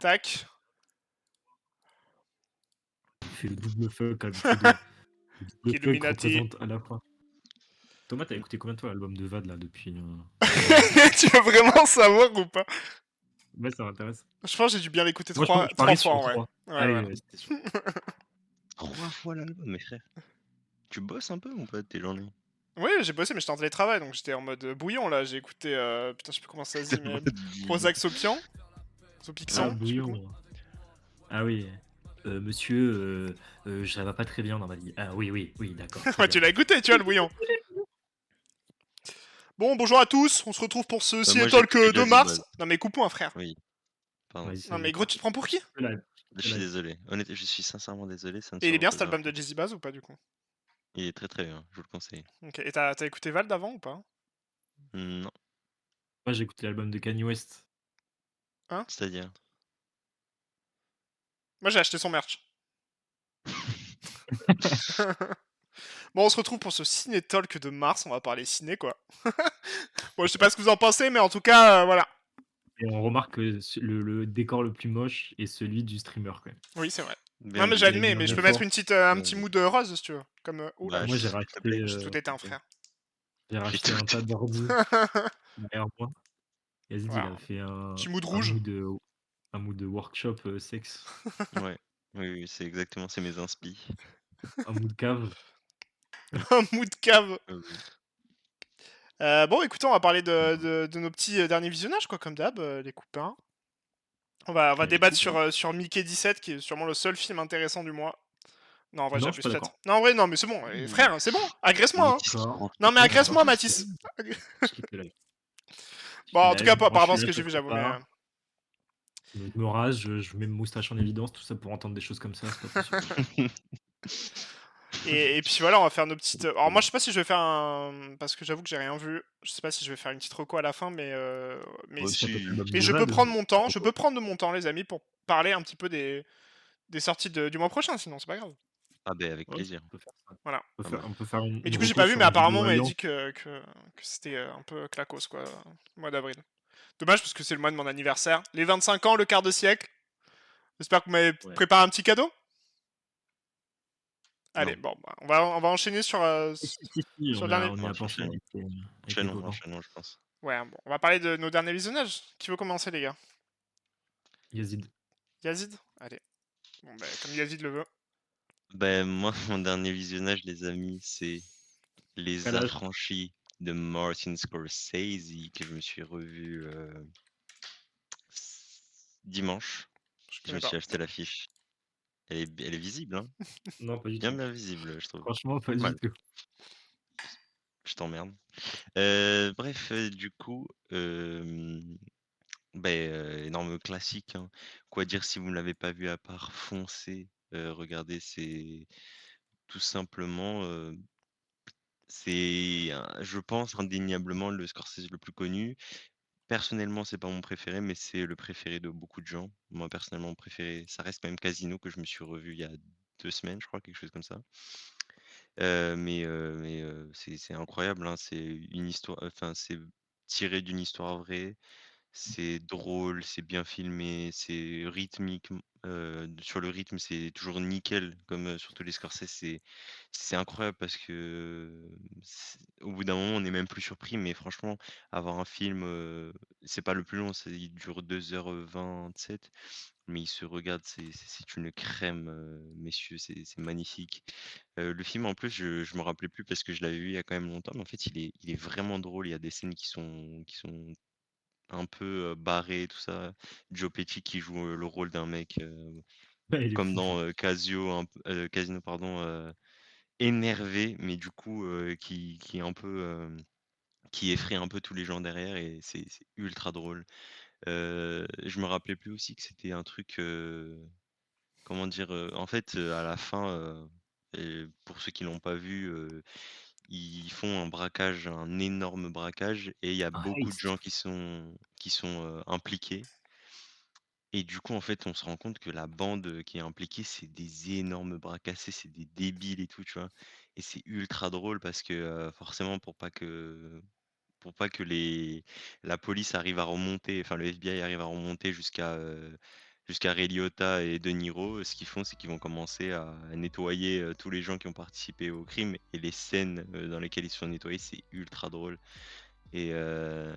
Tac. Il fait le double fuck avec les doigts. Le double fuck Illuminati. représente à la fois. Thomas, t'as écouté combien de fois l'album de Vade là depuis un moment? Tu veux vraiment savoir ou pas? Ouais, ça m'intéresse. Je pense que j'ai dû bien l'écouter Moi, je 3 parie fois sur en vrai. 3. Ouais, Allez, voilà. c'était sûr. 3 fois l'album, mes frères. Tu bosses un peu ou pas tes journées? Oui, j'ai bossé, mais j'étais en télétravail, donc j'étais en mode bouillon là. J'ai écouté, putain, je sais plus comment ça se T'es dit, en mais mode bouillon. Prozac Sopian, Ah, Sopixan, je sais plus comment. bouillon. Ah oui. Monsieur, ça va pas très bien dans ma vie. Ah oui, oui, oui, d'accord, très Ouais, bien. tu l'as écouté, tu vois, le bouillon. Bon, bonjour à tous, on se retrouve pour ce Moi, Ciné j'ai Talk écouté de Jazzy mars. Bass. Non mais coupe-moi, frère. Oui, pardon. Vas-y, Non vas-y. mais gros, tu te prends pour qui? Fais live. Je Fais suis live. désolé. Honnêtement, je suis sincèrement désolé, ça ne Et il est sera bien pas cet album grave. de Jazzy Bass ou pas du coup? Il est très très bien, je vous le conseille. Ok, et t'as écouté Vald avant ou pas? Non, Moi, j'ai écouté l'album de Kanye West. Hein? c'est-à-dire? Moi j'ai acheté son merch. Bon, on se retrouve pour ce Ciné Talk de mars, on va parler ciné quoi. Bon, je sais pas ce que vous en pensez, mais en tout cas, voilà. Et on remarque que le décor le plus moche est celui du streamer, quand même. Oui, c'est vrai. Non Bien mais vu, j'ai Il a admis, mis mais un je peux mettre effort. une petite, un bien petit vu. mood rose si tu veux. Comme, Bah, oula, Moi, s'il te plaît. j'ai tout éteint, frère. j'ai J'ai racheté un tout. tas d'ordi derrière moi. Yazid, il Voilà. a fait Petit mood rouge. un mood workshop sexe, Ouais, oui, oui, c'est mes inspi. un mood cave. Un mood cave. Oui. Bon, écoutez, on va parler de nos petits derniers visionnages, quoi, comme d'hab, les copains. On va Les débattre coupes, sur, hein. sur Mickey 17, qui est sûrement le seul film intéressant du mois. Non, en vrai, Non, je suis j'abuse pas peut-être. d'accord. Non, en vrai, non, mais c'est bon. Ouh, Frère, c'est bon. Agresse-moi, hein. Mathis qui D'accord, rentre Non, mais fort. agresse-moi, d'accord, Mathis. je quitte le live. Je Bon, quitte en le tout cas, live. par Moi, je rapport suis à ce là, que je j'ai vu, coupe j'avoue, mais... pas. Je me rase, je mets ma moustache en évidence, tout ça pour entendre des choses comme ça, c'est pas possible. Et puis voilà, on va faire nos petites... Alors moi, je sais pas si je vais faire un... Parce que j'avoue que j'ai rien vu. Je sais pas si je vais faire une petite reco à la fin, mais, Moi Si ça peut être aussi. l'album mais de je peux Vald, prendre mon ça temps. Je reco. peux prendre de mon temps, les amis, pour parler un petit peu des sorties du mois prochain, sinon c'est pas grave. Ah ben avec Ouais, plaisir. on peut faire ça. Voilà. Ah bah. On peut faire Mais une du coup, j'ai reco pas vu, sur mais un duo apparemment, on m'avait alliant. dit que c'était un peu clacos, quoi, le mois d'avril. Dommage, parce que c'est le mois de mon anniversaire. Les 25 ans, le quart de siècle. J'espère que vous m'avez Ouais. préparé un petit cadeau. Allez, Non. bon, bah, on va enchaîner sur, Si, sur le dernier... on y a pensé Enchaînons, avec les enchaînons, copains. enchaînons, je pense. Ouais, bon, on va parler de nos derniers visionnages. Qui veut commencer, les gars? Yazid. Yazid? Allez. Bon, bah, comme Yazid le veut. Ben moi, mon dernier visionnage, les amis, c'est Les Quel âge? Affranchis de Martin Scorsese que je me suis revu dimanche. Je Je connais me pas. suis acheté l'affiche. Elle est visible, hein. Non, pas du Bien tout. bien visible, je trouve. Franchement, pas Pas du mal. tout. Je t'emmerde. Bref, du coup, énorme classique, hein. Quoi dire si vous ne l'avez pas vu à part foncez, regardez, c'est tout simplement, c'est un je pense indéniablement le Scorsese le plus connu. Personnellement, c'est pas mon préféré, mais c'est le préféré de beaucoup de gens. Moi, personnellement, mon préféré, ça reste quand même Casino que je me suis revu il y a 2 semaines, je crois, quelque chose comme ça. C'est incroyable, hein, c'est une histoire enfin, c'est tiré d'une histoire vraie. C'est drôle, c'est bien filmé, c'est rythmique, sur le rythme, c'est toujours nickel comme, sur tous les Scorsese, c'est incroyable parce que, au bout d'un moment, on n'est même plus surpris, mais franchement, avoir un film, c'est pas le plus long, il dure 2h27, mais il se regarde, c'est une crème, messieurs, c'est magnifique. Le film, en plus, je me rappelais plus parce que je l'avais vu il y a quand même longtemps, mais en fait, il est vraiment drôle. Il y a des scènes qui sont un peu, barré tout ça. Joe Pesci qui joue, le rôle d'un mec, Il est comme fou. dans, Casino pardon, énervé, mais du coup, qui est un peu, qui effraie un peu tous les gens derrière et c'est ultra drôle. Je me rappelais plus aussi que c'était un truc, comment dire? En fait, à la fin, et pour ceux qui l'ont pas vu, ils font un braquage, un énorme braquage et il y a Un beaucoup de heist. gens qui sont impliqués. Et du coup, en fait, on se rend compte que la bande, qui est impliquée, c'est des énormes bras cassés, c'est des débiles et tout, tu vois? Et c'est ultra drôle parce que, forcément pour pas que la police arrive à remonter, enfin le FBI arrive à remonter jusqu'à Ray Liotta et De Niro, ce qu'ils font, c'est qu'ils vont commencer à nettoyer, tous les gens qui ont participé au crime et les scènes, dans lesquelles ils se font nettoyer, c'est ultra drôle et heu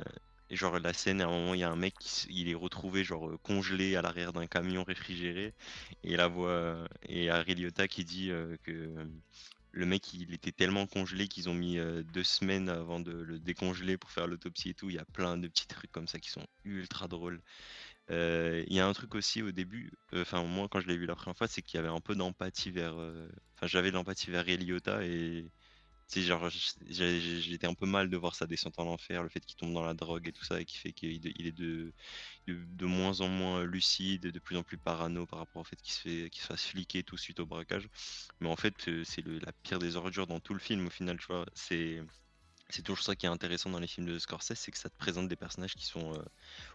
et genre la scène, à un moment, il y a un mec il est retrouvé genre, congelé à l'arrière d'un camion réfrigéré et la voix et il y a Ray Liotta qui dit, que le mec, il était tellement congelé qu'ils ont mis, 2 semaines avant de le décongeler pour faire l'autopsie et tout. Il y a plein de petits trucs comme ça qui sont ultra drôles. Il y a un truc aussi au début, enfin moi quand je l'ai vu la première fois, c'est qu'il y avait un peu d'empathie vers, enfin j'avais de l'empathie vers Ray Liotta et tu sais genre j'étais un peu mal de voir sa descente en enfer, le fait qu'il tombe dans la drogue et tout ça et qui fait qu'il est de moins en moins lucide, de plus en plus parano par rapport au fait qu'il se fasse fliquer et tout suite au braquage. Mais en fait, c'est la pire des ordures dans tout le film au final, tu vois? C'est toujours ça qui est intéressant dans les films de Scorsese, c'est que ça te présente des personnages qui sont,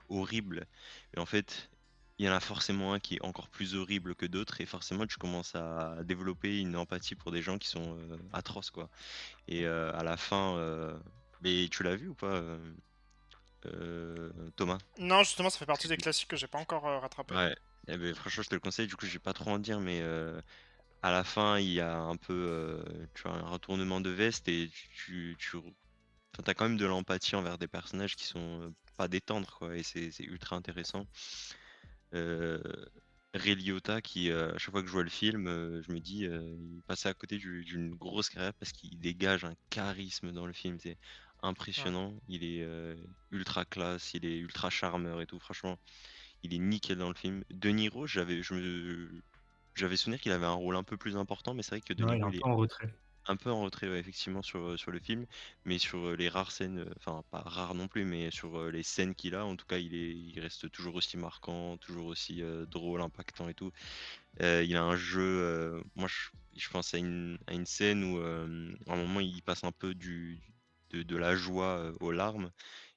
horribles et en fait, il y en a forcément un qui est encore plus horrible que d'autres et forcément tu commences à développer une empathie pour des gens qui sont, atroces, quoi et à la fin, mais tu l'as vu ou pas, Thomas? Non, justement, ça fait partie des classiques que j'ai pas encore rattrapé. Ouais, et beh, franchement, je te le conseille. Du coup, je vais pas trop en dire, mais à la fin, il y a un peu, tu vois, un retournement de veste et enfin, tu quand même de l'empathie envers des personnages qui sont, pas des tendres, quoi et c'est ultra intéressant. Heu, Ray Liotta qui, à chaque fois que je vois le film, je me dis, il passait à côté d'une grosse carrière parce qu'il dégage un charisme dans le film, c'est Ouais. impressionnant. Il est, ultra classe, il est ultra charmeur et tout. Franchement, il est nickel dans le film. De Niro, j'avais souvenir qu'il avait un rôle un peu plus important, mais c'est vrai que De Non, il est Niro, un il est peu en retrait. un peu en retrait, ouais, effectivement, sur le film, mais sur, les rares scènes, enfin, pas rares non plus, mais sur, les scènes qu'il a, en tout cas, il reste toujours aussi marquant, toujours aussi, drôle, impactant et tout. Il a un jeu, moi, je pense à une scène où, à un moment, il passe un peu de la joie, aux larmes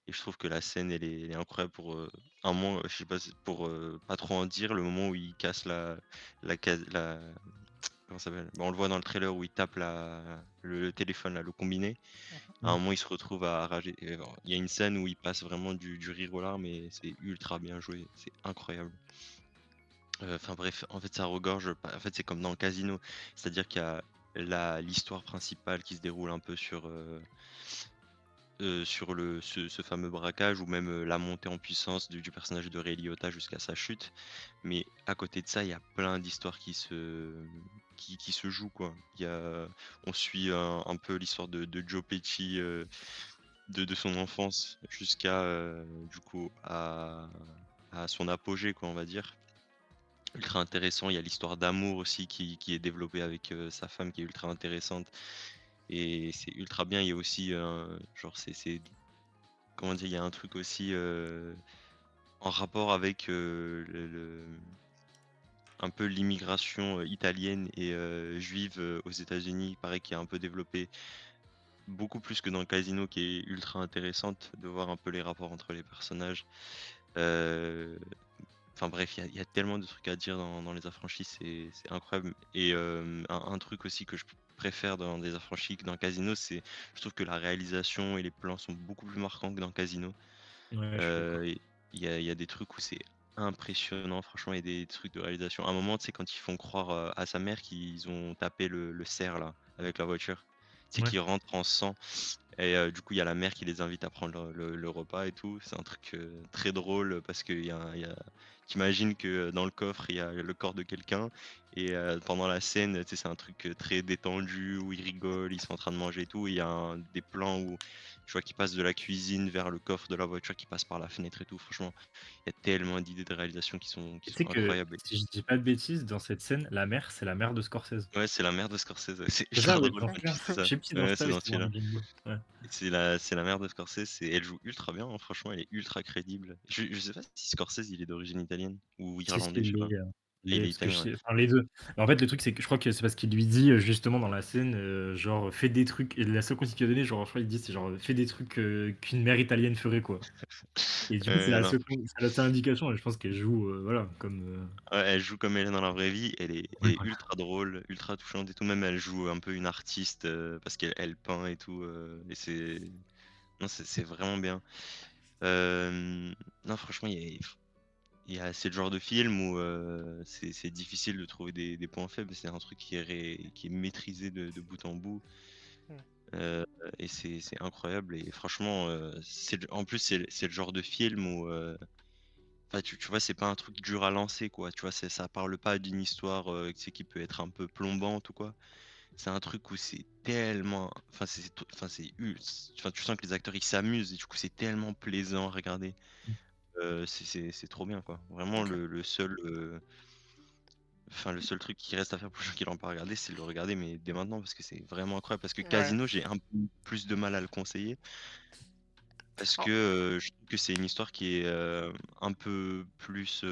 et je trouve que la scène, elle est incroyable pour, un moment, je sais pas si pour, pas trop en dire, le moment où il casse la comment ça s'appelle? Bah, on le voit dans le trailer où il tape le téléphone là, le combiné. À un Mmh. moment, il se retrouve à rager et alors, il y a une scène où il passe vraiment du rire aux larmes et c'est ultra bien joué, c'est incroyable. Enfin bref, en fait, ça regorge en fait, c'est comme dans le Casino. C'est-à-dire qu'il y a l'histoire principale qui se déroule un peu sur ce fameux braquage ou même, la montée en puissance du personnage de Ray Liotta jusqu'à sa chute. Mais à côté de ça, il y a plein d'histoires qui se jouent, quoi. On suit un peu l'histoire de Joe Pesci, de son enfance jusqu'à, du coup, à son apogée, quoi, on va dire. Ultra intéressant. Il y a l'histoire d'amour aussi qui est développée avec, sa femme qui est ultra intéressante et c'est ultra bien. Il y a aussi, genre c'est comment dire? Il y a un truc aussi, en rapport avec, un peu l'immigration, italienne et juive, aux États-Unis, pareil qui est un peu développé beaucoup plus que dans le Casino qui est ultra intéressante, de voir un peu les rapports entre les personnages. Heu, enfin bref, il y a tellement de trucs à dire dans Les Affranchis, c'est incroyable et un truc aussi que je préfère dans Les Affranchis que dans Casino, c'est je trouve que la réalisation et les plans sont beaucoup plus marquants que dans Casino. Ouais, je suis d'accord. Et il y a des trucs où c'est impressionnant, franchement, il y a des trucs de réalisation. À un moment, tu sais, quand ils font croire, à sa mère qu'ils ont tapé le cerf là, avec la voiture, tu sais, Ouais. qu'ils rentrent en sang et du coup, il y a la mère qui les invite à prendre le repas et tout. C'est un truc, très drôle parce qu'il y a tu que dans le coffre, il y a le corps de quelqu'un et pendant la scène, tu sais, c'est un truc, très détendu où ils rigolent, ils sont en train de manger et tout. Il y a des plans où je vois qu'ils passent de la cuisine vers le coffre de la voiture, qui passe par la fenêtre et tout. Franchement, il y a tellement d'idées de réalisation qui Tu sont sais que, incroyables. si je dis pas de bêtises, dans cette scène, la mère, c'est la mère de Scorsese. Ouais, c'est la mère de Scorsese, ouais, c'est C'est ça, ultra oui, drôle j'en quand souviens. tu dis Je ça. sais plus si dans Ouais, c'est ça ou dans si c'est dans celui-là. Django. Ouais. C'est la mère de Scorsese et elle joue ultra bien, hein, franchement, elle est ultra crédible. Je sais pas si Scorsese, il est d'origine italienne ou Si, si, irlandais, je sais pas. il Ah, il l'est, est parce que je italien, ouais. sais enfin les 2. En fait, le truc, c'est que je crois que c'est parce qu'il lui dit, justement dans la scène, genre: «Fais des trucs» et la seule consigne qu'il a donnée, genre, je crois, il dit, c'est genre: «Fais des trucs, qu'une mère italienne ferait», quoi et du coup, Non, c'est la seule indication et je pense qu'elle joue, voilà, comme, ouais, elle joue comme elle est dans la vraie vie, elle ouais, est ultra drôle, ultra touchante et tout, même elle joue un peu une artiste, parce qu'elle peint et tout, et c'est vraiment bien. Non, franchement, il y c'est le genre de film où c'est difficile de trouver des points faibles. C'est un truc qui est maîtrisé de bout en bout. Mm. Et c'est incroyable. Et franchement, en plus, c'est le genre de film où enfin, tu vois, c'est pas un truc dur à lancer, quoi. Tu vois, ça parle pas d'une histoire tu sais, qui peut être un peu plombante ou quoi. C'est un truc où c'est tellement. Enfin, enfin, tu sens que les acteurs ils s'amusent et du coup, c'est tellement plaisant à regarder. C'est trop bien, quoi. Vraiment, Ok. le seul. Enfin, le seul truc qui reste à faire pour les gens qui l'ont pas regardé, c'est de le regarder, mais dès maintenant, parce que c'est vraiment incroyable. Parce que Ouais. Casino, j'ai un peu plus de mal à le conseiller. Parce Oh, que je trouve que c'est une histoire qui est un peu plus,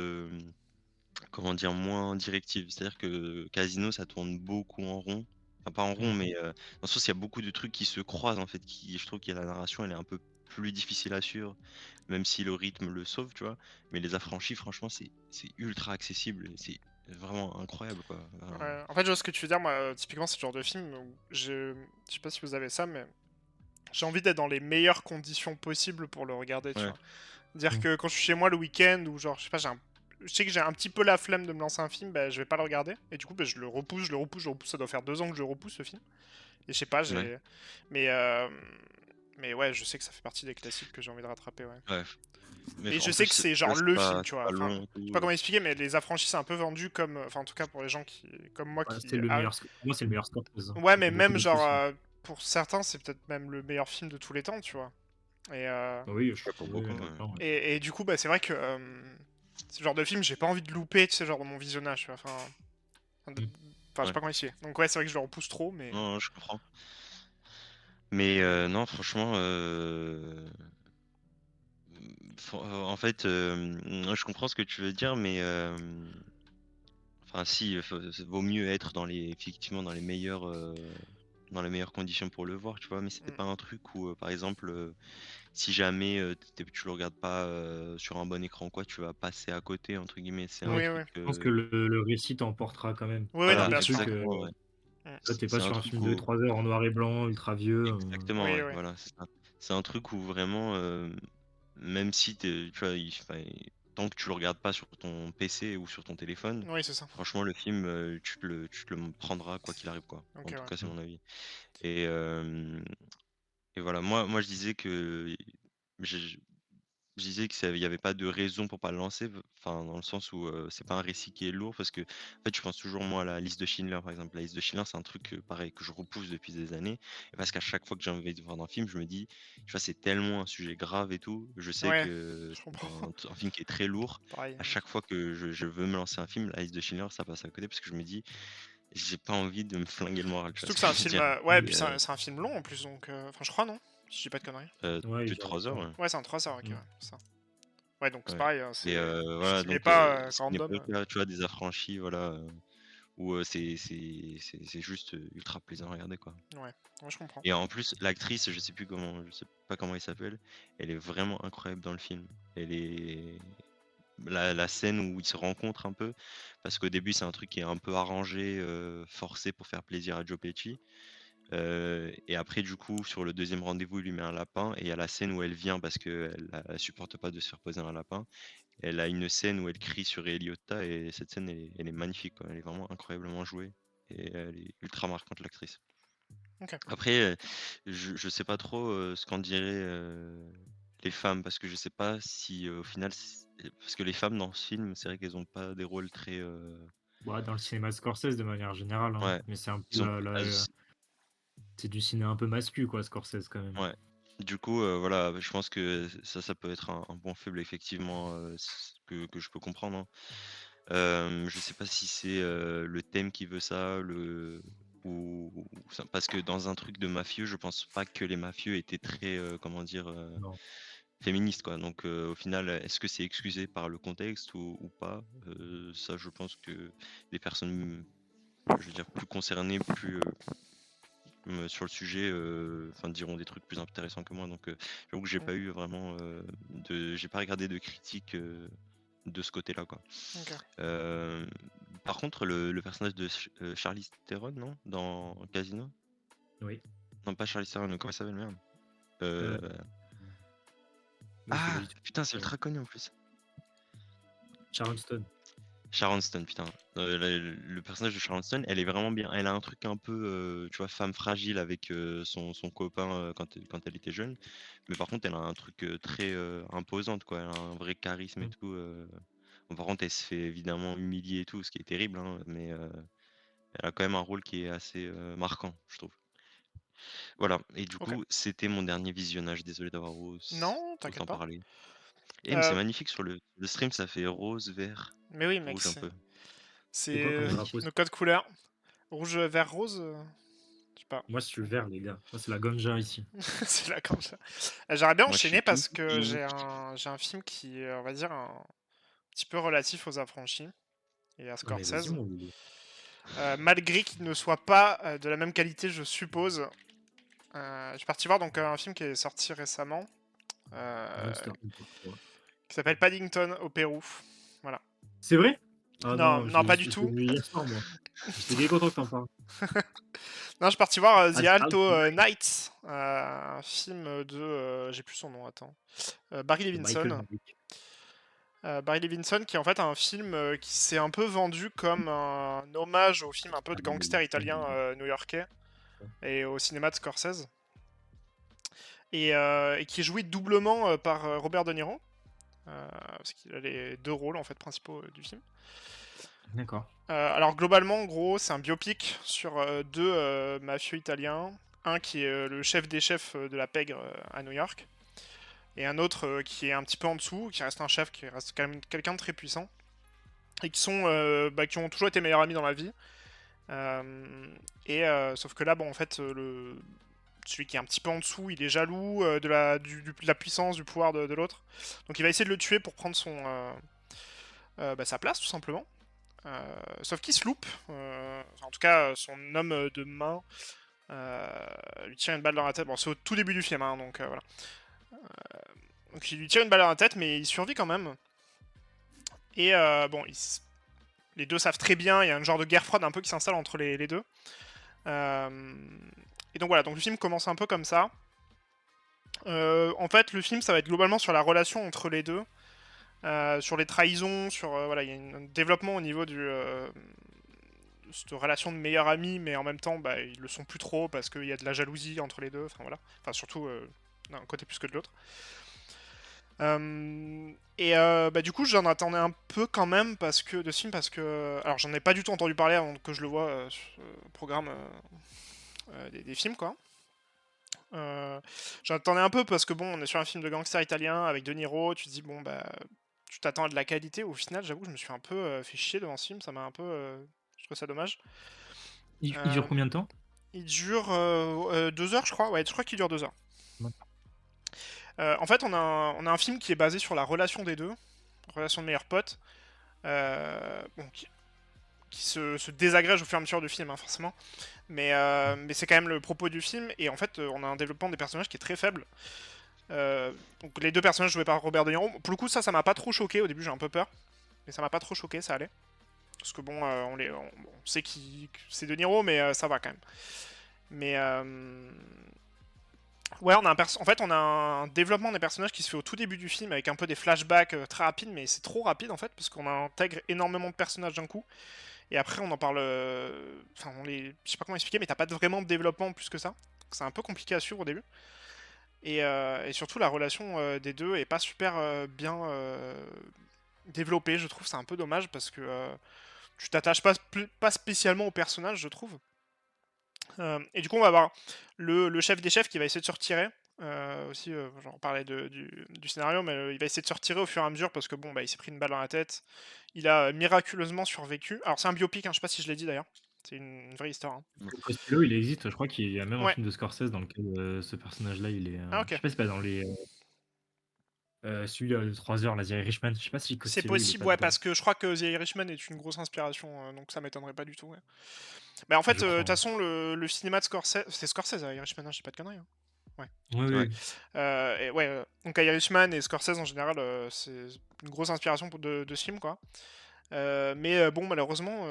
comment dire, moins directive. C'est-à-dire que Casino, ça tourne beaucoup en rond. Enfin, pas en rond, mais dans le sens, il y a beaucoup de trucs qui se croisent, en fait. Je trouve que la narration, elle est un peu plus difficile à suivre, même si le rythme le sauve, tu vois. Mais Les Affranchis, franchement, c'est ultra accessible. C'est vraiment incroyable, quoi. ouais. En fait, je vois ce que tu veux dire. Moi, typiquement, c'est le genre de film où je sais pas si vous avez ça, mais j'ai envie d'être dans les meilleures conditions possibles pour le regarder, tu Ouais, vois. Dire Mm. que quand je suis chez moi le week-end, ou genre, je sais pas, je sais que j'ai un petit peu la flemme de me lancer un film, bah, je vais pas le regarder. Et du coup, bah, je le repousse, je le repousse, je le repousse. Ça doit faire 2 ans que je le repousse, ce film. Et je sais pas, ouais, j'ai. Mais, euh... mais ouais, je sais que ça fait partie des classiques que j'ai envie de rattraper, ouais. ouais. Mais Et je en sais plus, que c'est tu genre vois, le film, tu c'est vois. pas Enfin, long et je sais tout. pas comment expliquer, mais Les Affranchis, c'est un peu vendu comme. Enfin, en tout cas, pour les gens qui. Comme moi Ouais, qui. c'est le meilleur. Pour moi, c'est le meilleur Scorsese, hein. Ouais, Il mais fait beaucoup même d'autres genre. aussi. Pour certains, c'est peut-être même le meilleur film de tous les temps, tu vois. Et, Oui, Ouais, pour beaucoup, ouais. d'accord, ouais. et du coup, bah, c'est vrai que. Ce genre de film, j'ai pas envie de louper, tu sais, genre dans mon visionnage, tu vois. Mm. Enfin, je sais Ouais. pas comment expliquer. Donc, ouais, c'est vrai que je le repousse trop, mais. Non, non, je comprends. Mais non, franchement, en fait, je comprends ce que tu veux dire, mais enfin, si, vaut mieux être effectivement dans les meilleures conditions pour le voir, tu vois. Mais c'était Mm. pas un truc où, par exemple, si jamais tu le regardes pas sur un bon écran, quoi, tu vas passer à côté, entre guillemets. C'est un Ouais, Oui, truc, oui. je pense que le récit t'emportera quand même. Oui, oui, C'est non, des voilà, bien sûr. trucs, exactement, ouais. Mm. là, t'es pas C'est un sur un truc film de où 3 heures en noir et blanc, ultra vieux. exactement, Oui, ouais, oui. voilà, c'est ça. C'est un truc où vraiment, même si tu vois, enfin, tant que tu le regardes pas sur ton PC ou sur ton téléphone, Oui, c'est ça. franchement, le film, tu te le prendras quoi qu'il arrive, quoi. Ok, En tout ouais. cas, c'est mon avis. Et, euh, et voilà, moi, je disais que je disais que il y avait pas de raison pour pas le lancer, enfin, dans le sens où c'est pas un récit qui est lourd, parce que en fait, je pense toujours moi à la liste de Schindler, par exemple. La liste de Schindler, c'est un truc pareil que je repousse depuis des années, et parce qu'à chaque fois que j'ai envie de voir un film, je me dis, tu vois, c'est tellement un sujet grave et tout. Je sais Ouais, que je c'est comprends. un film qui est très lourd. Pareil. À chaque fois que je veux me lancer un film, la liste de Schindler, ça passe à côté, parce que je me dis, j'ai pas envie de me flinguer le moral, tu vois Surtout ce que que c'est un je veux film. dire. Ouais, et Et, puis c'est un film long en plus, donc. Enfin, je crois, non? Si je dis pas de conneries. Ouais, il plus de dure 3 heures, longtemps. ouais. Ouais, c'est un 3 heures, ok, Mm. ouais, c'est ça. Ouais, donc c'est Ouais. pareil, Et c'est quelque chose voilà, qui n'est donc pas ce qui n'est pas random. le cas, tu vois, des Affranchis, voilà, où c'est juste ultra plaisant à regarder, quoi. Ouais, ouais, je comprends. Et en plus, l'actrice, je sais pas comment elle s'appelle, elle est vraiment incroyable dans le film. Elle est la scène où ils se rencontrent un peu, parce qu'au début, c'est un truc qui est un peu arrangé, forcé pour faire plaisir à Joe Pesci. Et après, du coup, sur le deuxième rendez-vous, il lui met un lapin, et il y a la scène où elle vient parce qu'elle supporte pas de se faire poser un lapin. Elle a une scène où elle crie sur Ray Liotta, et cette scène, elle est magnifique, quoi. Elle est vraiment incroyablement jouée et elle est ultra marquante, l'actrice. Ok. Après, je sais pas trop ce qu'en diraient les femmes, parce que je sais pas si au final, parce que les femmes dans ce film, c'est vrai qu'elles ont pas des rôles très. Ouais, dans le cinéma Scorsese de manière générale, hein. Ouais, Mais c'est un peu ils ont. c'est du ciné un peu mascu, quoi, Scorsese quand même. Ouais. Du coup, voilà, je pense que ça peut être un point faible, effectivement, que je peux comprendre, hein. Je sais pas si c'est le thème qui veut ça, parce que dans un truc de mafieux, je pense pas que les mafieux étaient très, comment dire, Non. féministes, quoi. Donc, au final, est-ce que c'est excusé par le contexte ou pas? Ça, je pense que des personnes, je veux dire, plus concernées, sur le sujet, enfin, diront des trucs plus intéressants que moi. Donc, j'avoue que j'ai Mm. pas eu vraiment j'ai pas regardé de critiques de ce côté-là, quoi. Ok. Euh, Par contre, le personnage de Charlize Theron, non? Dans Casino? Oui. Non, pas Charlize Theron, comment elle s'appelle, merde? Euh, Euh, oui, c'est Ah, logique. putain, c'est ultra connu en plus. Sharon Stone. Sharon Stone, putain. Le personnage de Sharon Stone, elle est vraiment bien. Elle a un truc un peu, tu vois, femme fragile avec son copain quand elle était jeune. Mais par contre, elle a un truc très imposante, quoi. Elle a un vrai charisme et Mm. tout. Bon, par contre, elle se fait évidemment humilier et tout, ce qui est terrible, hein, mais elle a quand même un rôle qui est assez marquant, je trouve. Voilà. Et du Ok. coup, c'était mon dernier visionnage. Désolé d'avoir Non, t'inquiète autant pas. parlé. Mais c'est Euh, magnifique sur le stream, ça fait rose, vert, mais oui, mec, rouge un peu. C'est quoi c'est comme Magnifique. drapeau? nos codes couleurs. Rouge, vert, rose. Je sais pas. Moi, c'est le vert, les gars. Moi, c'est la ganja ici. C'est là comme ça. J'aurais bien Moi, je enchaîné suis parce pink, que pink. j'ai un film qui est, on va dire, un petit peu relatif aux affranchis et à Ah, mais vas-y, Scorsese. mon loulou. Malgré qu'il ne soit pas de la même qualité, je suppose. Je suis parti voir donc un film qui est sorti récemment, Monster Hunter 3. qui s'appelle Paddington au Pérou. Voilà. C'est vrai? Ah Non, non, non, pas du j'étais tout. venu hier soir, moi. J'étais bien content que t'en parles. Non, je suis parti voir Ah, The c'est Alto Alto. Nights, un film de, j'ai plus son nom, attends. Barry De Michael Levinson. Mann. Barry Levinson qui est en fait un film qui s'est un peu vendu comme un hommage au film un peu Ah, de mais gangster italien il- new-yorkais et au cinéma de Scorsese. Et qui est joué doublement par Robert De Niro, parce qu'il a les deux rôles en fait principaux du film. D'accord. Alors globalement, en gros, c'est un biopic sur deux mafieux italiens. Un qui est le chef des chefs de la pègre à New York, et un autre qui est un petit peu en dessous, qui reste un chef, qui reste quand même quelqu'un de très puissant, et qui ont toujours été meilleurs amis dans la vie. Sauf que là, bon, en fait, celui qui est un petit peu en dessous, il est jaloux de la puissance, du pouvoir de l'autre. Donc il va essayer de le tuer pour prendre sa place, tout simplement. Sauf qu'il se loupe. En tout cas, son homme de main lui tire une balle dans la tête. Bon, c'est au tout début du film, hein, donc voilà. Donc il lui tire une balle dans la tête, mais il survit quand même. Et bon, les deux savent très bien, il y a un genre de guerre froide un peu qui s'installe entre les deux. Et donc voilà, donc le film commence un peu comme ça. En fait, le film, ça va être globalement sur la relation entre les deux, sur les trahisons, sur voilà, il y a un développement au niveau de cette relation de meilleurs amis, mais en même temps, bah, ils le sont plus trop parce qu'il y a de la jalousie entre les deux. Enfin voilà, enfin surtout d'un côté plus que de l'autre. Du coup, j'en attendais un peu quand même parce que de ce film, parce que alors j'en ai pas du tout entendu parler avant que je le vois sur le programme des films quoi. J'attendais un peu parce que bon, on est sur un film de gangster italien avec De Niro, tu te dis bon bah tu t'attends à de la qualité. Au final, j'avoue que je me suis un peu fait chier devant ce film, ça m'a un peu, je trouve ça dommage. Il Euh, dure combien de temps? il dure 2 heures, je crois. Ouais, je crois qu'il dure 2 heures. D'accord. En fait, on a un film qui est basé sur la relation des deux, relation de meilleurs potes, qui se désagrège au fur et à mesure du film, hein, forcément. Mais c'est quand même le propos du film, et en fait, on a un développement des personnages qui est très faible. Donc les deux personnages joués par Robert De Niro, pour le coup, ça m'a pas trop choqué. Au début, j'ai un peu peur, mais ça m'a pas trop choqué, ça allait. Parce que bon, on sait que c'est De Niro, mais ça va quand même. Mais ouais, en fait, on a un développement des personnages qui se fait au tout début du film avec un peu des flashbacks très rapides, mais c'est trop rapide en fait, parce qu'on intègre énormément de personnages d'un coup. Et après, on en parle. Enfin, je sais pas comment expliquer, mais t'as pas vraiment de développement plus que ça. C'est un peu compliqué à suivre au début. Et surtout, la relation des deux est pas super bien développée, je trouve. C'est un peu dommage parce que tu t'attaches pas spécialement au personnage, je trouve. Et du coup, on va avoir le chef des chefs qui va essayer de se retirer. Aussi, j'en parlais du scénario, mais il va essayer de se retirer au fur et à mesure parce que bon, bah, il s'est pris une balle dans la tête. Il a miraculeusement survécu. Alors, c'est un biopic, hein, je sais pas si je l'ai dit d'ailleurs. C'est une vraie histoire, hein. Costello, il existe, je crois qu'il y a même un Ouais. film de Scorsese dans lequel ce personnage-là, il est. Ah, Je ok. sais pas si c'est pas dans les. Celui de 3 heures, la série Richman. Je sais pas si C'est Costello, il est possible, pas ouais, dedans. parce que je crois que The Irishman est une grosse inspiration, donc ça m'étonnerait pas du tout, ouais. Mais en fait, Je de crois, toute hein. façon, le cinéma de Scorsese. C'est Scorsese, Irishman, hein, j'ai pas de conneries, hein. Ouais. Oui, Ouais. oui. Et ouais, donc Irishman et Scorsese en général, c'est une grosse inspiration de ce film, quoi. Bon, malheureusement.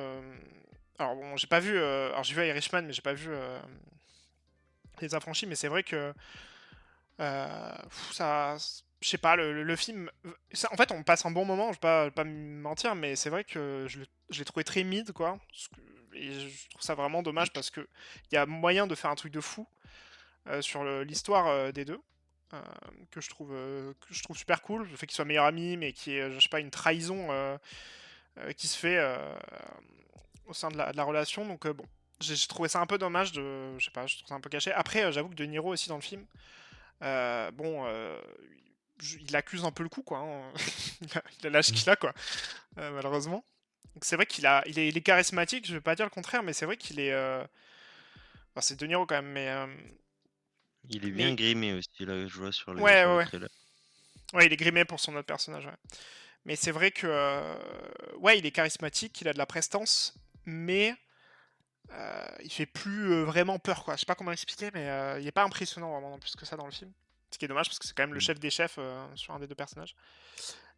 Alors bon, j'ai pas vu. Alors j'ai vu Irishman, mais j'ai pas vu Les Affranchis, mais c'est vrai que. Ça. je sais pas, le film. En fait, on passe un bon moment, je vais pas me mentir, mais c'est vrai que je l'ai trouvé très mid, quoi. Et je trouve ça vraiment dommage parce que il y a moyen de faire un truc de fou sur l'histoire des deux. euh, que je trouve super cool. Le fait qu'ils soient meilleurs amis, mais qui est, je sais pas, une trahison qui se fait au sein de la relation. Donc, bon, j'ai trouvé ça un peu dommage de. Je sais pas, je trouve ça un peu caché. Après, j'avoue que De Niro aussi dans le film. Bon, il accuse un peu le coup, quoi. Hein. il a l'âge Mm. qu'il a, quoi, malheureusement. Donc c'est vrai il est charismatique, je vais pas dire le contraire, mais c'est vrai qu'il est. Enfin, c'est De Niro quand même, Il est bien mais grimé aussi, là, je vois ouais, sur ouais, le ouais. trailer. Ouais, il est grimé pour son autre personnage, ouais. Mais c'est vrai que. Ouais, il est charismatique, il a de la prestance, mais. Il fait plus vraiment peur, quoi. Je sais pas comment expliquer, mais il est pas impressionnant vraiment non plus que ça dans le film. Ce qui est dommage parce que c'est quand même le Mm. chef des chefs sur un des deux personnages.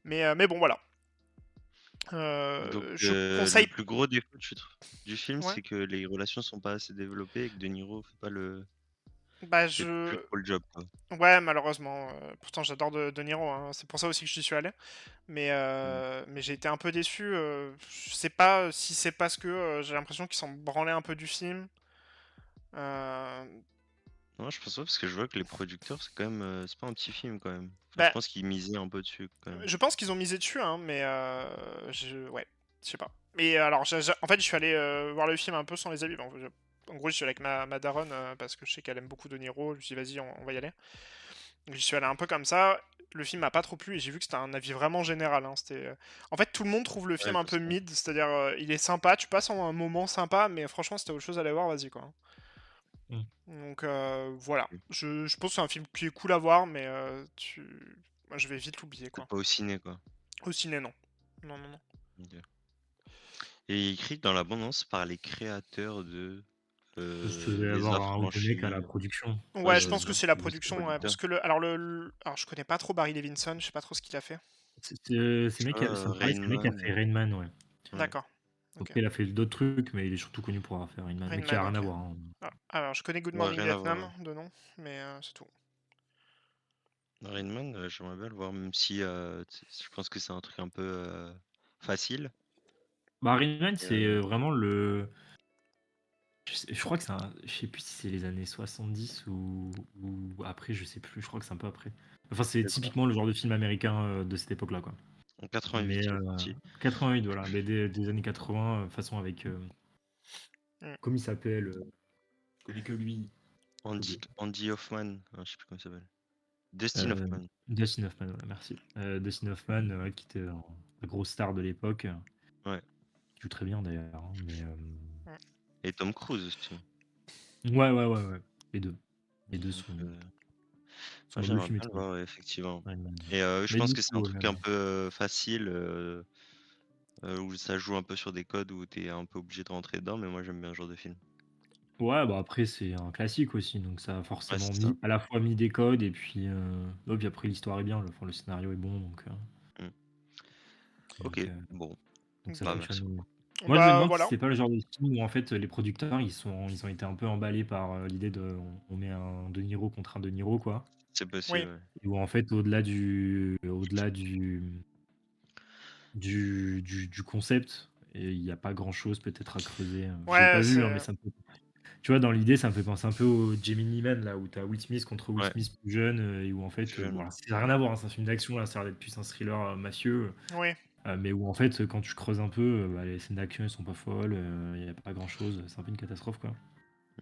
Mais bon, voilà. Donc, Je le conseille. plus gros défaut du film, Ouais. c'est que les relations sont pas assez développées et que De Niro Bah, fait plus je. trop le job, quoi. Ouais, malheureusement. Pourtant, j'adore De Niro. Hein. C'est pour ça aussi que j'y suis allé. Mais, Mm. mais j'ai été un peu déçu. Je sais pas si c'est parce que j'ai l'impression qu'ils s'en branlaient un peu du film. Euh, Non, je pense pas parce que je vois que les producteurs, c'est quand même, c'est pas un petit film quand même. Enfin, je Bah, pense qu'ils misaient un peu dessus quand même. je pense qu'ils ont misé dessus, hein, mais ouais, je sais pas. Mais alors, en fait, je suis allé voir le film un peu sans les habits. Bon, en gros, je suis allé avec ma daronne parce que je sais qu'elle aime beaucoup De Niro. Je me suis dit, vas-y, on va y aller. Donc, j'y suis allé un peu comme ça. Le film m'a pas trop plu et j'ai vu que c'était un avis vraiment général. Hein. En fait, tout le monde trouve le Ouais, film un je peu sais. mid, c'est-à-dire il est sympa, tu passes un moment sympa, mais franchement, si t'as autre chose à aller voir, vas-y quoi. Mm. Donc voilà, Ok. je pense que c'est un film qui est cool à voir, mais moi, je vais vite l'oublier Peut-être quoi. pas au ciné, quoi. Au ciné, non. Non, non, non. Ok. Et écrit dans la bande-annonce par les créateurs de Je devais Les avoir un ou deux mecs à la Affranchis. production. Ouais, Ouais, je c'est pense que ça. c'est la Ou c'est le production, ouais, producteur. parce que alors je connais pas trop Barry Levinson, je sais pas trop ce qu'il a fait. C'est Je sais mec, pas, ça me paraît, Rain c'est le mec qui a fait Man. Rain Man, ouais. Ouais. D'accord, ok. Après, il a fait d'autres trucs, mais il est surtout connu pour avoir fait Rain Man, Rain mais qui a Man, rien à ok. voir. Hein. Ah, alors je connais Good Ouais, Morning rien à voir. Vietnam Ouais. de nom, mais c'est tout. Rain Man, j'aimerais bien le voir, même si je pense que c'est un truc un peu facile. Bah, Rain Man, Et, c'est vraiment le. Je crois que c'est un. Je sais plus si c'est les années 70 ou après, je sais plus. Je crois que c'est un peu après. Enfin, c'est D'accord. typiquement le genre de film américain de cette époque-là, quoi. En 88, Mais il est sorti. 88, voilà. Mais des années 80, façon avec. Hmm. Comment il s'appelle Je connais que lui. J'ai oublié. Andy Hoffman, je sais plus comment il s'appelle. Dustin Hoffman. Dustin Hoffman, voilà, merci. Dustin Hoffman, qui était la grosse star de l'époque, Ouais. qui joue très bien d'ailleurs. Hein, mais Hmm. Et Tom Cruise aussi. ouais. Les deux. Les deux Donc, sont le j'aimerais film est bien le trop bien. voir, ouais, effectivement. Iron Man. Et je Mais pense du que c'est un coup, truc un peu facile, où ça joue un peu sur des codes où t'es un peu obligé de rentrer dedans, mais moi j'aime bien ce genre de film. ouais, bah après c'est un classique aussi, donc ça a Ouais, forcément c'est ça. mis à la fois mis des codes et puis après l'histoire est bien, enfin, le scénario est bon, Mm. donc, Ok, euh, bon, donc ça bah fonctionne merci mieux. beaucoup. Moi je me Bah demande si voilà. c'est pas le genre de film où en fait les producteurs ils ont été un peu emballés par l'idée de on met un De Niro contre un De Niro quoi. C'est Oui. possible, ouais. Et où en fait au-delà du concept, et il n'y a pas grand chose peut-être à creuser. J'ai Ouais, pas vu, hein, mais c'est. ça me fait. Tu vois, dans l'idée, ça me fait penser un peu au Gemini Man, là, où t'as Will Smith contre Will Ouais, Smith plus jeune, et où en fait, plus bon, jeune. alors, ça n'a rien à voir, hein, c'est un film d'action, là, ça a l'air d'être plus un thriller mafieux, Oui. mais où en fait, quand tu creuses un peu, bah, les scènes d'action, elles sont pas folles, il n'y a pas grand-chose, c'est un peu une catastrophe, quoi.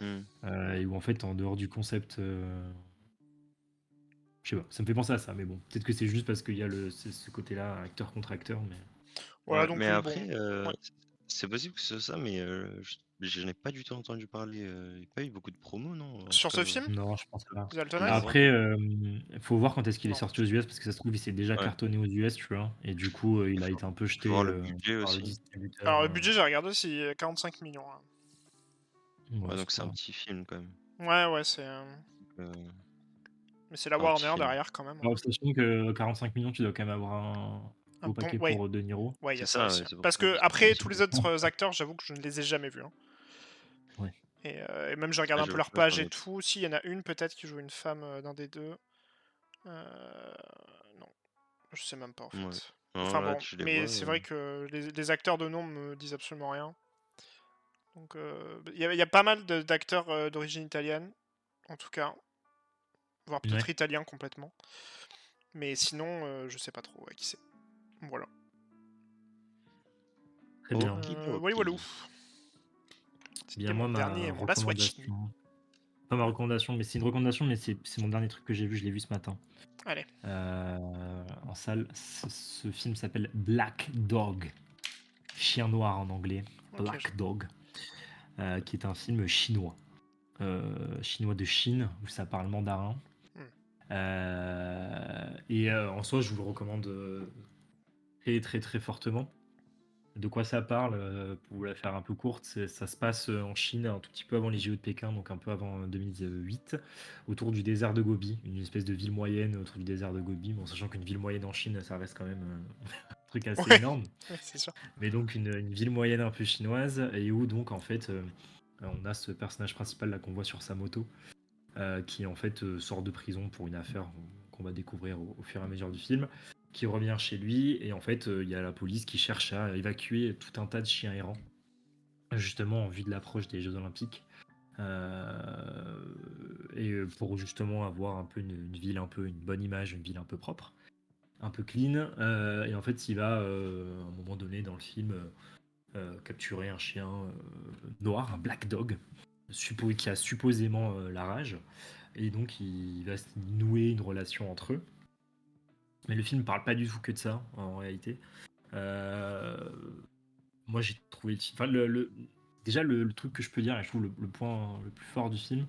Mm. Et où en fait, en dehors du concept, je sais pas, ça me fait penser à ça, mais bon, peut-être que c'est juste parce qu'il y a ce côté-là, acteur contre acteur, mais. Voilà, Ouais, donc mais bon. après, Ouais. c'est possible que ce soit ça, mais je n'ai pas du tout entendu parler. Il n'y a pas eu beaucoup de promos, non? En tout Sur cas, ce film, Non, je pense pas. The Alternative. avant. Après, il faut voir quand est-ce qu'il est Non. sorti aux US parce que ça se trouve, il s'est déjà Ouais, cartonné aux US, tu vois. Et du coup, il a faut, été un peu faut jeté voir le budget par le aussi. distributeur. Alors le budget, j'ai regardé, c'est 45 millions. Hein. Ouais, Ouais, c'est donc c'est un pas. petit film quand même. Ouais, c'est. Euh, Mais c'est la c'est un petit Warner film. derrière quand même. Hein. Alors, sachant que 45 millions, tu dois quand même avoir un Un beau bon. paquet Ouais. pour De Niro. Ouais, il y C'est a ça ça, aussi. ouais, Hein. c'est pour Parce ça. que Et après, tous les surtout, autres acteurs, j'avoue que je ne les ai jamais vus. Hein. ouais. Et même je regarde un Je peu leur vois, page j'en et ai. tout. Si, il y en a une peut-être qui joue une femme d'un des deux. Euh, Je sais même pas en Ouais. fait. Non, Enfin là, bon, tu les mais vois. c'est vrai que les acteurs de nom me disent absolument rien. Donc il y a pas mal d'acteurs d'origine italienne, en tout cas, voire Ouais, peut-être italien complètement. Mais sinon, je sais pas trop qui c'est. Voilà. très bien. Oui, voilà. Okidoki. C'était Bien, mon moi, dernier, ma mon last watching. recommandation. Pas ma recommandation, mais c'est une recommandation, mais c'est mon dernier truc que j'ai vu, je l'ai vu ce matin. Allez. En salle. Ce film s'appelle Black Dog. Chien noir en anglais. Ok, Black Dog. Qui est un film chinois. Chinois de Chine, où ça parle mandarin. Hmm. Et en soi, je vous le recommande très très très fortement. De quoi ça parle, pour vous la faire un peu courte, ça se passe en Chine un tout petit peu avant les JO de Pékin, donc un peu avant 2008, autour du désert de Gobi, une espèce de ville moyenne autour du désert de Gobi, bon, sachant qu'une ville moyenne en Chine, ça reste quand même un truc assez Ouais, énorme, ouais, c'est sûr. mais donc une ville moyenne un peu chinoise, et où donc en fait on a ce personnage principal là qu'on voit sur sa moto, qui en fait sort de prison pour une affaire qu'on va découvrir au fur et à mesure du film, qui revient chez lui et en fait il y a la police qui cherche à évacuer tout un tas de chiens errants, justement en vue de l'approche des Jeux Olympiques. Et pour justement avoir un peu une ville, un peu une bonne image, une ville un peu propre, un peu clean. Et en fait, il va à un moment donné dans le film capturer un chien noir, un black dog, qui a supposément la rage. Et donc, il va se nouer une relation entre eux. Mais le film parle pas du tout que de ça, en réalité. Euh, Moi, j'ai trouvé le film. Enfin, déjà, le truc que je peux dire, et je trouve le point le plus fort du film,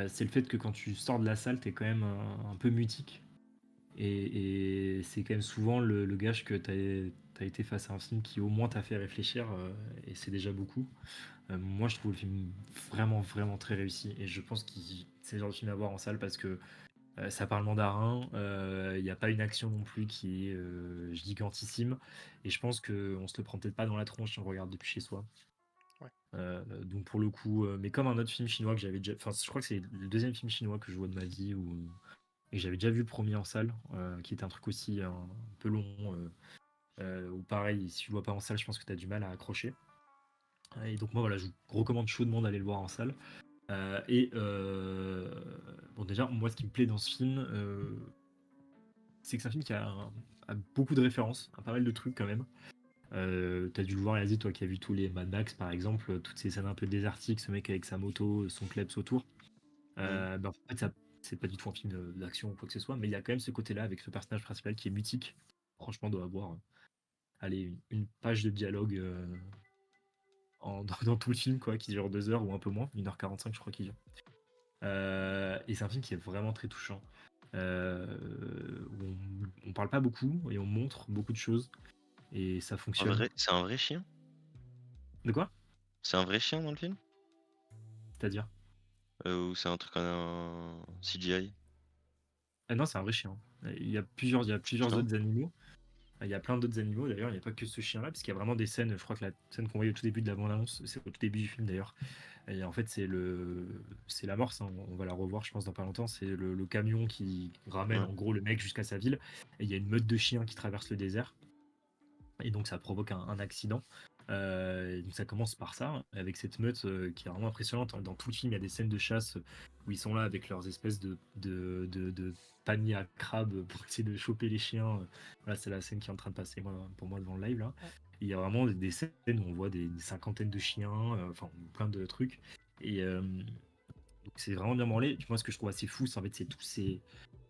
c'est le fait que quand tu sors de la salle, t'es quand même un peu mutique. Et c'est quand même souvent le gage que t'as été face à un film qui au moins t'a fait réfléchir, et c'est déjà beaucoup. Moi, je trouve le film vraiment, vraiment très réussi. Et je pense que c'est le genre de film à voir en salle parce que ça parle mandarin, il n'y a pas une action non plus qui est gigantissime. Et je pense qu'on se le prend peut-être pas dans la tronche si on regarde depuis chez soi. Ouais. Donc pour le coup, mais comme un autre film chinois que j'avais déjà. Enfin, je crois que c'est le deuxième film chinois que je vois de ma vie. Et j'avais déjà vu le premier en salle, qui était un truc aussi un peu long. Ou pareil, si tu le vois pas en salle, je pense que tu as du mal à accrocher. Et donc moi voilà, je vous recommande chaudement d'aller le voir en salle. Bon déjà, moi ce qui me plaît dans ce film, c'est que c'est un film qui a beaucoup de références, a pas mal de trucs quand même. T'as dû le voir, Yazid, toi qui as vu tous les Mad Max par exemple, toutes ces scènes un peu désertiques, ce mec avec sa moto, son kleps autour. Mm. En fait, c'est pas du tout un film d'action ou quoi que ce soit, mais il y a quand même ce côté-là avec ce personnage principal qui est mutique. Franchement, doit avoir allez, une page de dialogue dans tout le film, quoi, qui dure 2 heures ou un peu moins, 1h45 je crois qu'il dure. Et c'est un film qui est vraiment très touchant. Où on parle pas beaucoup et on montre beaucoup de choses et ça fonctionne. C'est un vrai chien? De quoi? C'est un vrai chien dans le film? C'est-à-dire? Ou c'est un truc en CGI? Ah non, c'est un vrai chien. Il y a plusieurs Putain. autres animaux. Il y a plein d'autres animaux d'ailleurs, il n'y a pas que ce chien-là, parce qu'il y a vraiment des scènes, je crois que la scène qu'on voyait au tout début de la bande-annonce, c'est au tout début du film d'ailleurs. Et en fait, c'est l'amorce, hein, on va la revoir, je pense, dans pas longtemps. C'est le camion qui ramène Ouais. en gros le mec jusqu'à sa ville. Et il y a une meute de chiens qui traverse le désert. Et donc ça provoque un accident. Et donc ça commence par ça, avec cette meute qui est vraiment impressionnante. Dans tout le film, il y a des scènes de chasse où ils sont là avec leurs espèces de paniers à crabes pour essayer de choper les chiens. Voilà, c'est la scène qui est en train de passer pour moi devant le live là. Ouais. Et il y a vraiment des scènes où on voit des cinquantaines de chiens, enfin plein de trucs. Et donc c'est vraiment bien branlé. Et puis moi, ce que je trouve assez fou, c'est en fait c'est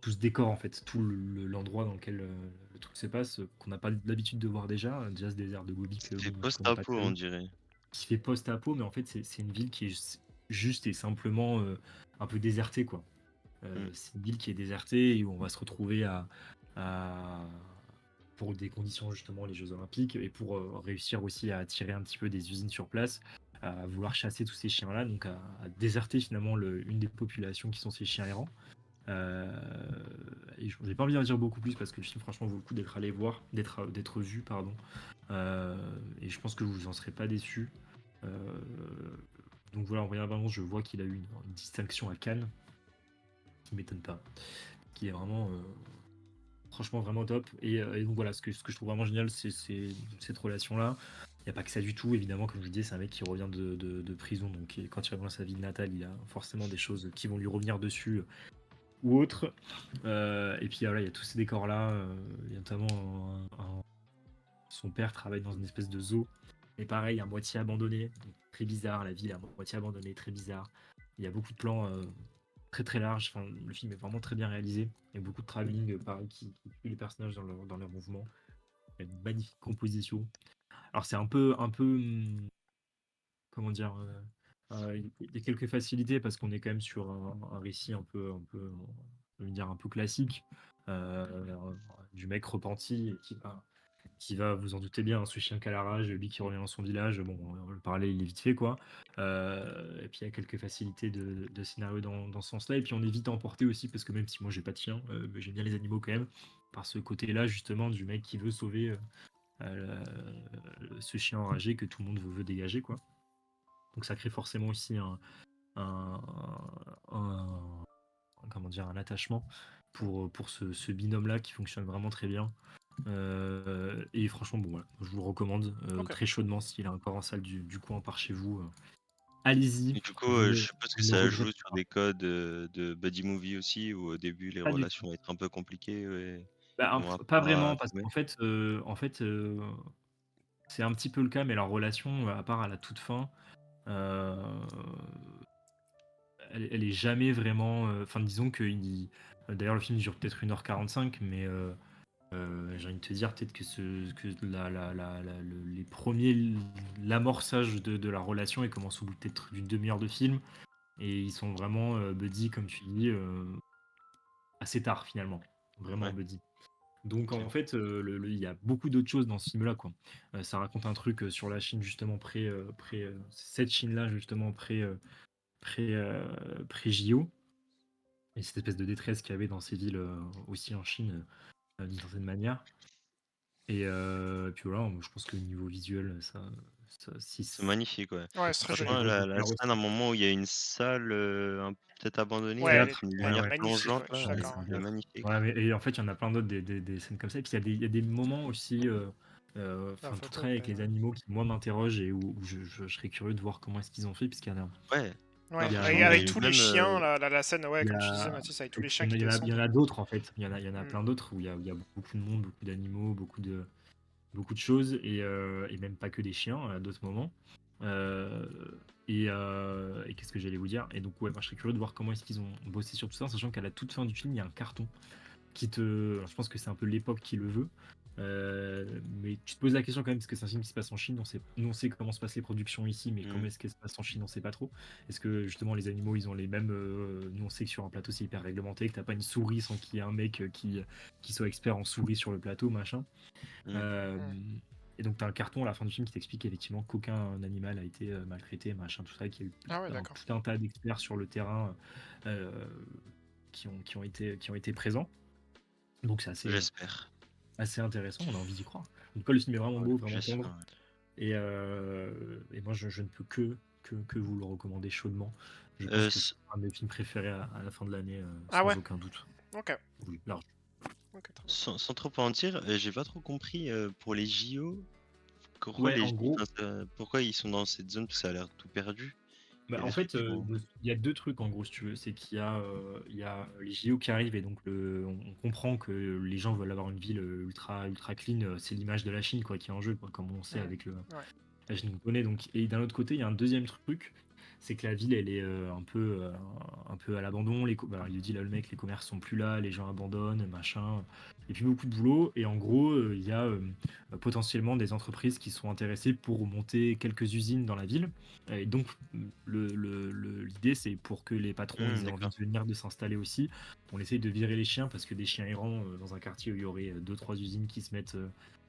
tout ce décor en fait, tout l'endroit dans lequel le truc se passe, qu'on n'a pas l'habitude de voir déjà ce désert de Gobi que C'est bon, je connais pas post-apo, très on bien, dirait. qui fait post-apo, mais en fait c'est une ville qui est juste et simplement un peu désertée quoi. Mm. C'est une ville qui est désertée et où on va se retrouver à- pour des conditions justement les Jeux Olympiques et pour réussir aussi à attirer un petit peu des usines sur place, à vouloir chasser tous ces chiens-là, donc à déserter finalement une des populations qui sont ces chiens errants. Euh, et je n'ai pas envie d'en dire beaucoup plus parce que le film franchement vaut le coup d'être allé voir, d'être vu, pardon. Et je pense que vous en serez pas déçus. Euh, donc voilà, en regardant l'annonce, je vois qu'il a eu une distinction à Cannes, qui m'étonne pas, qui est vraiment Franchement, vraiment top. Et donc voilà, ce que je trouve vraiment génial, c'est cette relation-là. Il n'y a pas que ça du tout, évidemment, comme je disais, c'est un mec qui revient de prison, donc quand il revient à sa ville natale, il a forcément des choses qui vont lui revenir dessus ou autre. Et puis voilà, il y a tous ces décors-là, il y a notamment son père travaille dans une espèce de zoo, et pareil, à moitié abandonné, donc très bizarre, la ville est à moitié abandonnée, très bizarre. Il y a beaucoup de plans très très larges, enfin, le film est vraiment très bien réalisé, il y a beaucoup de travelling, pareil, qui suit les personnages dans leur mouvement. Il y a une magnifique composition. Alors c'est un peu, comment dire, il y a quelques facilités parce qu'on est quand même sur un récit je veux dire, un peu classique, du mec repenti et qui va, vous en doutez bien, hein, ce chien qui a la rage, lui qui revient dans son village, bon, le parallèle il est vite fait quoi. Et puis il y a quelques facilités de scénario dans ce sens-là, et puis on est vite emporté aussi parce que même si moi j'ai pas de chien, j'aime bien les animaux quand même, par ce côté-là justement du mec qui veut sauver ce chien enragé que tout le monde veut dégager quoi. Donc ça crée forcément aussi un, un- comment dire, un attachement pour ce binôme-là qui fonctionne vraiment très bien. Et franchement, bon, voilà, je vous le recommande Ok. très chaudement s'il est encore en salle du coin par chez vous. Allez-y, Et du coup, vous ne, je suppose que vous ne ça joue regretterez sur pas. des codes, de buddy movie aussi, où au début les Pas du tout. relations vont être un peu compliquées, ouais, Bah, ils vont pas apprendre à vraiment, parce s'aimer? qu'en fait, c'est un petit peu le cas, mais leur relation, à part à la toute fin, euh, elle est jamais vraiment. Enfin, disons que. D'ailleurs, le film dure peut-être 1h45, mais j'ai envie de te dire peut-être que les premiers. L'amorçage de la relation, il commence au bout peut-être d'une demi-heure de film. Et ils sont vraiment buddy, comme tu dis, assez tard finalement. Vraiment Ouais, buddy. Donc OK. en fait, il y a beaucoup d'autres choses dans ce film-là, quoi. Ça raconte un truc sur la Chine, justement, cette Chine-là, justement, pré-JO. Et cette espèce de détresse qu'il y avait dans ces villes aussi en Chine, d'une certaine manière. Et puis voilà, moi, je pense que niveau visuel, si, C'est magnifique, ouais. Ouais, c'est très ça joli. Franchement, devrait vous la plaire scène, à un aussi. moment où il y a une salle, peut-être abandonnée, Ouais, là, Théâtre, qui finit de ouais, manière ouais. magnifique, ouais, plongeante, je suis là, Ouais, elle c'est d'accord. un elle est théâtre. Ouais, magnifique. mais et en fait, il y en a plein d'autres, des scènes comme ça. Et puis il y a des moments aussi, La enfin, tout photo, travail avec peut-être, les ouais. animaux qui, moi, m'interrogent et où je serais curieux de voir comment est-ce qu'ils ont fait, puisqu'il y en a, Ouais, non, il Ouais, y avec, franchement, a, avec et tous les même, chiens, la scène, ouais, il y comme tu disais, a, Mathis, avec tous et les puis chiens qui il y en descendent. a d'autres, en fait. Il y en a Hmm. plein d'autres où il y a beaucoup de monde, beaucoup d'animaux, beaucoup de choses, et même pas que des chiens à d'autres moments. Euh, et qu'est-ce que j'allais vous dire? Et donc, ouais, moi, je serais curieux de voir comment est-ce qu'ils ont bossé sur tout ça, sachant qu'à la toute fin du film, il y a un carton alors, je pense que c'est un peu l'époque qui le veut. Mais tu te poses la question quand même, parce que c'est un film qui se passe en Chine. Nous, on sait comment se passent les productions ici, mais comment mmh, est-ce qu'elles se passent en Chine, on sait pas trop. Est-ce que justement les animaux, ils ont les mêmes. Nous, on sait que sur un plateau, c'est hyper réglementé, que t'as pas une souris sans qu'il y ait un mec qui soit expert en souris sur le plateau, machin. mmh, Euh, Hmm. et donc, t'as un carton à la fin du film qui t'explique effectivement qu'aucun animal a été maltraité, machin, tout ça, qu'il y a eu Ah ouais, d'accord. tout un tas d'experts sur le terrain euh, qui ont été présents. Donc, c'est j'espère. assez intéressant, on a envie d'y croire. En tout cas, le film est vraiment Ouais, beau, vraiment j'espère, tendre. ouais. Et moi, je ne peux que vous le recommander chaudement. Je pense que c'est S un de mes films préférés à la fin de l'année, Ah sans ouais, aucun doute. ok. Oui, large. Ok, très bien. sans trop en dire, j'ai pas trop compris, pour les JO, Ouais, en gros, pourquoi ils sont dans cette zone? Parce que ça a l'air tout perdu. Il y bah, a en des trucs fait, qui vont il y a deux trucs, en gros, si tu veux. C'est qu'il y a les JO qui arrivent, et donc on comprend que les gens veulent avoir une ville ultra, ultra clean. C'est l'image de la Chine, quoi, qui est en jeu, quoi, comme on sait Hmm. avec Ouais. la Chine qu'on connaît. Donc, et d'un autre côté, il y a un deuxième truc, c'est que la ville, elle est un peu à l'abandon. Alors, il dit là, le mec, les commerces sont plus là, les gens abandonnent, machin. Et puis beaucoup de boulot. Et en gros, il y a potentiellement des entreprises qui sont intéressées pour monter quelques usines dans la ville. Et donc, l'idée, c'est pour que les patrons ils aient envie d'accord. de venir, de s'installer aussi. On essaye de virer les chiens parce que des chiens errants dans un quartier où il y aurait deux, trois usines qui se mettent.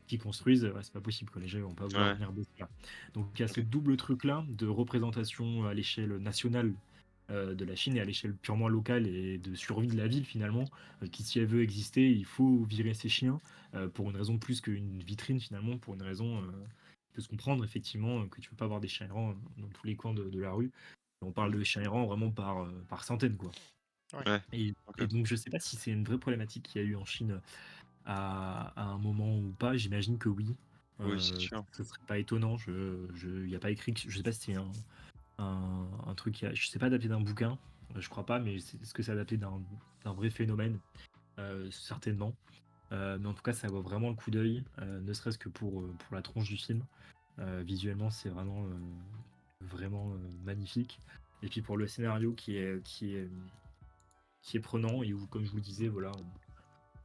Qui construisent, ouais, c'est pas possible, que les gens vont pas vouloir Ouais, venir bosser là. Donc il y a ce OK. double truc-là de représentation à l'échelle nationale de la Chine, et à l'échelle purement locale et de survie de la ville finalement, qui, si elle veut exister, il faut virer ses chiens, pour une raison plus qu'une vitrine finalement, pour une raison qui peut se comprendre effectivement, que tu peux pas avoir des chiens errants dans tous les coins de la rue. On parle Mmh. de chiens errants vraiment par centaines, quoi. Ouais. Et, OK. et donc je sais pas si c'est une vraie problématique qu'il y a eu en Chine à un moment ou pas, j'imagine que oui. Oui, c'est sûr. Ce serait pas étonnant. Il y a pas écrit, je sais pas si c'est un truc, je sais pas adapté d'un bouquin, je crois pas, mais est-ce que c'est adapté d'un vrai phénomène? Certainement. Mais en tout cas, ça vaut vraiment le coup d'œil, ne serait-ce que pour la tronche du film. Visuellement, c'est vraiment magnifique. Et puis pour le scénario qui est prenant et où, comme je vous le disais, voilà,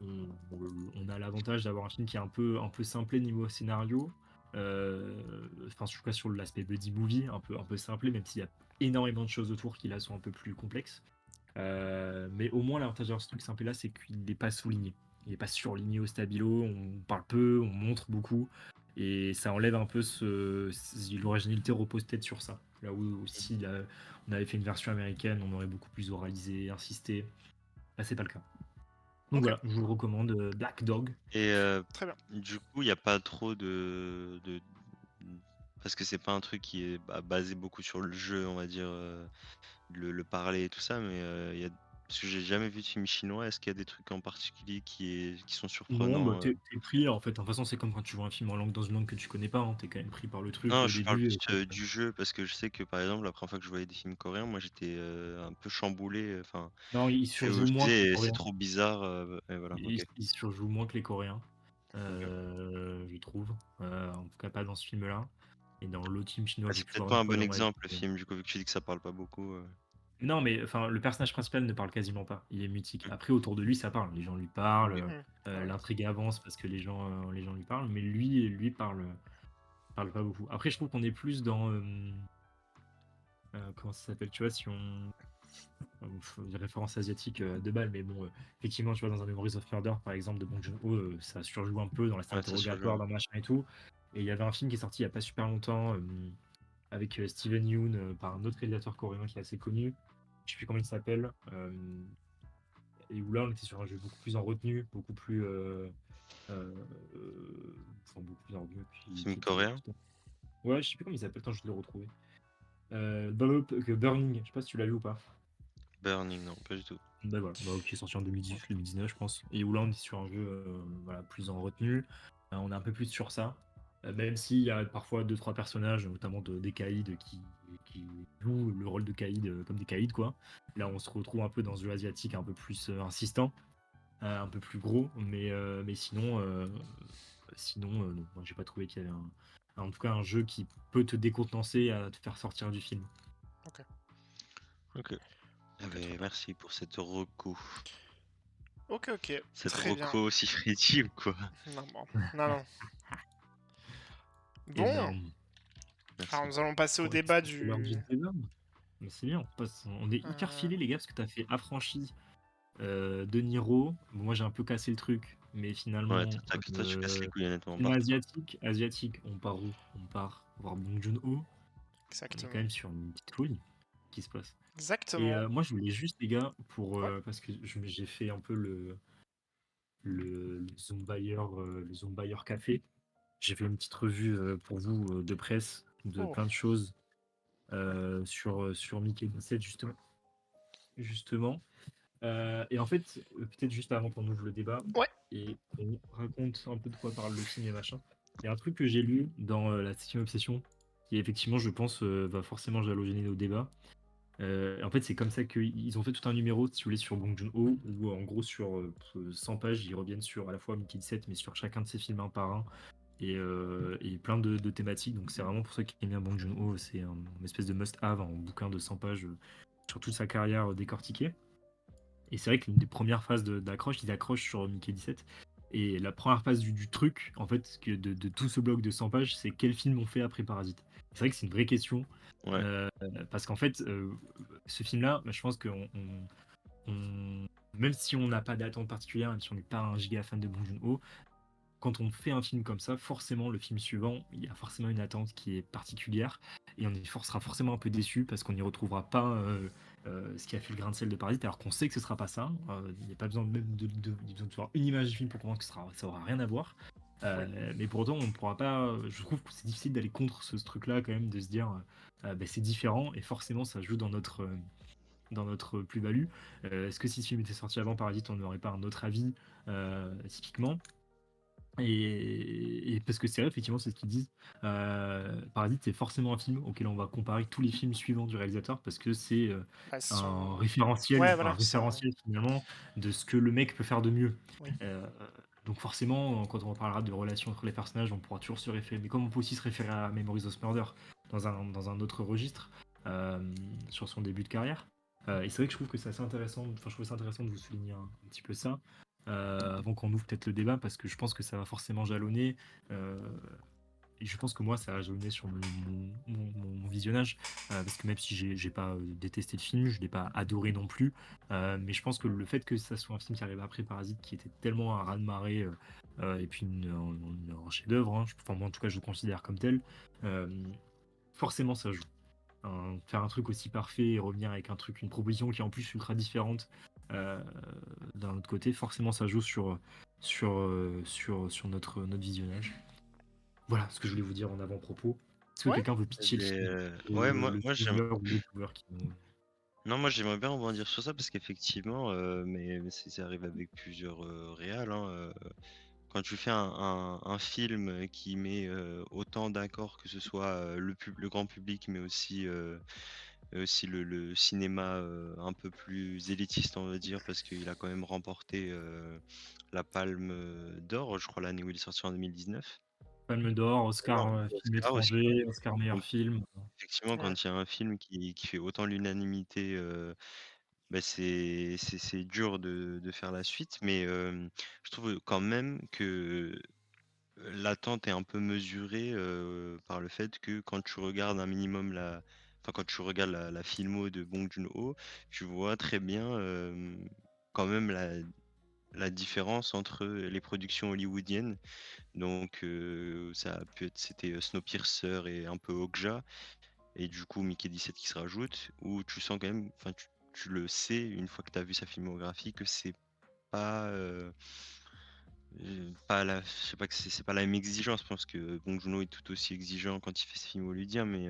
on a l'avantage d'avoir un film qui est un peu simplé niveau scénario. Enfin, je suis sur l'aspect buddy movie, un peu simplé, même s'il y a énormément de choses autour qui là sont un peu plus complexes. Mais au moins, l'avantage d'avoir ce truc simple là, c'est qu'il n'est pas souligné. Il n'est pas surligné au stabilo, on parle peu, on montre beaucoup. Et ça enlève un peu l'originalité repose peut-être sur ça. Là où si on avait fait une version américaine, on aurait beaucoup plus oralisé, insisté. Là, c'est pas le cas. Donc Ok, voilà, je vous recommande Black Dog. Et très bien. du coup, il n'y a pas trop de parce que c'est pas un truc qui est basé beaucoup sur le jeu, on va dire, le parler et tout ça, mais parce que j'ai jamais vu de film chinois. Est-ce qu'il y a des trucs en particulier qui sont Non, bah surprenants? t'es pris en fait. De toute façon, c'est comme quand tu vois un film en langue dans une langue que tu connais pas, hein. T'es quand même pris par le truc Non, au je parle début. plus, du jeu parce que je sais que, par exemple, la première fois que je voyais des films coréens, moi, j'étais, un peu chamboulé, enfin, Non, il je surjoue me moins que les disais: «C'est Coréens. trop bizarre», et voilà, OK, Il surjoue moins que les Coréens, OK. je trouve. En tout cas, pas dans ce film-là. Et dans l'autre film chinois Ah, que j'ai c'est pu peut-être voir pas une un fois bon dans ma vie. exemple, le film, du coup, vu que tu dis que ça parle pas beaucoup, Non, mais enfin, le personnage principal ne parle quasiment pas. Il est mutique. mmh, Après, autour de lui, ça parle. Les gens lui parlent, OK. Hmm. Ah ouais. l'intrigue avance parce que les gens lui parlent, mais lui parle pas beaucoup. Après, je trouve qu'on est plus dans comment ça s'appelle, tu vois, si on des références asiatiques de balles, mais bon, effectivement, tu vois, dans un Memories of Murder, par exemple, de Bong Joon-ho, ça surjoue un peu dans la scène Ouais, ça surjoue, interrogatoire, ouais. dans machin et tout. Et il y avait un film qui est sorti il y a pas super longtemps, avec Steven Yeun, par un autre réalisateur coréen qui est assez connu. Je sais plus comment il s'appelle. Et où là, on était sur un jeu beaucoup plus en retenue, euh, beaucoup plus en retenue, Film qui était coréen? plutôt. Ouais, je sais plus comment il s'appelle, attends, je vais le retrouver. Burning, je sais pas si tu l'as vu ou pas. Burning, non, pas du tout. Ben voilà, bah, qui est sorti en 2018, Ok. 2019, je pense. Et où là, on est sur un jeu voilà, plus en retenue. On est un peu plus sur ça. Même s'il y a parfois deux trois personnages, notamment des Caïds, qui jouent le rôle de Caïd comme des Caïds, quoi. Là, on se retrouve un peu dans ce jeu asiatique un peu plus insistant, un peu plus gros. Mais sinon non, moi, j'ai pas trouvé qu'il y avait en tout cas un jeu qui peut te décontenancer à te faire sortir du film. Ok. OK. Eh Ok, très beh, bien. merci pour cette reco. Ok, ok, Cette très bien. reco aussi crédible, quoi. Non, bon. Non, non. Bon, Énorme. alors Merci. nous allons passer au Ouais, débat c'est l'heure du du. débat. Mais c'est bien, on est hyper euh, filés les gars parce que t'as fait Affranchi de Niro. Bon, moi j'ai un peu cassé le truc, mais Ouais, finalement, toi, tu casses les couilles, honnêtement, film par contre. asiatique, on part où? On part voir Bong Joon-ho. On est quand Exactement. même sur une petite folie qui se passe. Et Exactement. moi je voulais juste les gars Ouais. parce que j'ai fait un peu le Zombayer Café. J'ai fait une petite revue pour vous de presse de Oh. plein de choses sur Mickey 17 justement. Et en fait, peut-être juste avant qu'on ouvre le débat Ouais. et qu'on raconte un peu de quoi parle le film et machin, il y a un truc que j'ai lu dans la 7ème obsession qui effectivement, je pense, va forcément jalonner nos débats. En fait, c'est comme ça qu'ils ont fait tout un numéro, si vous voulez, sur Bong Joon-ho, où en gros, sur 100 pages, ils reviennent sur à la fois Mickey 17, mais sur chacun de ses films un par un, et plein de thématiques. Donc, c'est vraiment pour ceux qui aiment bien Bong Joon-ho, c'est une espèce de must-have, un bouquin de 100 pages sur toute sa carrière décortiquée. Et c'est vrai que l'une des premières phases d'accroche, ils accrochent sur Mickey 17. Et la première phase du truc, en fait, de tout ce bloc de 100 pages, c'est quel film on fait après Parasite. C'est vrai que c'est une vraie question. Ouais. euh, Parce qu'en fait, ce film-là, je pense que même si on n'a pas d'attente particulière, même si on n'est pas un giga fan de Bong Joon-ho, quand on fait un film comme ça, forcément, le film suivant, il y a forcément une attente qui est particulière et sera forcément un peu déçu parce qu'on n'y retrouvera pas ce qui a fait le grain de sel de Parasite, alors qu'on sait que ce sera pas ça. Il n'y a pas besoin même il y a besoin de voir une image du film pour comprendre que ça aura rien à voir. Ouais. Mais pour autant, on ne pourra pas. Je trouve que c'est difficile d'aller contre ce truc-là quand même, de se dire bah, c'est différent et forcément ça joue dans notre plus-value. Est-ce que si ce film était sorti avant Parasite, on n'aurait pas un autre avis, typiquement? Et parce que c'est vrai, effectivement, c'est ce qu'ils disent. Parasite, c'est forcément un film auquel on va comparer tous les films suivants du réalisateur parce que c'est Bah, un son... référentiel, Ouais, enfin, un voilà, ça... référentiel finalement de ce que le mec peut faire de mieux. Oui. Euh, donc forcément, quand on parlera de relations entre les personnages, on pourra toujours se référer. Mais comme on peut aussi se référer à Memories of Murder dans un autre registre, sur son début de carrière. Et c'est vrai que je trouve que c'est assez intéressant. Enfin, je trouve ça intéressant de vous souligner un petit peu ça avant qu'on ouvre peut-être le débat, parce que je pense que ça va forcément jalonner. euh, et je pense que moi, ça a jalonné sur mon visionnage, parce que même si j'ai pas détesté le film, je l'ai pas adoré non plus. Mais je pense que le fait que ça soit un film qui arrive après Parasite, qui était tellement un raz-de-marée, et puis un chef-d'œuvre, hein, enfin, moi en tout cas, je le considère comme tel, euh, forcément ça joue. Faire un truc aussi parfait et revenir avec une proposition qui est en plus ultra différente euh, d'un autre côté, forcément ça joue sur notre visionnage. Voilà ce que je voulais vous dire en avant-propos. Est-ce que Ouais. quelqu'un veut Eh pitcher le ben, film? ouais, Le spoiler ou les joueurs qui vont... non, moi j'aimerais bien rebondir sur ça parce qu'effectivement, mais ça arrive avec plusieurs réals, hein, quand tu fais un film qui met autant d'accords, que ce soit le grand public, mais aussi le cinéma un peu plus élitiste, on va dire, parce qu'il a quand même remporté la Palme d'Or, je crois, l'année où il est sorti en 2019. Palme d'Or, Non, Oscar film Oscar aussi, ouais. étranger, Oscar meilleur Donc, film. effectivement, Ouais. quand il y a un film qui fait autant l'unanimité, bah, c'est dur de faire la suite, mais je trouve quand même que l'attente est un peu mesurée par le fait que quand tu regardes un minimum enfin, quand tu regardes la filmo de Bong Joon-ho, tu vois très bien quand même la différence entre les productions hollywoodiennes. Donc ça a pu être, c'était Snowpiercer et un peu Okja, et du coup Mickey 17 qui se rajoute, où tu sens quand même, enfin tu le sais une fois que tu as vu sa filmographie que c'est pas pas la, je sais pas, que c'est pas la même exigence. Je pense que Bong Joon-ho est tout aussi exigeant quand il fait ses films hollywoodiens, mais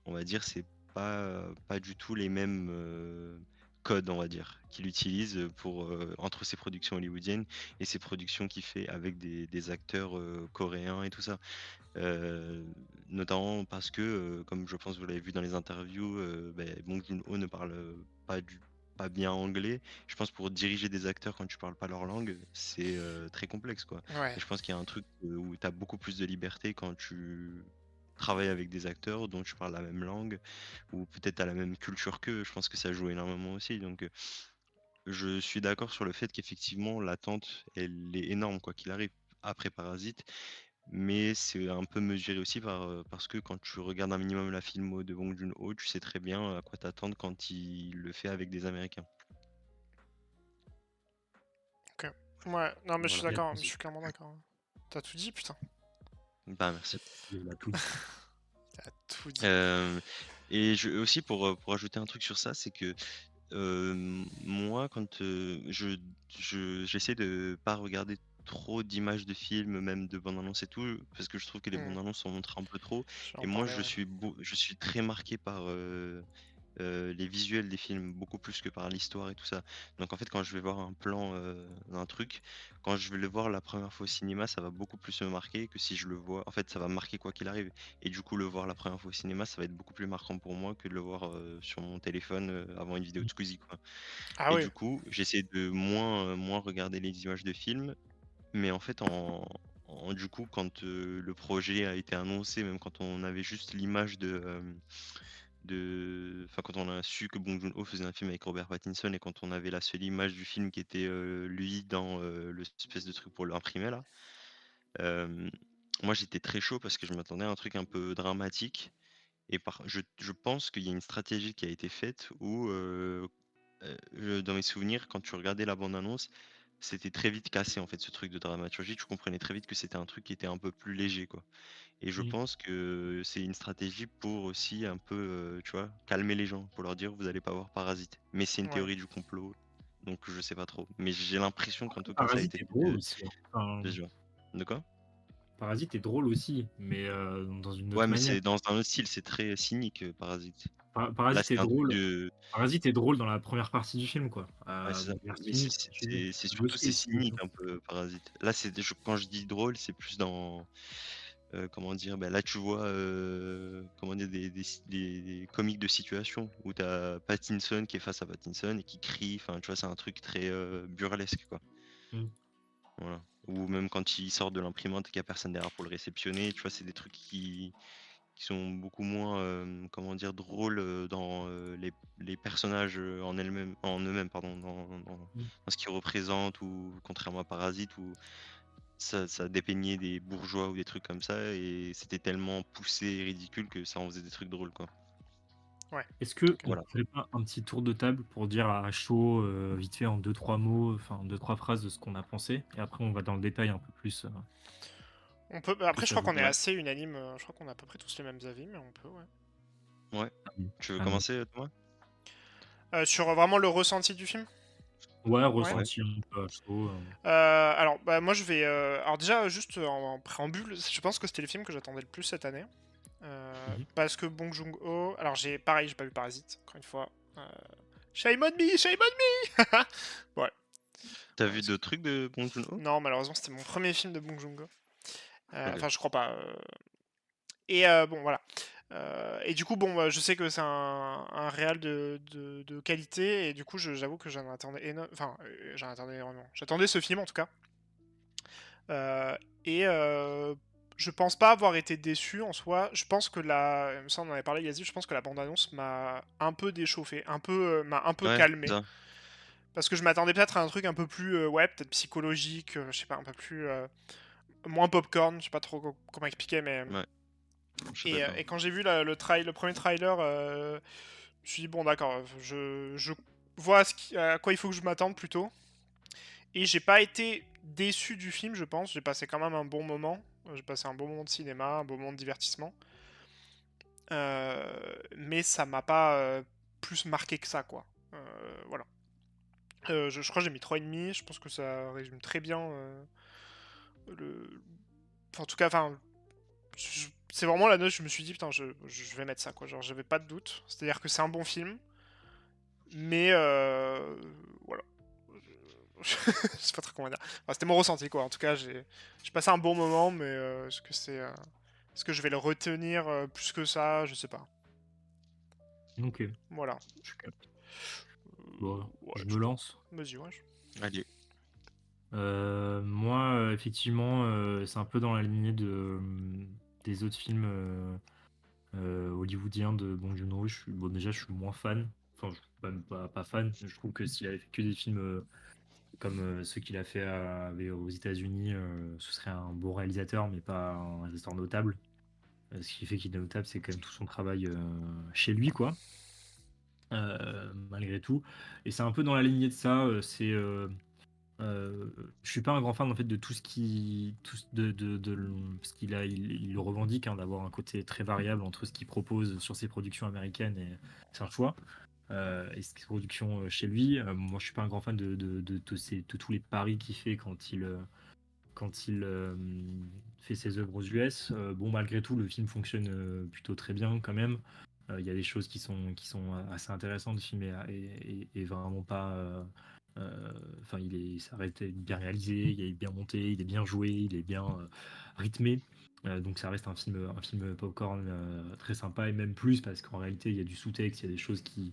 on va dire c'est pas du tout les mêmes codes, on va dire, qu'il utilise pour entre ses productions hollywoodiennes et ses productions qu'il fait avec des acteurs coréens et tout ça. Euh, Notamment parce que, comme je pense que vous l'avez vu dans les interviews, Bong Joon-ho ne parle pas bien anglais. Je pense pour diriger des acteurs quand tu parles pas leur langue, c'est très complexe, quoi. Ouais. Et je pense qu'il y a un truc où tu as beaucoup plus de liberté quand tu travailles avec des acteurs dont tu parles la même langue, ou peut-être à la même culture qu'eux. Je pense que ça joue énormément aussi. Donc, je suis d'accord sur le fait qu'effectivement, l'attente, elle est énorme, quoi qu'il arrive, après Parasite. Mais c'est un peu mesuré aussi parce que quand tu regardes un minimum la filmo de Bong Joon-ho, tu sais très bien à quoi t'attendre quand il le fait avec des Américains. Ok. Ouais. Non, mais je suis Voilà. d'accord. Je suis clairement d'accord. T'as tout dit, putain. Bah merci. Il a tout dit. T'as tout dit. Euh, et aussi pour ajouter un truc sur ça, c'est que moi quand j'essaie de pas regarder trop d'images de films, même de bandes annonces et tout, parce que je trouve que les Hmm. bandes annonces en montrent un peu trop. Je vais Et en moi parler, ouais. je suis très marqué par les visuels des films, beaucoup plus que par l'histoire et tout ça. Donc en fait, quand je vais voir un plan d'un truc, quand je vais le voir la première fois au cinéma, ça va beaucoup plus me marquer que si je le vois. En fait, ça va me marquer quoi qu'il arrive. Et du coup, le voir la première fois au cinéma, ça va être beaucoup plus marquant pour moi que de le voir sur mon téléphone avant une vidéo de Squeezie, quoi. Ah Et oui. du coup, j'essaie de moins regarder les images de films, mais en fait, du coup, quand le projet a été annoncé, même quand on avait juste l'image enfin, quand on a su que Bong Joon-ho faisait un film avec Robert Pattinson et quand on avait la seule image du film qui était lui dans l'espèce de truc pour l'imprimer là, euh, moi j'étais très chaud parce que je m'attendais à un truc un peu dramatique et je pense qu'il y a une stratégie qui a été faite où dans mes souvenirs, quand tu regardais la bande-annonce, c'était très vite cassé en fait ce truc de dramaturgie. Tu comprenais très vite que c'était un truc qui était un peu plus léger, quoi. Et je Mm. pense que c'est une stratégie pour aussi un peu, tu vois, calmer les gens, pour leur dire vous allez pas voir Parasite. Mais c'est une Ouais. théorie du complot, donc je sais pas trop. Mais j'ai l'impression qu'en tout cas ça a Parasite été est fait drôle aussi, hein. Enfin, déjà. De quoi? Parasite est drôle aussi, mais dans une Ouais, autre mais manière. c'est dans un autre style, c'est très cynique, Parasite. Là, Parasite est c'est un truc drôle. de Parasite est drôle dans la première partie du film, quoi. ouais, c'est ça. Vers Mais fini, si tu veux. c'est Le surtout, c'est aussi, si tu veux. cynique un peu, Parasite. Là, c'est quand je dis drôle, c'est plus dans, comment dire? Bah, là, tu vois, comment dire? Des comiques de situation où t'as Pattinson qui est face à Pattinson et qui crie, enfin, tu vois? C'est un truc très, burlesque, quoi. Mmh. Voilà. Ou même quand il sort de l'imprimante et qu'il y a personne derrière pour le réceptionner, tu vois? C'est des trucs qui sont beaucoup moins, comment dire? Drôles, dans, les personnages, en eux-mêmes, pardon, Mmh. dans ce qu'ils représentent ou contrairement à Parasite où ça dépeignait des bourgeois ou des trucs comme ça et c'était tellement poussé et ridicule que ça en faisait des trucs drôles, quoi. Ouais. Est-ce qu'on Voilà. ferait pas un petit tour de table pour dire à chaud, vite fait en deux trois mots, enfin deux trois phrases de ce qu'on a pensé et après on va dans le détail un peu plus, On peut. que Après, je ça crois vous qu'on est Ouais, assez unanime. Je crois qu'on a à peu près tous les mêmes avis, mais on peut, ouais. ouais. Mmh. Tu veux Allez. commencer, Thomas? Sur vraiment le ressenti du film? Ouais, Ouais. Ouais. ressenti un peu à chaud, Alors, bah, moi, je vais. Alors, déjà, juste en préambule, je pense que c'était le film que j'attendais le plus cette année. Mmh. Parce que Bong Joon-ho. Alors, pareil, j'ai pas vu Parasite, encore une fois. Euh, Shame on me, shame on me. Ouais. Tu vu d'autres trucs de Bong Joon-ho? Non, malheureusement, c'était mon premier film de Bong Joon-ho. OK. Enfin, je crois pas. Et bon, voilà. Et du coup, bon, je sais que c'est un réal de qualité, et du coup, j'avoue que j'en attendais Enfin, j'en attendais énormément. J'attendais ce film, en tout cas. Euh, et je pense pas avoir été déçu en soi. Je pense que ça on en avait parlé, Yazid, je pense que la bande-annonce m'a un peu déchauffé, m'a un peu Ouais, c'est calmé. ça. Parce que je m'attendais peut-être à un truc un peu plus, ouais, peut-être psychologique, je sais pas, un peu plus, moins popcorn, je sais pas trop comment expliquer, mais... Ouais, je suis Et, d'accord. et quand j'ai vu le premier trailer, je me suis dit, bon d'accord, je vois à quoi il faut que je m'attende plutôt. Et j'ai pas été déçu du film, je pense. J'ai passé quand même un bon moment. J'ai passé un bon moment de cinéma, un bon moment de divertissement. Mais ça m'a pas plus marqué que ça, quoi. Voilà. Je crois que j'ai mis 3,5. Je pense que ça résume très bien le. Enfin, en tout cas, enfin, c'est vraiment la note. Je me suis dit, putain, je vais mettre ça, quoi. Genre, j'avais pas de doute. C'est-à-dire que c'est un bon film. Mais voilà. Je sais pas trop comment dire. Enfin, c'était mon ressenti, quoi. En tout cas, j'ai passé un bon moment, mais est-ce que je vais le retenir plus que ça? Je sais pas. OK, Voilà. je capte. Bon, Ouais, je je me sais pas. lance. Vas-y, ouais. Allez. Moi, effectivement, c'est un peu dans la lignée des autres films, hollywoodiens de Bong Joon-ho. Bon, déjà, je suis moins fan. Enfin, je suis même pas fan. Je trouve que s'il avait fait que des films, comme, ceux qu'il a fait aux États-Unis, ce serait un bon réalisateur, mais pas un réalisateur notable. Ce qui fait qu'il est notable, c'est quand même tout son travail, chez lui, quoi, malgré tout et c'est un peu dans la lignée de ça, je suis pas un grand fan en fait de tout ce qui tout ce de l parce il le revendique, hein, d'avoir un côté très variable entre ce qu'il propose sur ses productions américaines et c'est un choix, et ses productions, chez lui. Moi je suis pas un grand fan de tous les paris qu'il fait quand il, fait ses œuvres aux US. Bon malgré tout le film fonctionne, plutôt très bien quand même. Il y a des choses qui sont assez intéressantes. Le film est vraiment pas, enfin ça reste bien réalisé, il est bien monté, il est bien joué, il est bien, rythmé. Donc ça reste un film popcorn, très sympa et même plus parce qu'en réalité il y a du sous-texte, il y a des choses qui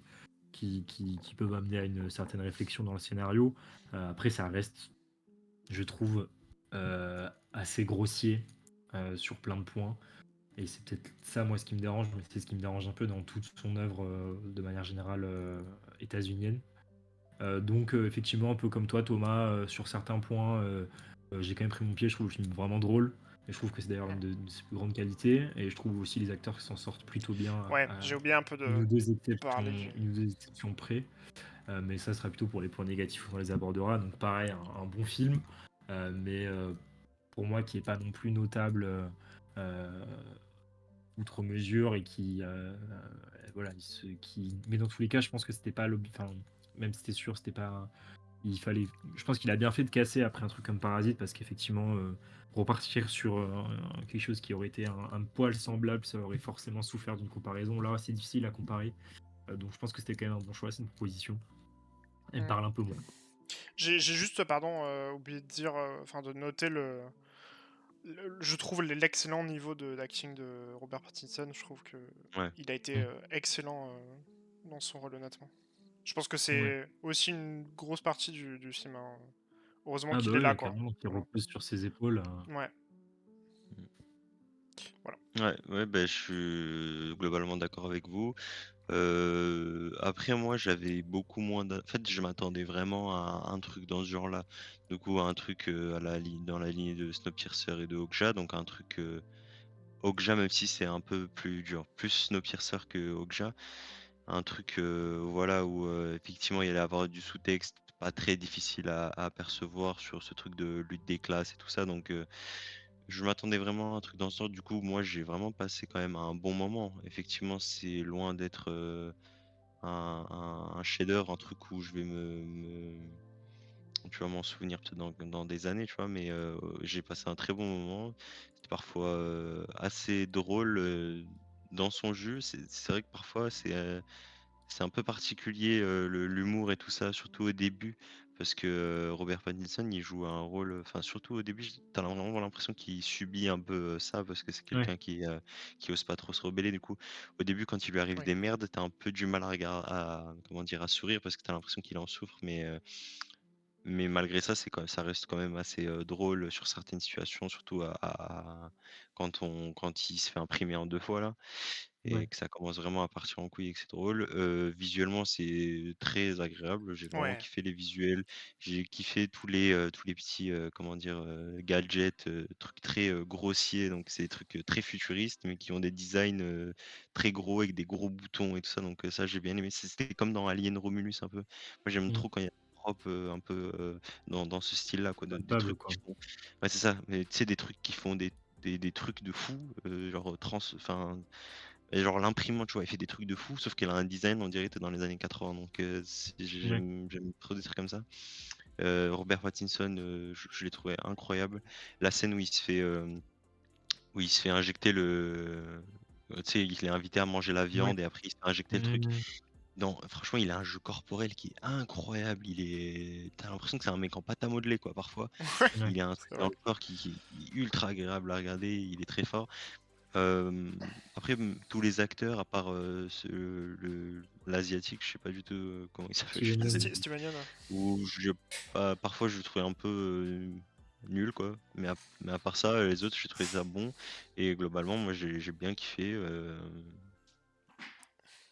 peuvent amener à une certaine réflexion dans le scénario. Après ça reste, je trouve, assez grossier, sur plein de points. Et c'est peut-être ça, moi, ce qui me dérange, mais c'est ce qui me dérange un peu dans toute son œuvre, de manière générale, états-unienne. Donc, effectivement, un peu comme toi, Thomas, sur certains points, j'ai quand même pris mon pied. Je trouve le film vraiment drôle. Et je trouve que c'est d'ailleurs une de ses plus grandes qualités. Et je trouve aussi les acteurs qui s'en sortent plutôt bien Ouais, à j'ai oublié un peu une de ou deux exceptions, parler une ou deux exceptions près. Mais ça sera plutôt pour les points négatifs, on les abordera. Donc, pareil, un bon film, mais pour moi, qui est pas non plus notable. Euh, Outre mesure et voilà, mais dans tous les cas, je pense que c'était pas enfin, même si c'était sûr, c'était pas je pense qu'il a bien fait de casser après un truc comme Parasite parce qu'effectivement, repartir sur quelque chose qui aurait été un poil semblable, ça aurait forcément souffert d'une comparaison. Là, c'est difficile à comparer. Donc je pense que c'était quand même un bon choix, c'est une proposition. Elle me Mm. parle un peu moins. J'ai juste, pardon, oublié de dire, enfin de noter je trouve l'excellent niveau d'acting de Robert Pattinson. Je trouve que Ouais. il a été Mm. excellent dans son rôle, honnêtement. Je pense que Ouais. c'est aussi une grosse partie du film, hein. Heureusement Ah bah qu'il est là, ouais, quoi. carrément, qui Voilà. repose sur ses épaules. Ouais, voilà. Ouais, ouais, bah, je suis globalement d'accord avec vous. Après moi, j'avais beaucoup moins en fait, je m'attendais vraiment à un truc dans ce genre-là. Du coup, un truc, à la ligne dans la lignée de Snowpiercer et de Okja, donc un truc, Okja, même si c'est un peu plus dur, plus Snowpiercer que Okja. Un truc, voilà, où, effectivement, il allait avoir du sous-texte pas très difficile à percevoir sur ce truc de lutte des classes et tout ça, donc je m'attendais vraiment à un truc dans ce genre. Du coup, moi, j'ai vraiment passé quand même un bon moment. Effectivement, c'est loin d'être, un chef-d'œuvre, un truc où je vais tu vas m'en souvenir peut-être dans des années, tu vois? Mais, j'ai passé un très bon moment. C'était parfois, assez drôle, dans son jus. C'est vrai que parfois c'est un peu particulier, l'humour et tout ça, surtout au début, parce que, Robert Pattinson, il joue un rôle, enfin, surtout au début, tu as vraiment l'impression qu'il subit un peu, ça, parce que c'est Ouais, quelqu'un qui ose pas trop se rebeller. Du coup, au début, quand il lui arrive Oui. des merdes, tu as un peu du mal à comment dire? À sourire parce que tu as l'impression qu'il en souffre, mais malgré ça, ça reste quand même assez, drôle sur certaines situations, surtout quand il se fait imprimer en 2 fois là et ouais, que ça commence vraiment à partir en couille et que c'est drôle. Visuellement, c'est très agréable. J'ai vraiment Ouais. kiffé les visuels. J'ai kiffé tous les petits, comment dire? Gadgets, trucs très, grossiers, donc c'est des trucs, très futuristes, mais qui ont des designs, très gros avec des gros boutons et tout ça, donc ça, j'ai bien aimé. C'était comme dans Alien Romulus un peu. Moi, j'aime mm. trop quand il y a des tropes, un peu, dans ce style-là, quoi, des Palpable, trucs qui quoi. font ouais, c'est ça, mais tu sais, des trucs qui font des trucs de fou, genre, enfin et genre l'imprimante, tu vois, elle fait des trucs de fou, sauf qu'elle a un design, on dirait, tu dans les années 80, donc Ouais. j'aime trop des trucs comme ça. Robert Pattinson, je l'ai trouvé incroyable. La scène où il se fait injecter tu sais, il est invité à manger la Ouais. viande et après il se fait injecter le truc. Mm. Non, franchement, il a un jeu corporel qui est incroyable. Tu l'impression que c'est un mec en pâte à modeler, quoi, parfois. Ouais. Il a un truc C'est dans vrai. le corps qui est ultra agréable à regarder, il est très fort. Après, tous les acteurs, à part, l'asiatique, je sais pas du tout, comment il s'appelle, je suis Steven Yeun. désolé. Steven Yeun, ouais. Ou parfois je le trouvais un peu, nul quoi, mais à part ça, les autres, j'ai trouvé ça bon et globalement, moi j'ai bien kiffé,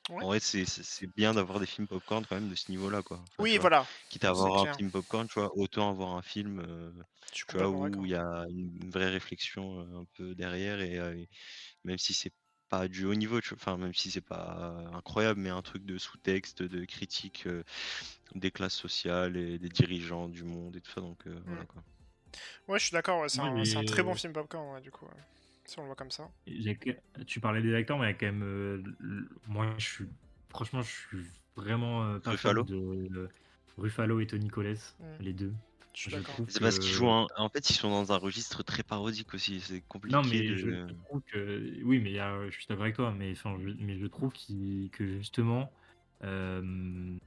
Ouais. en vrai, c'est bien d'avoir des films popcorn quand même de ce niveau-là, quoi. Enfin, Oui, tu vois? voilà. Quitte à C'est avoir un clair. film popcorn, tu vois? Autant avoir un film, Je suis tu vois? complètement Où d'accord. il y a une vraie réflexion, un peu derrière et même si c'est pas du haut niveau, tu vois? Enfin, même si c'est pas incroyable, mais un truc de sous-texte, de critique, des classes sociales et des dirigeants du monde et tout ça, donc Mm. voilà, quoi. Ouais, je suis d'accord. Ouais, Moi, c'est un très bon film popcorn, ouais, du coup. Ouais. Si on le voit comme ça. tu parlais des acteurs, mais il y a quand même. Moi, franchement, je suis vraiment pas fan Ruffalo? de Ruffalo et Tony Collette, Mm. les deux. Je suis Je d'accord. trouve C'est parce qu'ils jouent que. en fait, ils sont dans un registre très parodique aussi, c'est Non, compliqué mais je de trouve que. Oui, mais je suis d'accord avec toi, mais, enfin, mais je trouve que justement, euh,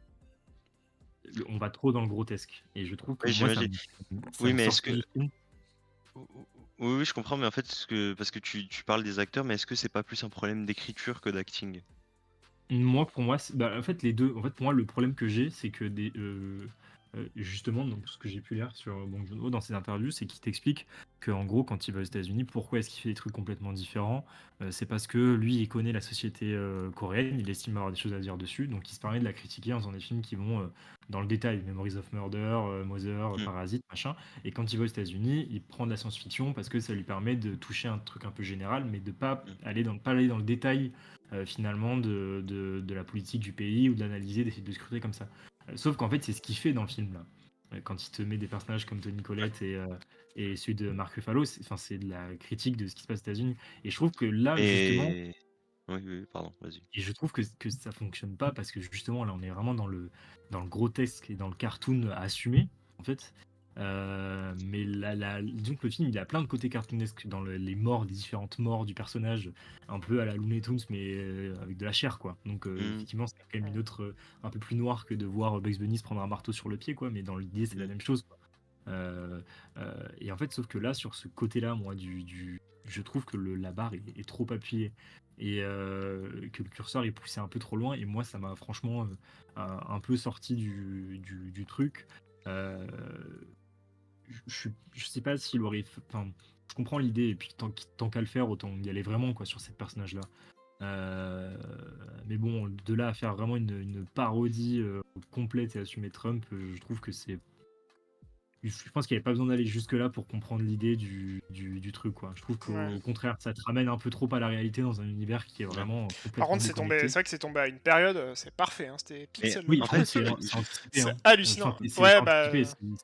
on va trop dans le grotesque. Et je trouve que ouais, moi, j'imagine. ça Oui, me mais est-ce sortait que du film. oui, oui, je comprends, mais en fait, parce que tu parles des acteurs, mais est-ce que c'est pas plus un problème d'écriture que d'acting? Pour moi, en fait, les deux. En fait, pour moi, le problème que j'ai, c'est que justement, donc ce que j'ai pu lire sur Bong Joon-ho dans ses interviews, c'est qu'il t'explique que en gros, quand il va aux États-Unis, pourquoi est-ce qu'il fait des trucs complètement différents? C'est parce que lui, il connaît la société coréenne, il estime avoir des choses à dire dessus, donc il se permet de la critiquer en faisant des films qui vont dans le détail, Memories of Murder, Mother, Mmh, Parasite, machin. Et quand il va aux États-Unis, il prend de la science-fiction parce que ça lui permet de toucher un truc un peu général, mais de mmh, pas aller dans le détail finalement de la politique du pays ou de l'analyser, d'essayer de scruter comme ça. Sauf qu'en fait, c'est ce qu'il fait dans le film là. Quand il te met des personnages comme Tony ouais. Collette et celui de Mark Ruffalo, c'est de la critique de ce qui se passe aux États-Unis. Et je trouve que là, justement, Et Oui, oui, pardon, vas-y. Et je trouve que ça fonctionne pas parce que justement là on est vraiment dans le grotesque et dans le cartoon assumé en fait. Mais disons que le film il a plein de côtés cartoonesques dans les morts, les différentes morts du personnage, un peu à la Looney Tunes mais avec de la chair quoi. Donc Mmh. effectivement c'est quand même une Mm. autre un peu plus noir que de voir Bugs Bunny se prendre un marteau sur le pied quoi. Mais dans l'idée c'est la Mmh. même chose quoi. Euh, et en fait, sauf que là, sur ce côté-là, moi, je trouve que la barre est trop appuyée et que le curseur est poussé un peu trop loin. Et moi, ça m'a franchement un peu sorti du truc. Euh, je sais pas s'il aurait. Enfin, je comprends l'idée, et puis tant qu'à le faire, autant y aller vraiment quoi, sur cette personnage-là. Euh, mais bon, de là à faire vraiment une parodie complète et assumer Trump, je trouve que c'est je pense qu'il n'y avait pas besoin d'aller jusque-là pour comprendre l'idée du truc, quoi. Je trouve Ouais. qu'au contraire, ça te ramène un peu trop à la réalité dans un univers qui est Ouais. vraiment Par complètement contre, c'est déconnecté. vrai que c'est tombé à une période, c'est parfait, hein, c'était Mais pixel Oui, en look. par contre, fait, c'est je anticipé, C'est hein. Enfin, hallucinant. c'est Ouais, anticipé, bah,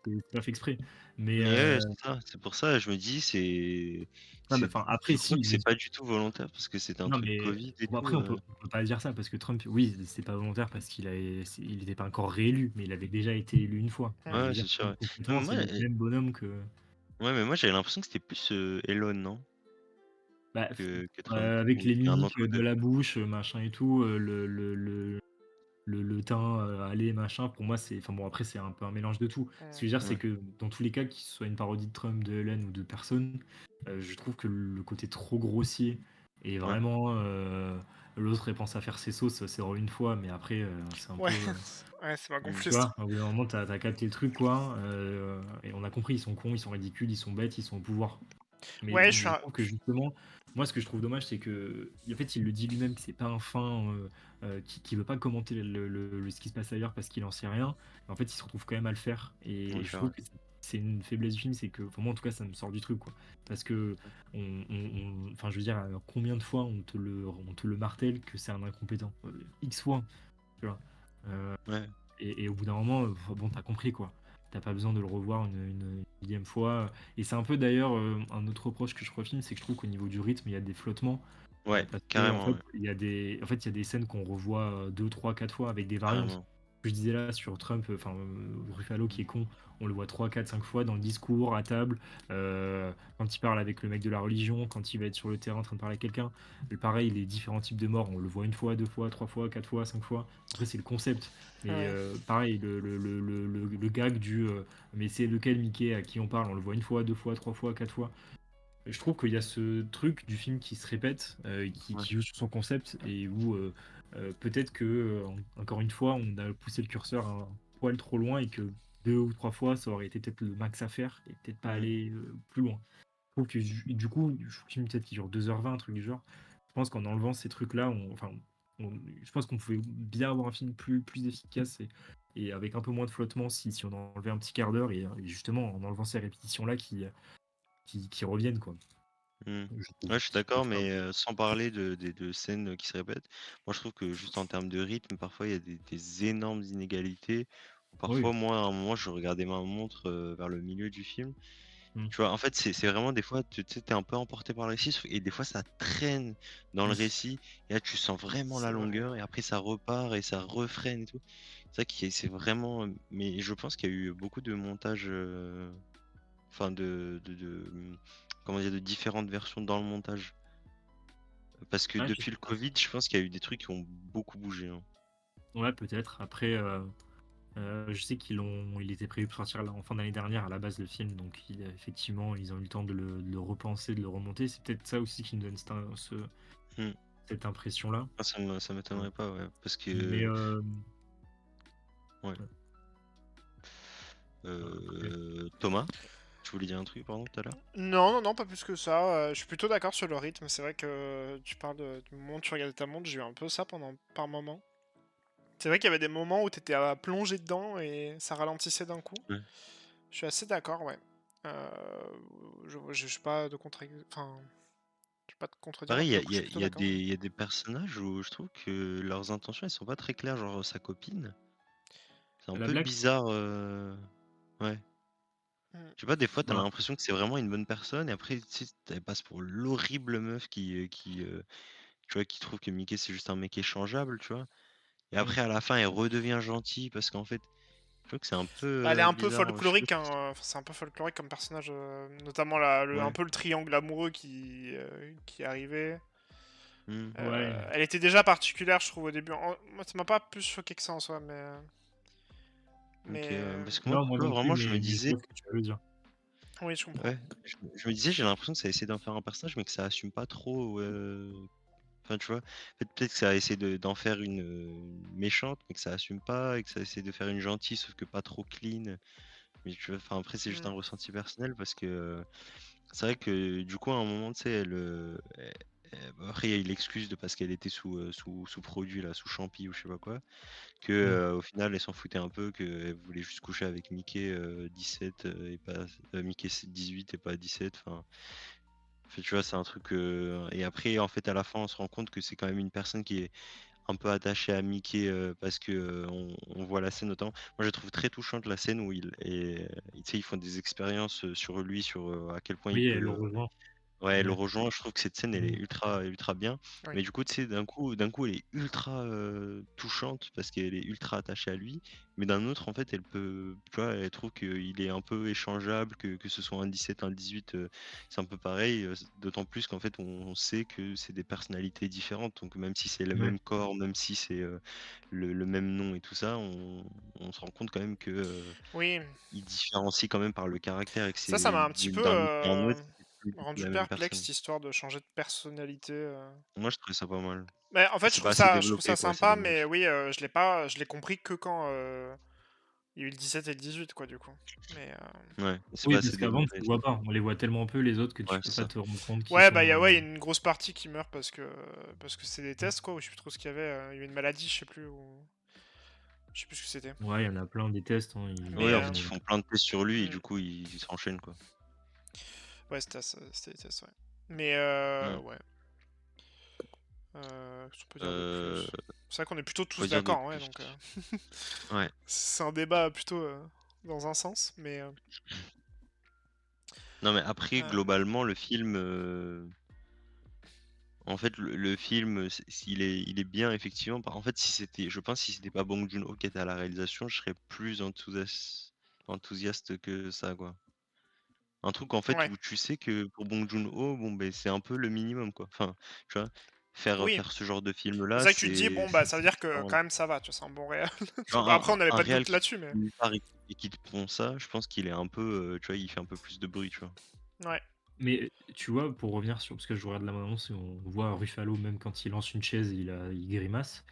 c'est pas fait exprès. Mais mais ouais, c'est pour ça, je me dis, non, mais c'est enfin, après, je crois si, que c'est pas du tout volontaire parce que c'était un non, truc mais Covid et bon, tout, après, on peut pas dire ça parce que Trump, oui, c'est pas volontaire parce il n'était pas encore réélu, mais il avait déjà été élu une fois. mm. Donc, je veux Ouais, dire, c'est sûr, ouais. Non, concrètement, mais c'est le même bonhomme que. mais moi, j'avais l'impression que c'était plus, Elon, non? Bah, Que Trump avec ou les c'était un mimiques entre de 2. la bouche, machin et tout, le teint allé machin pour moi c'est enfin bon après c'est un peu un mélange de tout ce que Mm. je veux dire c'est Ouais, que dans tous les cas qu'il soit une parodie de Trump de Hélène ou de personne je trouve que le côté trop grossier et ouais, vraiment l'autre elle pense à faire ses sauces c'est drôle une fois mais après c'est un Ouais, peu ouais, ça m'a mmh, gonflé tu ce vois truc. au bout d'un moment t'as capté le truc quoi et on a compris ils sont cons ils sont ridicules ils sont bêtes ils sont au pouvoir Ouais, mais je trouve que justement, moi, ce que je trouve dommage, c'est que, en fait, il le dit lui-même que c'est pas un fin qui veut pas commenter ce qui se passe ailleurs parce qu'il en sait rien. Mais en fait, il se retrouve quand même à le faire. on va Et le je faire, ouais. trouve que c'est une faiblesse du film, c'est que, enfin, moi, en tout cas, ça me sort du truc, quoi. Parce que, enfin, je veux dire, combien de fois on te le martèle que c'est un incompétent X fois, tu vois. Euh, Ouais, et au bout d'un moment, bon, t'as compris quoi. T'as pas besoin de le revoir une millième fois. Et c'est un peu d'ailleurs un autre reproche que je ferai au film, c'est que je trouve qu'au niveau du rythme, il y a des flottements. ouais, Parce que en carrément, fait, ouais, il y a des scènes qu'on revoit 2, 3, 4 fois avec des variantes. carrément. Je disais là sur Trump, enfin Ruffalo qui est con, on le voit 3, 4, 5 fois dans le discours, à table, quand il parle avec le mec de la religion, quand il va être sur le terrain en train de parler à quelqu'un. Et pareil, les différents types de morts, on le voit une fois, 2 fois, 3 fois, 4 fois, 5 fois. Après, c'est le concept. Mais Ouais. pareil, le gag mais c'est lequel Mickey à qui on parle, on le voit une fois, 2 fois, 3 fois, 4 fois. Je trouve qu'il y a ce truc du film qui se répète, Ouais. qui joue sur son concept, et où peut-être que, encore une fois, on a poussé le curseur un poil trop loin, et que 2 ou 3 fois, ça aurait été peut-être le max à faire, et peut-être pas Mmh. aller plus loin. Je trouve que du coup, le film peut-être qui dure 2h20, un truc du genre. Je pense qu'en enlevant ces trucs-là, enfin, je pense qu'on pouvait bien avoir un film plus efficace et avec un peu moins de flottement si on enlevait un petit quart d'heure et justement en enlevant ces répétitions-là qui reviennent, quoi. Mmh. Je trouve. Ouais, je suis Je trouve d'accord, ça mais aussi. sans parler de scènes qui se répètent, moi je trouve que juste en termes de rythme, parfois il y a des énormes inégalités. Oui. Parfois, moi, à un moment, je regardais ma montre vers le milieu du film. Mmh. Tu vois, en fait, c'est vraiment des fois, tu sais, t'es un peu emporté par le récit, et des fois ça traîne dans le Oui. récit, et là tu sens vraiment la C'est vrai. longueur, et après ça repart et ça refreine et tout. C'est ça qui c'est vraiment. Mais je pense qu'il y a eu beaucoup de montages, enfin comment dire, de différentes versions dans le montage. Parce que Ouais, je depuis sais le pas. Covid, je pense qu'il y a eu des trucs qui ont beaucoup bougé, hein. Ouais, peut-être. Après, je sais il était prévu pour sortir là en fin d'année dernière à la base le film, donc effectivement, ils ont eu le temps de le repenser, de le remonter. C'est peut-être ça aussi qui nous donne Hmm. cette impression-là. Ah, ça Ouais. m'étonnerait pas, ouais. Parce Mais que, ouais. ouais, après, Thomas, tu voulais dire un truc, pardon, tout à l'heure? Non, non, non, pas plus que ça. Je suis plutôt d'accord sur le rythme. C'est vrai que tu parles du moment où tu regardais ta montre, j'ai eu un peu ça par moment. C'est vrai qu'il y avait des moments où t'étais à plonger dedans et ça ralentissait d'un coup. Ouais. Je suis assez d'accord, ouais. Euh, je suis pas de contre... Enfin, je vais pas te contredire non Pareil, plus, donc je suis plutôt d'accord. il y a des personnages où je trouve que leurs intentions, elles sont pas très claires, genre sa copine. C'est un la peu blague, bizarre, ouais. Mm. Je sais pas, des fois, t'as bah, l'impression que c'est vraiment une bonne personne, et après, tu sais, elle passe pour l'horrible meuf tu vois, qui trouve que Mickey c'est juste un mec échangeable, tu vois. Et Mm. après à la fin, elle redevient gentille parce qu'en fait, je trouve que c'est un peu Bah, elle est un peu bizarre. Je sais pas folklorique, hein, si... enfin, c'est un peu folklorique comme personnage, notamment un Ouais. peu le triangle amoureux qui arrivait. Hmm. Ouais. Elle était déjà particulière, je trouve, au début. Moi, ça m'a pas plus choqué que ça en soi, mais. Ok, Mais. parce que moi, Non, tu moi vois, non plus, vraiment, je me mais je disais, vois ce que tu veux dire. Oui, je comprends. ouais, je me disais, j'ai l'impression que ça essaie d'en faire un personnage, mais que ça assume pas trop. Enfin, tu vois, peut-être que ça essaie d'en faire une méchante, mais que ça assume pas, et que ça essaie de faire une gentille, sauf que pas trop clean. Mais tu vois, enfin, après, c'est juste un Hmm. ressenti personnel parce que c'est vrai que du coup, à un moment, tu sais, bon, après, il y a eu l'excuse de parce qu'elle était sous produit, là, sous champi ou je sais pas quoi, que Mm. au final, elle s'en foutait un peu, qu'elle voulait juste coucher avec Mickey 17 et pas Mickey 18 et pas 17. Enfin, tu vois, c'est un truc. Et après, en fait, à la fin, on se rend compte que c'est quand même une personne qui est un peu attaché à Mickey parce que on voit la scène notamment. Moi, je trouve très touchante la scène où tu sais, ils font des expériences sur lui, sur à quel point il Oui, elle le peut. rejoint. Ouais, elle le Ouais. rejoint. Je trouve que cette scène, elle est Mm. ultra bien. Oui. Mais du coup, tu sais, d'un coup, elle est ultra touchante parce qu'elle est ultra attachée à lui. Mais d'un autre, en fait, elle peut, tu vois, elle trouve qu'il est un peu échangeable, que ce soit un 17, un 18, c'est un peu pareil. D'autant plus qu'en fait, on sait que c'est des personnalités différentes. Donc, même si c'est le Ouais. même corps, même si c'est le même nom et tout ça, on se rend compte quand même que Oui. il différencie quand même par le caractère et que Ça c'est m'a un petit peu d'un métier à un autre, c'est plus du tout rendu la même perplexe, personne. cette histoire de changer de personnalité. Moi, je trouvais ça pas mal. Mais en fait, C'est pas assez je trouve ça développé, quoi, c'est sympa, mais dommage. oui, je l'ai compris que quand il y a eu le 17 et le 18, quoi, du coup. Mais. Ouais, c'est pas Oui, assez parce qu'avant, tu développé, le c'est vois tout. pas. On les voit tellement peu, les autres, que tu Ouais, peux c'est pas ça. te rendre compte qu'ils Ouais, bah, sont. ouais, il y a une grosse partie qui meurt parce que c'est des tests, quoi, ou je sais plus trop ce qu'il y avait. Il y avait une maladie, je sais plus, ou. Je sais plus ce que c'était. Ouais, il y en a plein des tests. Hein, Mais. Oui, en fait, ils font plein de tests sur lui et Hmm. du coup, ils s'enchaînent, quoi. Ouais, c'était des tests, ouais. Mais, Hmm. ouais. Qu'est-ce qu'on peut dire de Euh, plus? C'est vrai qu'on est plutôt Quoi tous dire de d'accord, ouais, plus? donc Ouais. c'est un débat plutôt dans un sens, mais Non, mais après, euh, globalement, le film, en fait, le film, il est bien, effectivement. En fait, je pense, si c'était pas Bong Joon-ho qui était à la réalisation, je serais plus enthousiaste que ça, quoi. Un truc en fait ouais. où tu sais que pour Bong Joon-ho, bon ben c'est un peu le minimum quoi. Enfin, tu vois, Oui, faire ce genre de c'est film-là, vrai que tu te dis, bon, bah, ça veut dire c'est que pas mal. quand même ça va, tu vois, c'est un bon réel. Tu vois, Bah, après, on n'avait un pas de réal doute là-dessus, qui mais nulle part et qui te font ça, je pense qu'il est un peu, tu vois, il fait un peu plus de bruit, tu vois. ouais. Mais tu vois, pour revenir sur. Parce que je regarde la bande-annonce et on voit Ruffalo, même quand il lance une chaise, il grimace.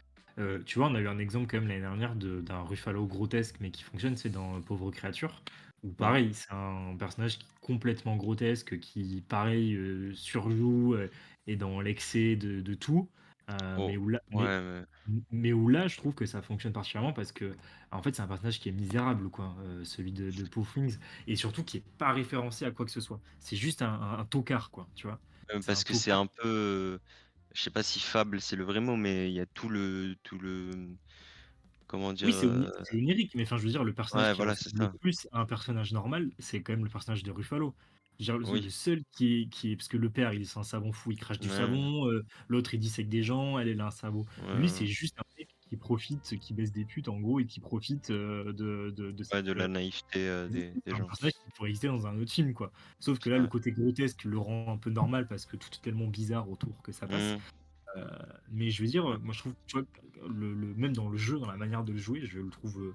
Tu vois, on a eu un exemple quand même l'année dernière d'un Ruffalo grotesque, mais qui fonctionne, c'est dans Pauvre créature. Où Mmh. pareil, c'est un personnage qui est complètement grotesque, qui, pareil, surjoue et dans l'excès de tout. Oh, Mais où là, ouais, mais mais où là, je trouve que ça fonctionne particulièrement parce que, en fait, c'est un personnage qui est misérable, quoi, celui de Pauvre Things, et surtout qui est pas référencé à quoi que ce soit. C'est juste un tocard, quoi, tu vois. C'est un parce que c'est tocard. un peu, je sais pas si fable c'est le vrai mot, mais il y a comment Oui, dire, c'est onirique, mais enfin, je veux dire, le personnage ouais, qui voilà, c'est ressemble le ça. plus à un personnage normal, c'est quand même le personnage de Ruffalo. Je veux dire, Oui, le seul qui est, parce que le père, il est un savon fou, il crache du ouais, savon, l'autre, il dissèque des gens, elle a un sabot. ouais, Lui, ouais. c'est juste un mec qui profite, qui baisse des putes, en gros, et qui profite de Ouais, cette. de la naïveté des C'est un gens. personnage qui pourrait exister dans un autre film, quoi. Sauf que là, le Ouais. côté grotesque le rend un peu normal parce que tout est tellement bizarre autour que ça passe. Mmh. Euh, mais je veux dire, Ouais. moi je trouve, tu vois, même dans le jeu, dans la manière de le jouer, je le trouve,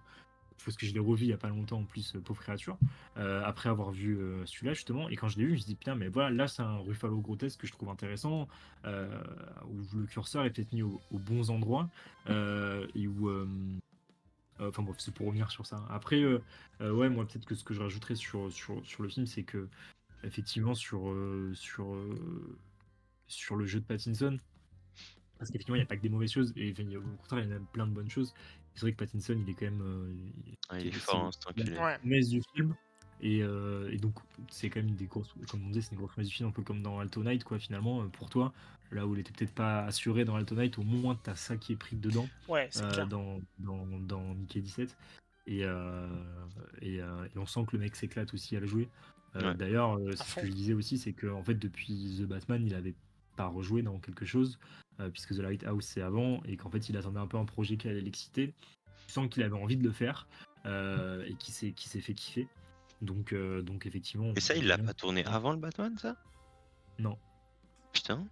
parce que je l'ai revu il y a pas longtemps en plus, Pauvre créature, après avoir vu celui-là justement, et quand je l'ai vu, je me suis dit putain, mais voilà, là c'est un Ruffalo grotesque que je trouve intéressant, où le curseur est peut-être mis aux bons endroits, et où, enfin bref, c'est pour revenir sur ça. Après, ouais, moi peut-être que ce que je rajouterais sur le film, c'est que effectivement sur le jeu de Pattinson, parce qu'effectivement, il n'y a pas que des mauvaises choses, et enfin, au contraire, il y en a plein de bonnes choses. C'est vrai que Pattinson, il est quand même. Ah, il est C'est fort, hein, cet la enculé. Ouais. promesse du film. Et donc, c'est quand même une des grosses. Comme on disait, c'est une grosse promesse du film, un peu comme dans Alto Night, quoi, finalement, pour toi. Là où il était peut-être pas assuré dans Alto Night, au moins, t'as ça qui est pris dedans, Ouais, c'est clair. dans Mickey 17. Et on sent que le mec s'éclate aussi à le jouer. Ouais. D'ailleurs, À ce que fond. je disais aussi, c'est qu'en fait, depuis The Batman, il avait pas rejoué dans quelque chose, puisque The Lighthouse c'est avant, et qu'en fait il attendait un peu un projet qui allait l'exciter. Tu sens qu'il avait envie de le faire, et qui s'est fait kiffer. Donc effectivement, Et ça, il j'ai l'a rien pas tourné contre. avant le Batman, ça? Non, Putain.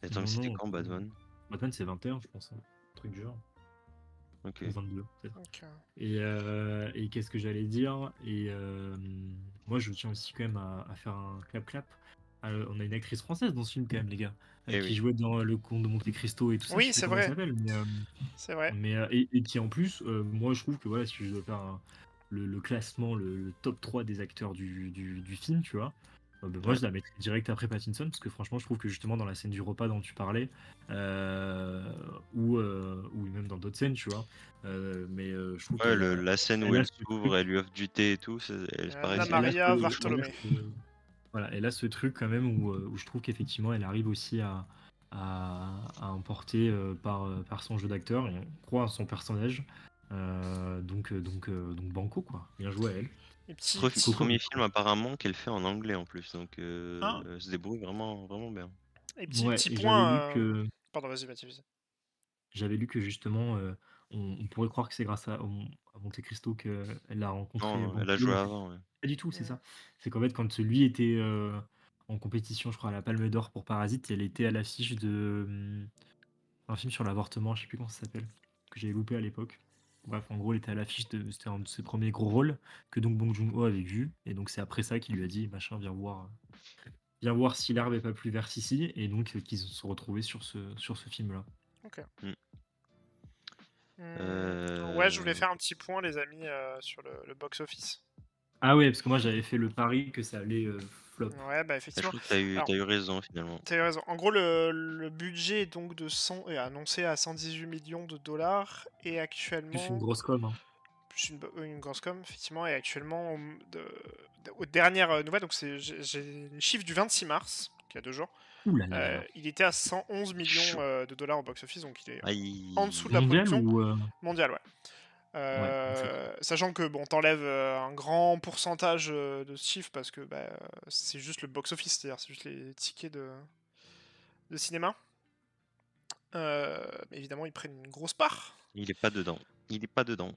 Attends, mais non, c'était non. quand Batman? Batman c'est 21, je pense, un truc du genre, Ok. ou 22 peut-être. Donc, Et qu'est-ce que j'allais dire? Et moi, je tiens aussi quand même à faire un clap-clap. On a une actrice française dans ce film, quand même, les gars, Eh qui oui. jouait dans Le Comte de Monte Cristo et tout ça. Je Oui, sais plus c'est comment elle vrai, s'appelle, c'est vrai. et qui en plus, moi, je trouve que voilà, si je dois faire le classement, le top 3 des acteurs du film, tu vois. Ben, moi, Ouais. je la mettrais direct après Pattinson, parce que franchement, je trouve que justement, dans la scène du repas dont tu parlais, euh, ou même dans d'autres scènes, tu vois, je trouve Ouais, qu'la scène où elle a elle ce s'ouvre, elle truc, lui offre du thé et tout, c'est pareil, Anna c'est elle a Maria elle a Vartolomé. voilà, elle a ce truc quand même où je trouve qu'effectivement, elle arrive aussi à emporter par son jeu d'acteur, et on croit à son personnage. Donc banco, quoi. Bien joué à elle. Et petit, Pref petit... Coco, premier film apparemment qu'elle fait en anglais en plus, donc Hein, elle se débrouille vraiment vraiment bien. et ouais, petit et j'avais lu point... que Pardon, vas-y, vas-y. J'avais lu que justement, on pourrait croire que c'est grâce à Monte Cristo qu'elle a rencontré Non, elle a Banco, joué mais avant, ouais. pas du tout, c'est Mm. ça. C'est qu'en fait, quand lui était en compétition, je crois, à la Palme d'Or pour Parasite, elle était à l'affiche un film sur l'avortement, je sais plus comment ça s'appelle, que j'avais loupé à l'époque. Bref, en gros, elle était à l'affiche c'était un de ses premiers gros rôles que donc Bong Joon-ho avait vu, et donc c'est après ça qu'il lui a dit, machin, viens voir si l'herbe est pas plus verte ici, et donc qu'ils se sont retrouvés sur ce film-là. Ok. Mmh. Ouais, je voulais Heu, faire un petit point, les amis, sur le box-office. Ah ouais, parce que moi j'avais fait le pari que ça allait flop. Ouais, bah je effectivement. trouve que tu Alors, eu raison finalement. t'as eu raison. En gros, le budget est donc est annoncé à 118 millions de dollars et Plus une actuellement, grosse com, hein. plus une grosse com, effectivement, et actuellement, aux dernières nouvelles, donc j'ai les chiffres du 26 mars, qui a 2 jours, Ouh là là là là. il était à 111 millions Chaud. de dollars au box-office, donc il est en dessous de la Aïe! Mondial production ou mondiale, ouais. ouais, c'est clair. Sachant que bon, t'enlèves un grand pourcentage de ce chiffre parce que bah, c'est juste le box-office, c'est-à-dire c'est juste les tickets de cinéma. Mais évidemment, ils prennent une grosse part. Il est pas dedans. Il est pas dedans.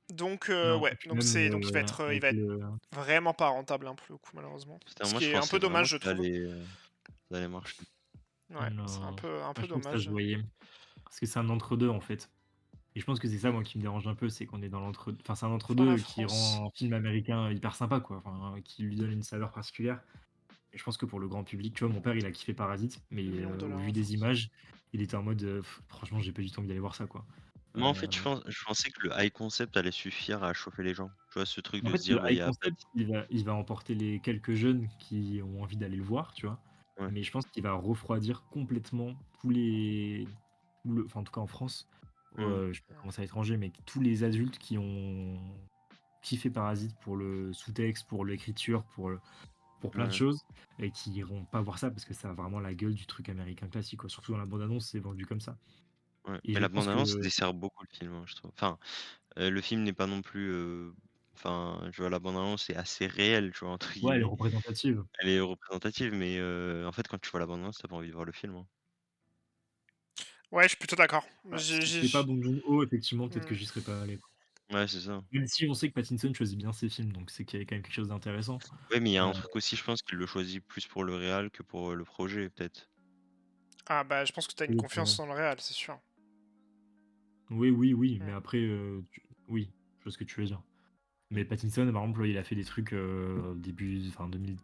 Donc Non, et ouais, puis donc même c'est il avec va être le vraiment pas rentable hein, pour le coup malheureusement. Putain, Ce moi qui je est un pensais peu vraiment dommage que je trouve. ça allait marcher. Ouais, c'est non, un moi peu je trouve que ça se dommage. voyait. Parce que c'est un entre-deux en fait. Et je pense que c'est ça moi qui me dérange un peu, c'est qu'on est dans enfin c'est un Pour la entre-deux qui France, rend un film américain hyper sympa quoi, enfin qui lui donne une saveur particulière. Et je pense que pour le grand public, tu vois, mon père il a kiffé Parasite, mais 2 millions de au dollars vu en des France. images, il était en mode franchement j'ai pas du tout envie d'aller voir ça quoi. Moi en fait Euh, je pensais que le high concept allait suffire à chauffer les gens. Tu vois ce truc En de fait, se le dire: «Bah, il high y a pas de» concept, il va emporter les quelques jeunes qui ont envie d'aller le voir, tu vois. ouais. Mais je pense qu'il va refroidir complètement enfin en tout cas en France, Mmh. je sais pas comment c'est à l'étranger, mais tous les adultes qui ont kiffé Parasite pour le sous-texte, pour l'écriture, pour plein de Ouais. choses, et qui iront pas voir ça parce que ça a vraiment la gueule du truc américain classique, quoi. Surtout dans la bande-annonce, c'est vendu comme ça. Ouais, Et mais je la pense bande annonce que dessert beaucoup le film, hein, je trouve. Enfin, le film n'est pas non plus, enfin, je vois la bande annonce est assez «réelle», tu vois? Entre ouais, elle est guillemets. représentative. Elle est représentative, mais en fait, quand tu vois la bande annonce, tu pas envie de voir le film, hein. Ouais, je suis plutôt d'accord. Ouais, si c'était pas Bong Joon-ho, effectivement, peut-être que Hmm. j'y serais pas allé. Ouais, c'est ça. Même si on sait que Pattinson choisit bien ses films, donc c'est qu'il y avait quand même quelque chose d'intéressant. Ouais, mais il y a un Heu, truc aussi, je pense qu'il le choisit plus pour le réal que pour, le projet, peut-être. Ah bah je pense que t'as une confiance Exactement. dans le réel, c'est sûr. Oui, oui, oui, mais Hmm. après, oui, je vois ce que tu veux dire. Mais Pattinson, par exemple, il a fait des trucs, début enfin 2000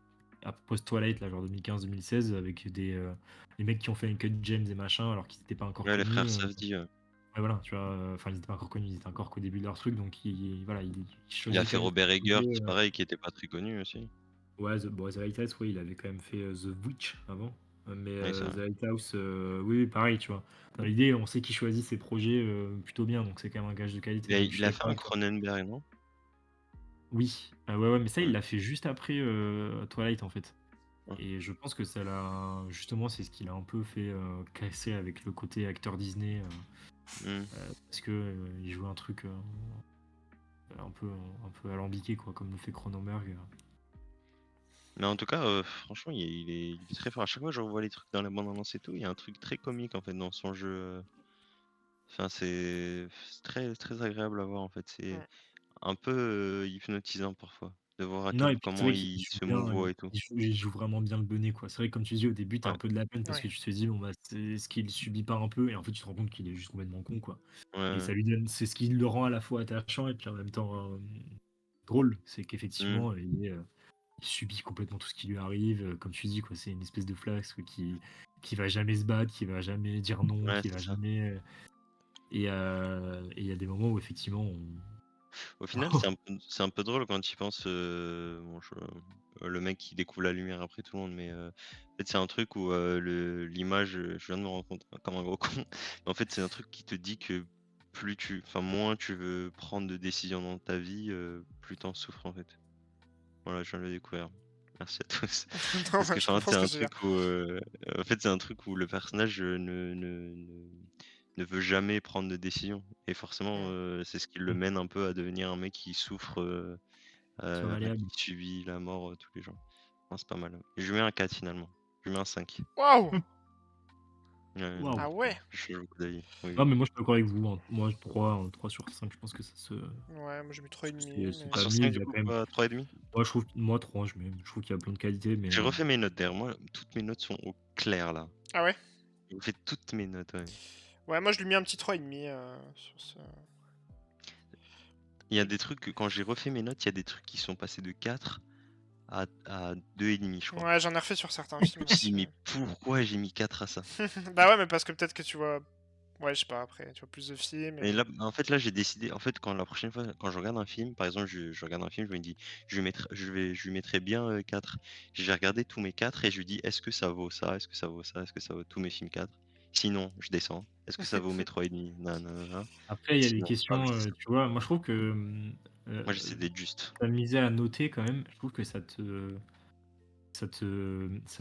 post-Twilight, là, genre 2015-2016 avec les mecs qui ont fait Uncut Gems et machin, alors qu'ils étaient pas encore Ouais, les connus, frères Safdie, ouais. ouais, voilà, tu vois? Enfin, ils étaient pas encore connus, ils étaient encore qu'au début de leur truc, donc voilà, il Il a choisit fait quand même Robert ses Eggers, projets, pareil, qui était pas très connu aussi. ouais, The Lighthouse, oui, il avait quand même fait The Witch avant. Mais Oui, c'est The vrai. Lighthouse, oui, oui, pareil, tu vois. Dans l'idée, on sait qu'il choisit ses projets plutôt bien, donc c'est quand même un gage de qualité. Donc je Il suis a fait d'accord un avec toi. Cronenberg, non? Oui, ouais, ouais, mais ça, il Ouais, l'a fait juste après Twilight, en fait. ouais. Et je pense que ça l'a. Justement, c'est ce qu'il a un peu fait casser avec le côté acteur Disney, Mmh. parce que il jouait un truc un peu alambiqué, quoi, comme le fait Cronenberg. Mais en tout cas, franchement, il est très fort. À chaque fois que je revois les trucs dans la bande-annonce et tout, il y a un truc très comique en fait dans son jeu. Enfin, c'est très, très agréable à voir en fait. C'est Mm. un peu hypnotisant parfois de voir Non, et puis c'est comment vrai qu'il il joue se bien, mouvoie et tout. il joue vraiment bien le bonnet, quoi. C'est vrai que comme tu dis, au début, tu as Ouais, un peu de la peine parce Ouais. que tu te dis: «Bon, bah, c'est ce qu'il subit pas un peu?» et en fait, tu te rends compte qu'il est juste complètement con, quoi. ouais, Et ouais. ça lui donne c'est ce qui le rend à la fois attachant et puis en même temps, drôle. C'est Mmh. qu'effectivement, il subit complètement tout ce qui lui arrive, comme tu dis, quoi. C'est une espèce de flasque qui va jamais se battre, qui va jamais dire non, Ouais, qui va c'est ça. jamais, et il y a des moments où effectivement on Au final, c'est un peu drôle quand tu y penses, bon le mec qui découvre la lumière après tout le monde, mais en fait, c'est un truc où, l'image, je viens de me rendre compte comme un gros con, mais en fait, c'est un truc qui te dit que moins tu veux prendre de décisions dans ta vie, plus tu en souffres, en fait. Voilà, je viens de le découvrir. Merci à tous. Non, Parce ouais, que je enfin, comprends c'est ce que un tu veux dire. truc où, en fait, c'est un truc où le personnage, ne veut jamais prendre de décision et forcément, Mm. c'est ce qui le mène un peu à devenir un mec qui souffre, sur qui malléable. subit la mort, tous les jours. Non, c'est pas mal. Je lui mets un 4 finalement. Je lui mets un 5. Waouh! Ouais, non, Waouh! Ah ouais? je change beaucoup d'avis. Oui, Non, oui. mais moi, je suis d'accord avec vous, hein. Moi, 3 sur 5, je pense que Ouais, moi j'ai mis je trouve que c'est 3,5, c'est 3 mais. pas sur 5 mille, il du y a coup, quand même pas 3,5? moi, je trouve moi 3 je trouve qu'il y a plein de qualités, mais J'ai refait mes notes d'ailleurs. Moi, toutes mes notes sont au clair là. Ah ouais? J'ai refait toutes mes notes, ouais. Ouais, moi je lui mets un petit 3,5 sur ce. Il y a des trucs que quand j'ai refait mes notes, il y a des trucs qui sont passés de 4 à 2,5, je crois. Ouais, j'en ai refait sur certains films Je me suis dit: aussi, «Mais ouais. pourquoi j'ai mis 4 à ça?» Bah ouais, mais parce que peut-être que tu vois. Ouais, je sais pas, après, tu vois plus de films Et et. là, en fait, là, j'ai décidé, en fait, quand la prochaine fois, quand je regarde un film, par exemple, je regarde un film, je me dis, je lui mettrai bien 4. Je vais regarder tous mes 4 et je lui dis, est-ce que ça vaut ça? Est-ce que ça vaut ça? Est-ce que ça vaut tous mes films 4? Sinon, je descends. Est-ce que ça vaut mes 3,5? Nanana. après, il y a des Sinon, hop, questions, je descends. tu vois? Moi, je trouve que, Moi, j'essaie d'être juste. t'amuser à noter quand même, je trouve que ça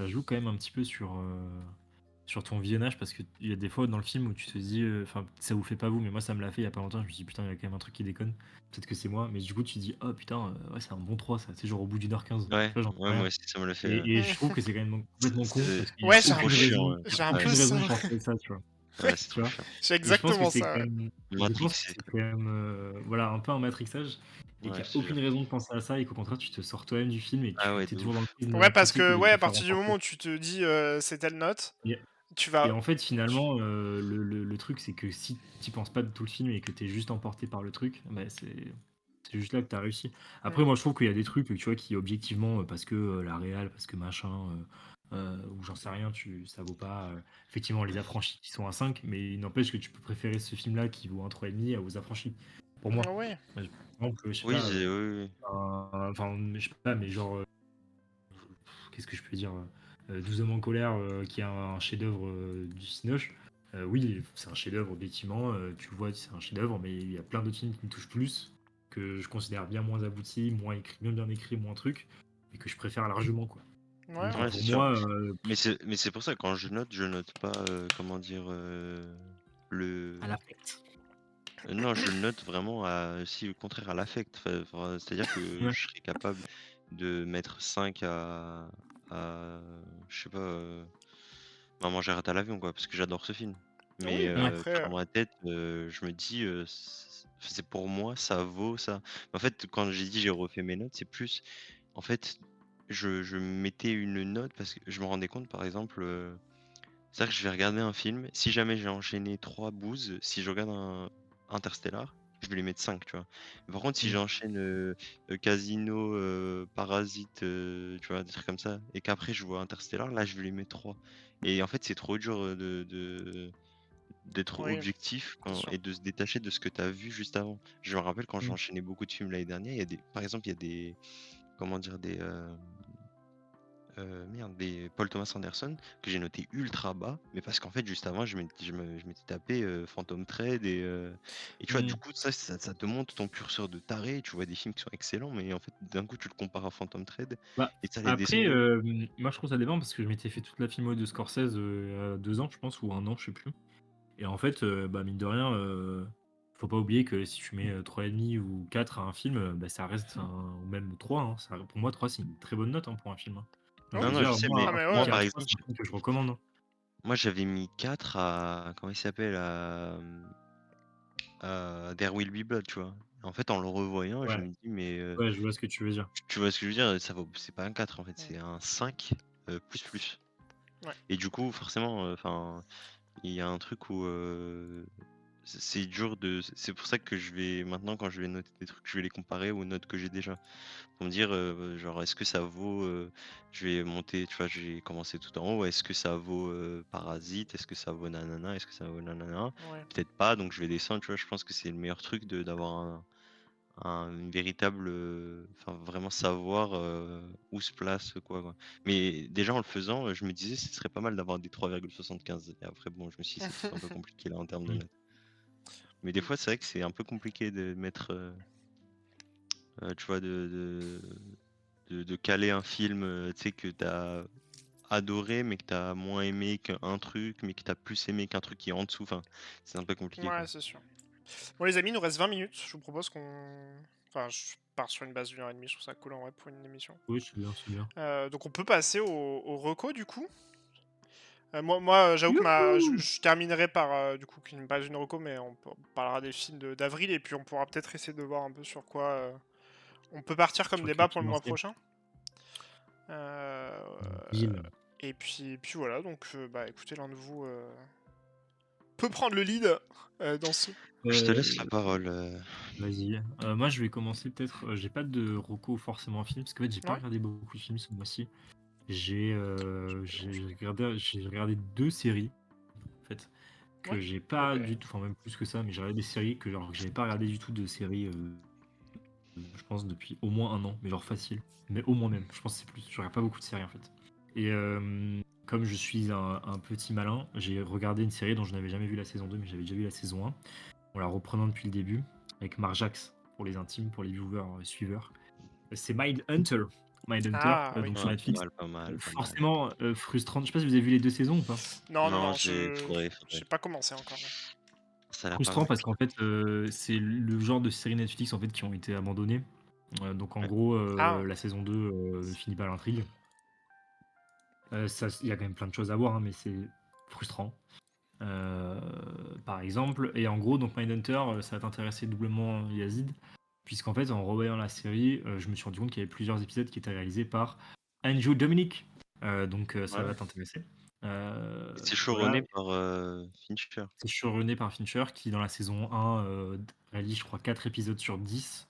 joue quand même un petit peu sur ton visionnage parce qu'il y a des fois dans le film où tu te dis, enfin, ça vous fait pas vous, mais moi ça me l'a fait il y a pas longtemps, je me suis dit: «Putain, il y a quand même un truc qui déconne». Peut-être que c'est moi, mais du coup tu te dis: «Oh putain, ouais, c'est un bon 3 ça», c'est genre au bout d'1h15, tu Ouais, vois? J'en sais ouais, moi rien aussi, ça me le fait. et je trouve que c'est quand même C'est complètement con c'est- parce qu'il y a Ouais, c'est trop chiant. Ouais, il y a j'ai un ouais, peu aucune ça. raison de penser ça, tu vois? Ouais, ouais, c'est Tu trop vois? chiant. j'ai Et je pense que exactement c'est ça, quand ouais. même je pense que Matrixé. c'est quand même, voilà, un peu un matrixage et Ouais, qu'il y a je te aucune jure. raison de penser à ça et qu'au contraire tu te sors toi-même du film et Ah tu ouais, es de toujours dans le ouf. film Ouais, parce l'optique que, de ouais, te à faire partir du moment emporter. où tu te dis c'est telle note, tu Et vas. en fait, finalement, le truc, c'est que si tu penses pas de tout le film et que tu es juste emporté par le truc, bah, c'est juste là que tu as réussi. Mm. Après, moi, je trouve qu'il y a des trucs, tu vois, qui objectivement, parce que la réal, parce que machin, ou j'en sais rien, ça vaut pas effectivement les affranchis qui sont à 5, mais il n'empêche que tu peux préférer ce film-là qui vaut un 3,5 aux affranchis. Pour moi. Ah ouais. Par exemple, je sais Oui, pas, oui, oui. enfin, je sais pas, mais genre, qu'est-ce que je peux dire? 12 hommes en colère, qui est un chef-d'œuvre du Cinoche. Oui, c'est un chef-d'œuvre, objectivement. Tu le vois, c'est un chef-d'œuvre, mais il y a plein d'autres films qui me touchent plus, que je considère bien moins aboutis, moins écrit, bien écrit, moins truc, et que je préfère largement, quoi. Ouais, Donc ouais, Ouais, bien c'est pour sûr. sûr. moi, Mais c'est pour ça que quand je note pas, comment dire, à le l'affect. non, je le note vraiment si au contraire à l'affect. C'est-à-dire que Ouais. je serais capable de mettre 5 à je sais pas, Maman j'ai raté l'avion quoi, parce que j'adore ce film. Mais Oui, bah Ouais. après. dans ma tête, je me dis, c'est pour moi, ça vaut ça. En fait, quand j'ai dit j'ai refait mes notes, c'est plus en fait, je mettais une note parce que je me rendais compte par exemple, c'est-à-dire que je vais regarder un film, si jamais j'ai enchaîné 3 bouses, si je regarde un Interstellar, je vais lui mettre 5, tu vois? Par contre, si Mm. j'enchaîne, Casino, Parasite, tu vois? Des trucs comme ça et qu'après je vois Interstellar, là, je vais lui mettre 3 et en fait, c'est trop dur, d'être Oui, objectif bien quand sûr. et de se détacher de ce que tu as vu juste avant. Je me rappelle quand j'ai Mm. enchaîné beaucoup de films l'année dernière, il y a des par exemple, il y a des comment dire? Merde, des Paul Thomas Anderson que j'ai noté ultra bas, mais parce qu'en fait, juste avant, je m'étais tapé Phantom Thread et tu vois, du Mm. coup, ça te montre ton curseur de taré. Tu vois des films qui sont excellents, mais en fait, d'un coup, tu le compares à Phantom Thread Bah, et ça les après, descendu. moi, je trouve ça dépend parce que je m'étais fait toute la filmo de Scorsese il y a 2 ans, je pense, ou 1 an, je sais plus. Et en fait, bah, mine de rien, Faut pas oublier que si tu mets 3,5 ou 4 à un film, bah, ça reste ou même 3, hein, pour moi 3 c'est une très bonne note, hein, pour un film, hein. Ah Je oui, veux Non, je dire, sais, moi mais ah un mais film moi, ouais, qui est par à 3 exemple, c'est un film que je recommande, hein. moi, j'avais mis 4 à comment il s'appelle? À There Will Be Blood, tu vois? En fait, en le revoyant, je Ouais, me dis: «Mais, ouais, je vois ce que tu veux dire. tu vois ce que je veux dire? Ça vaut c'est pas un 4 en fait, ouais. c'est un 5 plus». Ouais. Et du coup, forcément, enfin, il y a un truc où, c'est dur c'est pour ça que je vais maintenant quand je vais noter des trucs, je vais les comparer aux notes que j'ai déjà. Pour me dire, genre est-ce que ça vaut, je vais monter, tu vois, j'ai commencé tout en haut, est-ce que ça vaut, Parasite? Est-ce que ça vaut nanana? Est-ce que ça vaut nanana? Ouais. Peut-être pas, donc je vais descendre, tu vois? Je pense que c'est le meilleur truc d'avoir une véritable, enfin vraiment savoir, où se place quoi. Mais déjà en le faisant, je me disais: «Ce serait pas mal d'avoir des 3,75» et après bon, je me suis dit: «C'est peut-être un peu compliqué là en termes de Mmh. notes». Mais des fois, c'est vrai que c'est un peu compliqué de mettre, tu vois, de caler un film, tu sais, que t'as adoré, mais que t'as moins aimé qu'un truc, mais que t'as plus aimé qu'un truc qui est en dessous. Enfin, c'est un peu compliqué, Ouais, quoi. c'est sûr. Bon les amis, il nous reste 20 minutes. Je vous propose qu'on enfin, je pars sur une base d'1 heure et demie, je trouve ça cool en vrai pour une émission. Oui, c'est bien, c'est bien. Donc on peut passer au reco du coup. Moi, j'avoue que Youhou! je terminerai par, du coup, qu'une pas une reco, mais on parlera des films d'avril et puis on pourra peut-être essayer de voir un peu sur quoi, on peut partir comme Sur quel débat pour pied le mois danser? prochain. Deal. Et puis voilà, donc bah, écoutez, l'un de vous, peut prendre le lead, dans ce Je te laisse Heu, la parole. Vas-y. Moi, je vais commencer peut-être, j'ai pas de reco forcément film, parce qu'en fait, j'ai pas ouais? regardé beaucoup de films ce mois-ci. J'ai, Je heu, peux j'ai lancer. regardé 2 séries, en fait, que Ouais? j'ai Et pas du beh tout, enfin même plus que ça, mais j'ai regardé des séries que j'avais pas regardé du tout de séries, je pense depuis au moins un an, mais genre facile. Mais au moins même, je pense que c'est plus. Je regarde pas beaucoup de séries en fait. Et comme je suis un petit malin, j'ai regardé une série dont je n'avais jamais vu la saison 2, mais j'avais déjà vu la saison 1, en la reprenant depuis le début, avec Marjax, pour les intimes, pour les viewers, suiveurs. C'est Mindhunter. Mindhunter, Ah oui. donc sur Ah, pas Netflix. mal, pas mal, pas mal. Forcément frustrante. Je sais pas si vous avez vu les 2 saisons ou pas? Non, non, Non, non, j'ai faudrait. pas commencé encore, non. Ça a l'air pas Frustrant mal. parce qu'en fait, c'est le genre de séries Netflix en fait qui ont été abandonnées. Donc en Ouais. gros, Ah! la saison 2 ne finit pas l'intrigue. Ça il y a quand même plein de choses à voir, hein, mais c'est frustrant. Heu, Par exemple et en gros donc Mindhunter, ça va t'intéresser doublement, Yazid, puisqu'en fait en revoyant la série, je me suis rendu compte qu'il y avait plusieurs épisodes qui étaient réalisés par Andrew Dominik, donc ça Ouais. va t'intéresser. C'est Voilà, showrunné par, Fincher. c'est showrunné par Fincher qui dans la saison 1, réalise je crois 4 épisodes sur 10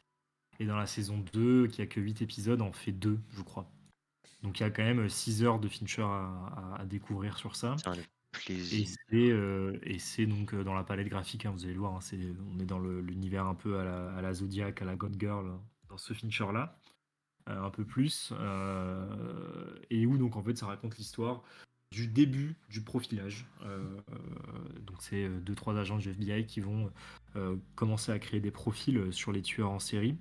et dans la saison 2 qui a que 8 épisodes en fait 2 je crois. Donc il y a quand même 6 heures de Fincher à découvrir sur ça. Putain, le Et plaisir. c'est donc dans la palette graphique, hein, vous allez le voir, hein, on est dans l'univers un peu à la Zodiac, à la Gone Girl, dans ce Fincher-là, un peu plus. Et où donc en fait ça raconte l'histoire du début du profilage. Donc c'est deux, trois agents du FBI qui vont commencer à créer des profils sur les tueurs en série,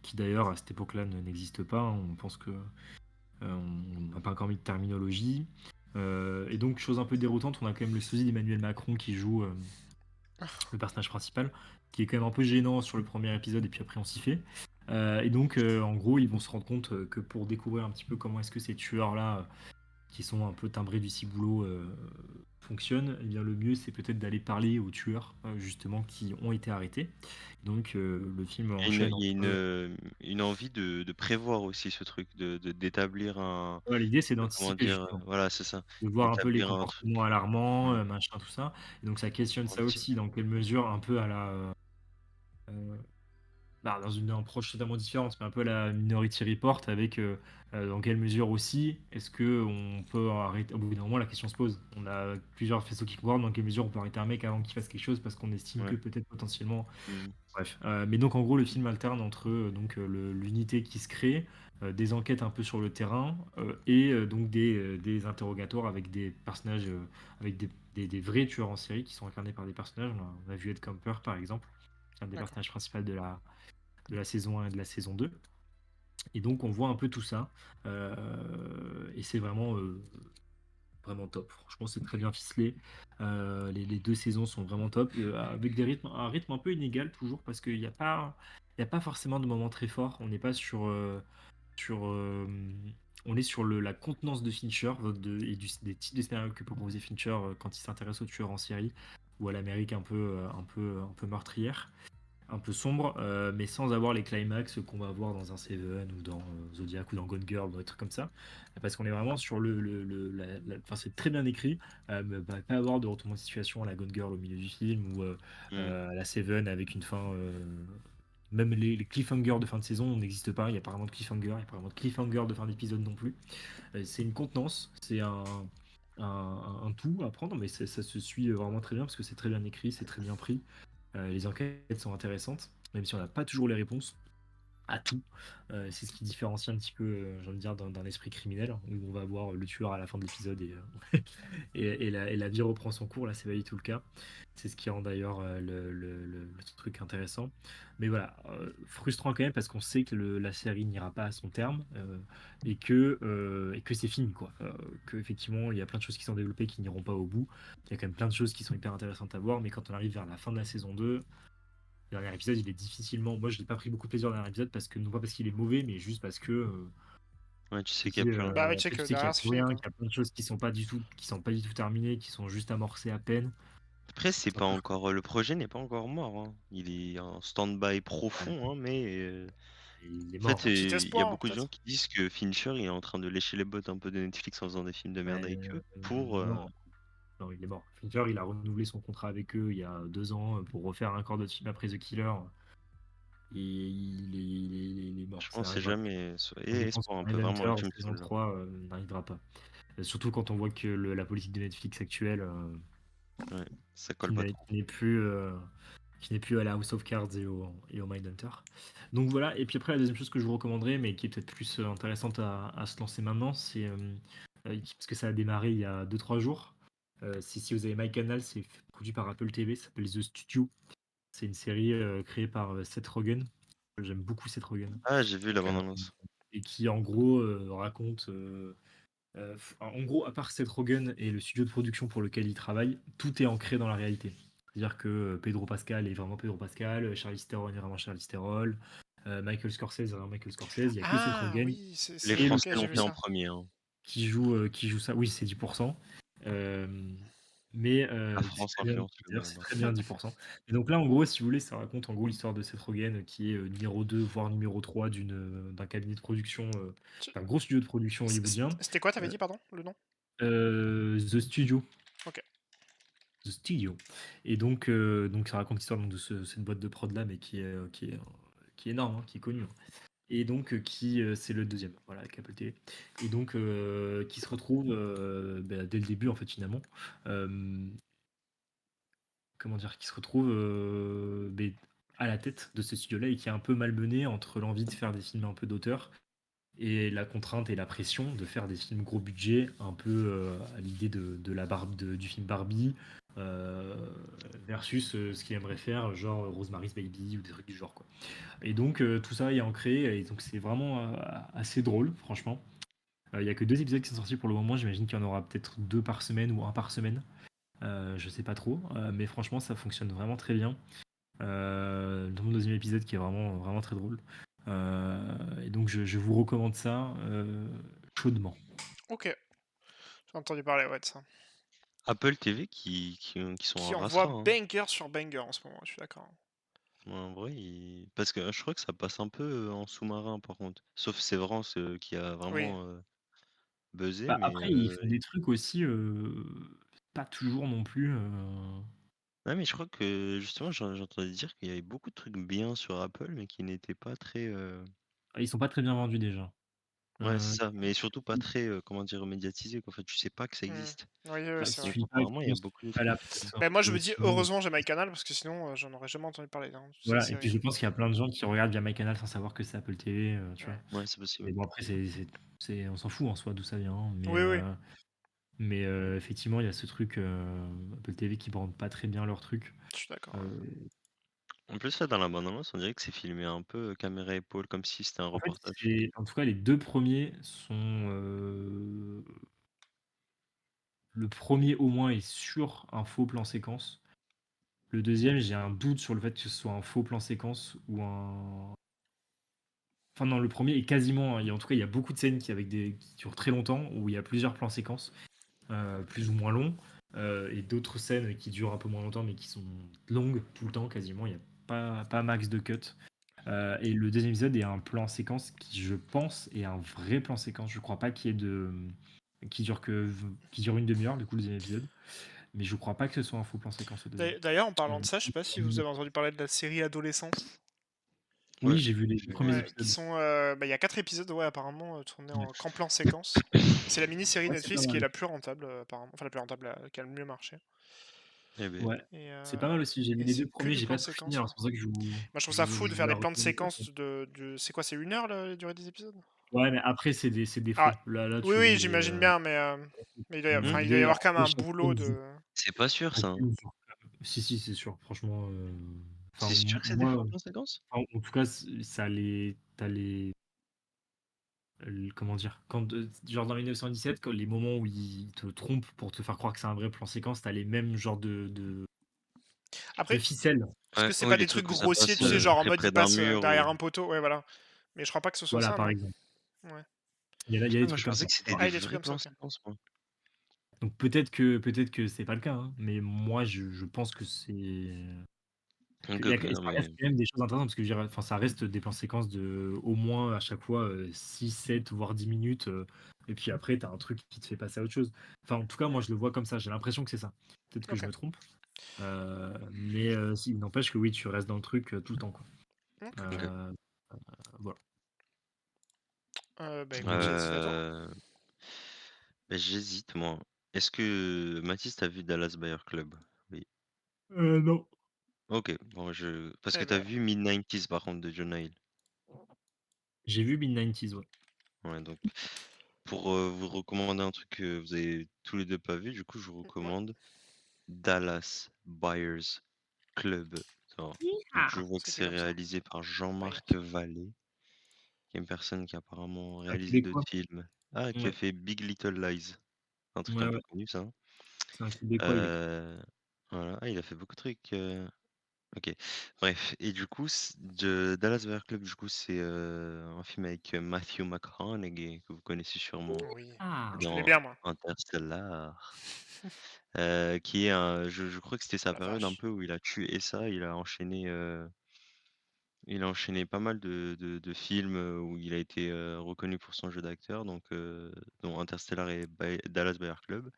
qui d'ailleurs à cette époque-là n'existent pas, hein. On pense que on n'a pas encore mis de terminologie. Et donc, chose un peu déroutante, on a quand même le sosie d'Emmanuel Macron qui joue le personnage principal, qui est quand même un peu gênant sur le premier épisode, et puis après on s'y fait. Et donc, en gros, ils vont se rendre compte que pour découvrir un petit peu comment est-ce que ces tueurs-là, qui sont un peu timbrés du ciboulot, fonctionnent, eh bien le mieux c'est peut-être d'aller parler aux tueurs, justement, qui ont été arrêtés. Donc, le film enchaîne Il y a entre. une envie de prévoir aussi ce truc, d'établir un, Voilà, l'idée c'est comment d'anticiper dire? justement. Voilà, c'est ça. De voir un peu les D'établir un comportements truc. alarmants, Mmh. machin, tout ça. Et donc ça questionne ça Anti aussi, dans quelle mesure, un peu à la, heu, bah, dans une approche totalement différente, mais un peu à la Minority Report avec, dans quelle mesure aussi, est-ce qu'on peut arrêter au bout d'un moment, la question se pose. On a plusieurs faisceaux qui concordent, dans quelle mesure on peut arrêter un mec avant qu'il fasse quelque chose parce qu'on estime que Ouais. peut-être potentiellement. Mmh. Bref, mais donc en gros, le film alterne entre, donc l'unité qui se crée, des enquêtes un peu sur le terrain, et donc des interrogatoires avec des personnages, avec des vrais tueurs en série qui sont incarnés par des personnages. On a vu Ed Kemper, par exemple, un des D'accord. personnages principaux de la saison 1 et de la saison 2. Et donc on voit un peu tout ça, et c'est vraiment, vraiment top. Franchement, c'est très bien ficelé. Les 2 saisons sont vraiment top, avec un rythme un peu inégal toujours parce qu'il y a pas forcément de moments très forts. On n'est pas sur, on est sur la contenance de Fincher, des types de scénarios que peut proposer Fincher quand il s'intéresse aux tueurs en série ou à l'Amérique un peu meurtrière, un peu sombre, mais sans avoir les climax qu'on va avoir dans un Seven ou dans Zodiac ou dans Gone Girl, dans des trucs comme ça. Parce qu'on est vraiment sur enfin, c'est très bien écrit, mais pas avoir de retournement de situation à la Gone Girl au milieu du film ou Mmh. à la Seven avec une fin. Même les cliffhangers de fin de saison n'existent pas, il n'y a pas vraiment de cliffhanger, il n'y a pas vraiment de cliffhanger de fin d'épisode non plus. C'est une contenance, c'est un tout à prendre, mais ça se suit vraiment très bien parce que c'est très bien écrit, c'est très bien pris. Les enquêtes sont intéressantes, même si on n'a pas toujours les réponses à tout. C'est ce qui différencie un petit peu, j'ai envie de dire, d'un esprit criminel, hein, où on va voir le tueur à la fin de l'épisode et la vie reprend son cours. Là, c'est pas du tout le cas. C'est ce qui rend d'ailleurs le truc intéressant. Mais voilà, frustrant quand même parce qu'on sait que la série n'ira pas à son terme et que c'est fini, quoi. Que effectivement, il y a plein de choses qui sont développées qui n'iront pas au bout. Il y a quand même plein de choses qui sont hyper intéressantes à voir, mais quand on arrive vers la fin de la saison 2, le dernier épisode, il est difficilement. Moi, je n'ai pas pris beaucoup de plaisir dans le dernier épisode parce que, non pas parce qu'il est mauvais, mais juste parce que Ouais, tu sais tu qu'il y a dis, plus rien. Bah oui, check, tu sais qu'il y a derrière, c'est plus fini, rien, quoi. qu'il y a plein de choses qui sont pas du tout terminées, qui sont juste amorcées à peine. Après, c'est C'est un pas peu encore, le projet n'est pas encore mort, hein. Il est en stand-by frustrant. profond, hein, mais Il est en fait, mort. Un petit il y a espoir, beaucoup de gens peut-être. qui disent que Fincher, il est en train de lécher les bottes un peu de Netflix en faisant des films de merde avec eux pour, Non, non, il est mort. Fincher, il a renouvelé son contrat avec eux il y a 2 ans pour refaire un corps de film après The Killer. Et il est mort. je Ça pense, c'est n'arrivera pas. jamais Je soyez pense que espoir un peu, vraiment, le Mindhunter film saison seul. 3 n'arrivera pas. Surtout quand on voit que la politique de Netflix actuelle, Ouais, ça colle pas trop. qui n'est plus à la House of Cards et au Mindhunter. Donc voilà, et puis après la deuxième chose que je vous recommanderais, mais qui est peut-être plus intéressante à se lancer maintenant, c'est parce que ça a démarré il y a 2 3 jours. Si vous avez MyCanal, c'est produit par Apple TV, ça s'appelle The Studio. C'est une série créée par Seth Rogen. J'aime beaucoup Seth Rogen. Ah, j'ai vu la Ok. bande-annonce. Et qui en gros raconte en gros, à part Seth Rogen et le studio de production pour lequel il travaille, tout est ancré dans la réalité. C'est-à-dire que Pedro Pascal est vraiment Pedro Pascal, Charlize Theron est vraiment Charlize Theron, Michael Scorsese est vraiment Michael Scorsese, il n'y a que Seth Ah Rogen oui, Les et le ok, Français j'ai l'ont vu fait en ça. premier, hein. qui joue ça. Oui, c'est 10%. Euh, mais La c'est France très bien, influence le d'ailleurs, monde, c'est hein. très bien 10%. Et donc là, en gros, si vous voulez, ça raconte en gros l'histoire de Seth Rogen qui est numéro 2, voire numéro 3 d'un cabinet de production, Tu- d'un gros studio de production hollywoodien. C'était quoi, t'avais Euh, dit, pardon, le nom? The Studio. Ok. The Studio. Et donc ça raconte l'histoire donc, de cette boîte de prod là, mais qui est énorme, hein, qui est connue, hein. Et donc c'est le deuxième, voilà, avec Apple TV. Et donc qui se retrouve dès le début en fait finalement. Euh, comment dire, qui se retrouve à la tête de ce studio-là et qui est un peu malmené entre l'envie de faire des films un peu d'auteur et la contrainte et la pression de faire des films gros budget, un peu à l'idée de du film Barbie, euh, versus ce qu'il aimerait faire, genre Rosemary's Baby ou des trucs du genre, quoi. Et donc tout ça est ancré, et donc c'est vraiment assez drôle, franchement. Il y a que 2 épisodes qui sont sortis pour le moment, j'imagine qu'il y en aura peut-être 2 par semaine ou un par semaine. Je sais pas trop, mais franchement ça fonctionne vraiment très bien. Dans mon deuxième épisode qui est vraiment, vraiment très drôle. Et donc je vous recommande ça chaudement. Ok. J'ai entendu parler, ouais, de ça. Apple TV qui sont Qui un envoie rastreint, hein. banger sur banger en ce moment, je suis d'accord. Ouais, en vrai, parce que je crois que ça passe un peu en sous-marin par contre. Sauf Sévrance qui a Oui. vraiment buzzé, Bah, mais après, ils font des trucs aussi, pas toujours non plus. ouais, mais je crois que justement j'entendais dire qu'il y avait beaucoup de trucs bien sur Apple, mais qui n'étaient pas très. Ils sont pas très bien vendus déjà. Ouais, c'est Euh, ça, mais surtout pas très, comment dire, médiatisés quoi. En fait, tu sais pas que ça Hmm. existe. Oui, oui, Bah, si c'est tu vrai. suis pas Apparemment, il y a activement, si tu beaucoup suis de pas la trucs. Mais moi, plateforme, je me dis, sinon, heureusement, j'ai MyCanal, parce que sinon, j'en aurais jamais entendu parler dans toutes ces voilà. Et puis séries. je pense qu'il y a plein de gens qui regardent via MyCanal sans savoir que c'est Apple TV, tu vois. Hmm. Ouais, c'est possible. Mais bon, après, on s'en fout en soi d'où ça vient, hein, Oui, oui, mais effectivement, il y a ce truc Apple TV qui brande pas très bien leur truc. je suis d'accord. Euh, En plus, là, dans la bande-annonce, on dirait que c'est filmé un peu caméra épaule, comme si c'était un En fait, reportage. en tout cas, les 2 premiers le premier au moins est sûr un faux plan séquence. Le deuxième, j'ai un doute sur le fait que ce soit un faux plan séquence ou un enfin non, le premier est quasiment en tout cas, il y a beaucoup de scènes qui durent très longtemps, où il y a plusieurs plans séquences, plus ou moins longs, et d'autres scènes qui durent un peu moins longtemps, mais qui sont longues tout le temps quasiment. Il y a pas max de cuts. Et le deuxième épisode est un plan séquence qui, je pense, est un vrai plan séquence. Je crois pas qu'il y ait de qui dure une demi-heure, du coup, le deuxième épisode. Mais je crois pas que ce soit un faux plan séquence au deuxième. D'ailleurs, en parlant de ça, je sais Le pas si vous premier avez entendu parler de la série Adolescence. oui, Ouais, j'ai vu les j'ai premiers Ouais, qui épisodes. sont. Bah, il y a 4 épisodes, ouais, apparemment, tournés Ouais. en qu'en plan séquence. C'est la mini-série Ouais, c'est pas Netflix qui est mal. la plus rentable, apparemment. Enfin, la plus rentable, qui a le mieux marché. eh beh, Ouais, Et, c'est pas mal aussi. J'ai vu les 2 c'est que premiers, du j'ai plan pas tout fini, séquence, alors ouais. c'est pour ça que Moi, je trouve ça fou de je faire vous des la plans de recommande pas, séquence quoi. C'est quoi, c'est 1 heure la durée des épisodes? Ouais, mais après c'est des Ah, faux. Là, oui, oui, tu, j'imagine bien, mais mmh? il doit y l'idée avoir quand même après un chaque boulot scène dure de. C'est pas sûr ça, hein. si, si, c'est sûr. Franchement, enfin, C'est sûr que c'est des moi, faux plans séquences? en tout cas, ça les tu les comment dire? Quand, genre dans 1917, quand les moments où ils te trompent pour te faire croire que c'est un vrai plan séquence, tu as les mêmes genres de Après, ficelles. est-ce Ouais, que c'est oui, pas les des trucs trucs où ça grossiers, passe, tu sais, genre en très mode près il d'un passe mur derrière ou un poteau, ouais, voilà. Mais je crois pas que ce soit Voilà, ça, par non? exemple. Ouais. Il y a ah des moi je trucs comme pensais ça. que c'était Voilà. Ah, des il y a des trucs vrais comme ça, plans ok. séquences moi. Donc peut-être que c'est pas le cas, hein, mais moi je pense que OK, il y a OK, que non ça reste mais quand même des choses intéressantes parce que je veux dire, enfin ça reste des plans séquences de au moins à chaque fois, 6, 7 voire 10 minutes, et puis après tu as un truc qui te fait passer à autre chose. Enfin en tout cas moi je le vois comme ça, j'ai l'impression que c'est ça. Peut-être que je Ok. me trompe, mais il n'empêche que oui, tu restes dans le truc, tout le temps, quoi. Ok, ok. OK. Heu, voilà. Bah écoute, Mais j'hésite à toi. Heu, Bah, j'hésite moi. Est-ce que Mathis tu vu Dallas Buyer Club? Oui. non. OK, bon je parce que Eh t'as ben, vu Mid-90s par contre de Jonah Hill? J'ai vu Mid-90s, ouais. Ouais donc pour, vous recommander un truc que vous avez tous les 2 pas vu, du coup je vous ouais, recommande Dallas Buyers Club. Alors, donc je vois que c'est écrit c'est comme ça. réalisé par Bye. Jean-Marc Vallée, qui est une personne qui a apparemment Un réalisé d'autres Québécois. films. Ah, qui a Ouais. fait Big Little Lies, un truc Ouais, un peu ouais. connu ça, hein. C'est un Québécois, il est Heu, voilà. Ah, il a fait beaucoup de trucs, OK. Bref et du coup, de Dallas Buyers Club, du coup, c'est, un film avec, Matthew McConaughey que vous connaissez sûrement Oui, je connais dans bien, moi. Interstellar, qui est un je crois que c'était Oh sa la période un vache. peu où il a tué ça, il a enchaîné pas mal de films, où il a été, reconnu pour son jeu d'acteur donc dont Interstellar et Dallas Buyers Club.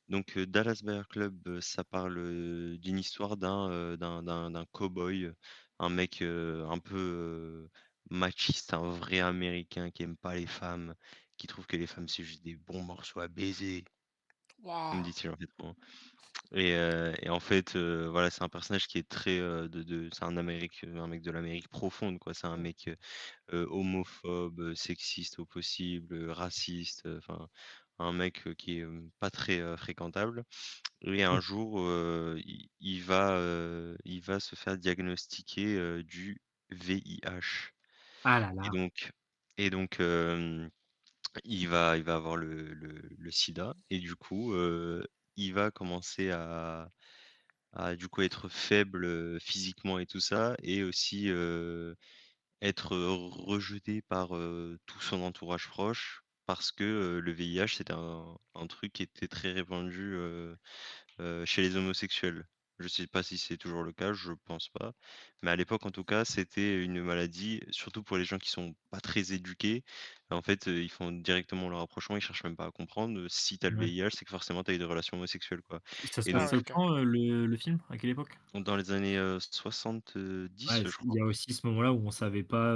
Donc Dallas Buyers Club, ça parle, d'une histoire d'un cow-boy, un mec, un peu, machiste, un vrai américain qui aime pas les femmes, qui trouve que les femmes c'est juste des bons morceaux à baiser, me Waouh. dit-il en fait, hein. Et en fait, voilà, c'est un personnage qui est très, c'est un mec de l'Amérique profonde, quoi. C'est un Hmm. mec, homophobe, sexiste au possible, raciste, enfin, un mec, qui est, pas très, fréquentable et un OK. jour, il va se faire diagnostiquer, du VIH Ah là et là. donc il va avoir le sida et du coup, il va commencer à du coup être faible, physiquement et tout ça et aussi, être, rejeté par, tout son entourage proche parce que, le VIH c'était un truc qui était très répandu, chez les homosexuels. Je sais pas si c'est toujours le cas, je pense pas. Mais à l'époque, en tout cas, c'était une maladie, surtout pour les gens qui sont pas très éduqués. En fait, ils font directement le rapprochement, ils cherchent même pas à comprendre. Si tu as le Ouais. VIH, c'est que forcément tu as eu des relations homosexuelles, quoi. Ça se Et Ah donc, ouais, passait ok. quand, le film? À quelle époque? dans les années, 70, Ouais, je il crois. y a aussi ce moment-là où on savait pas,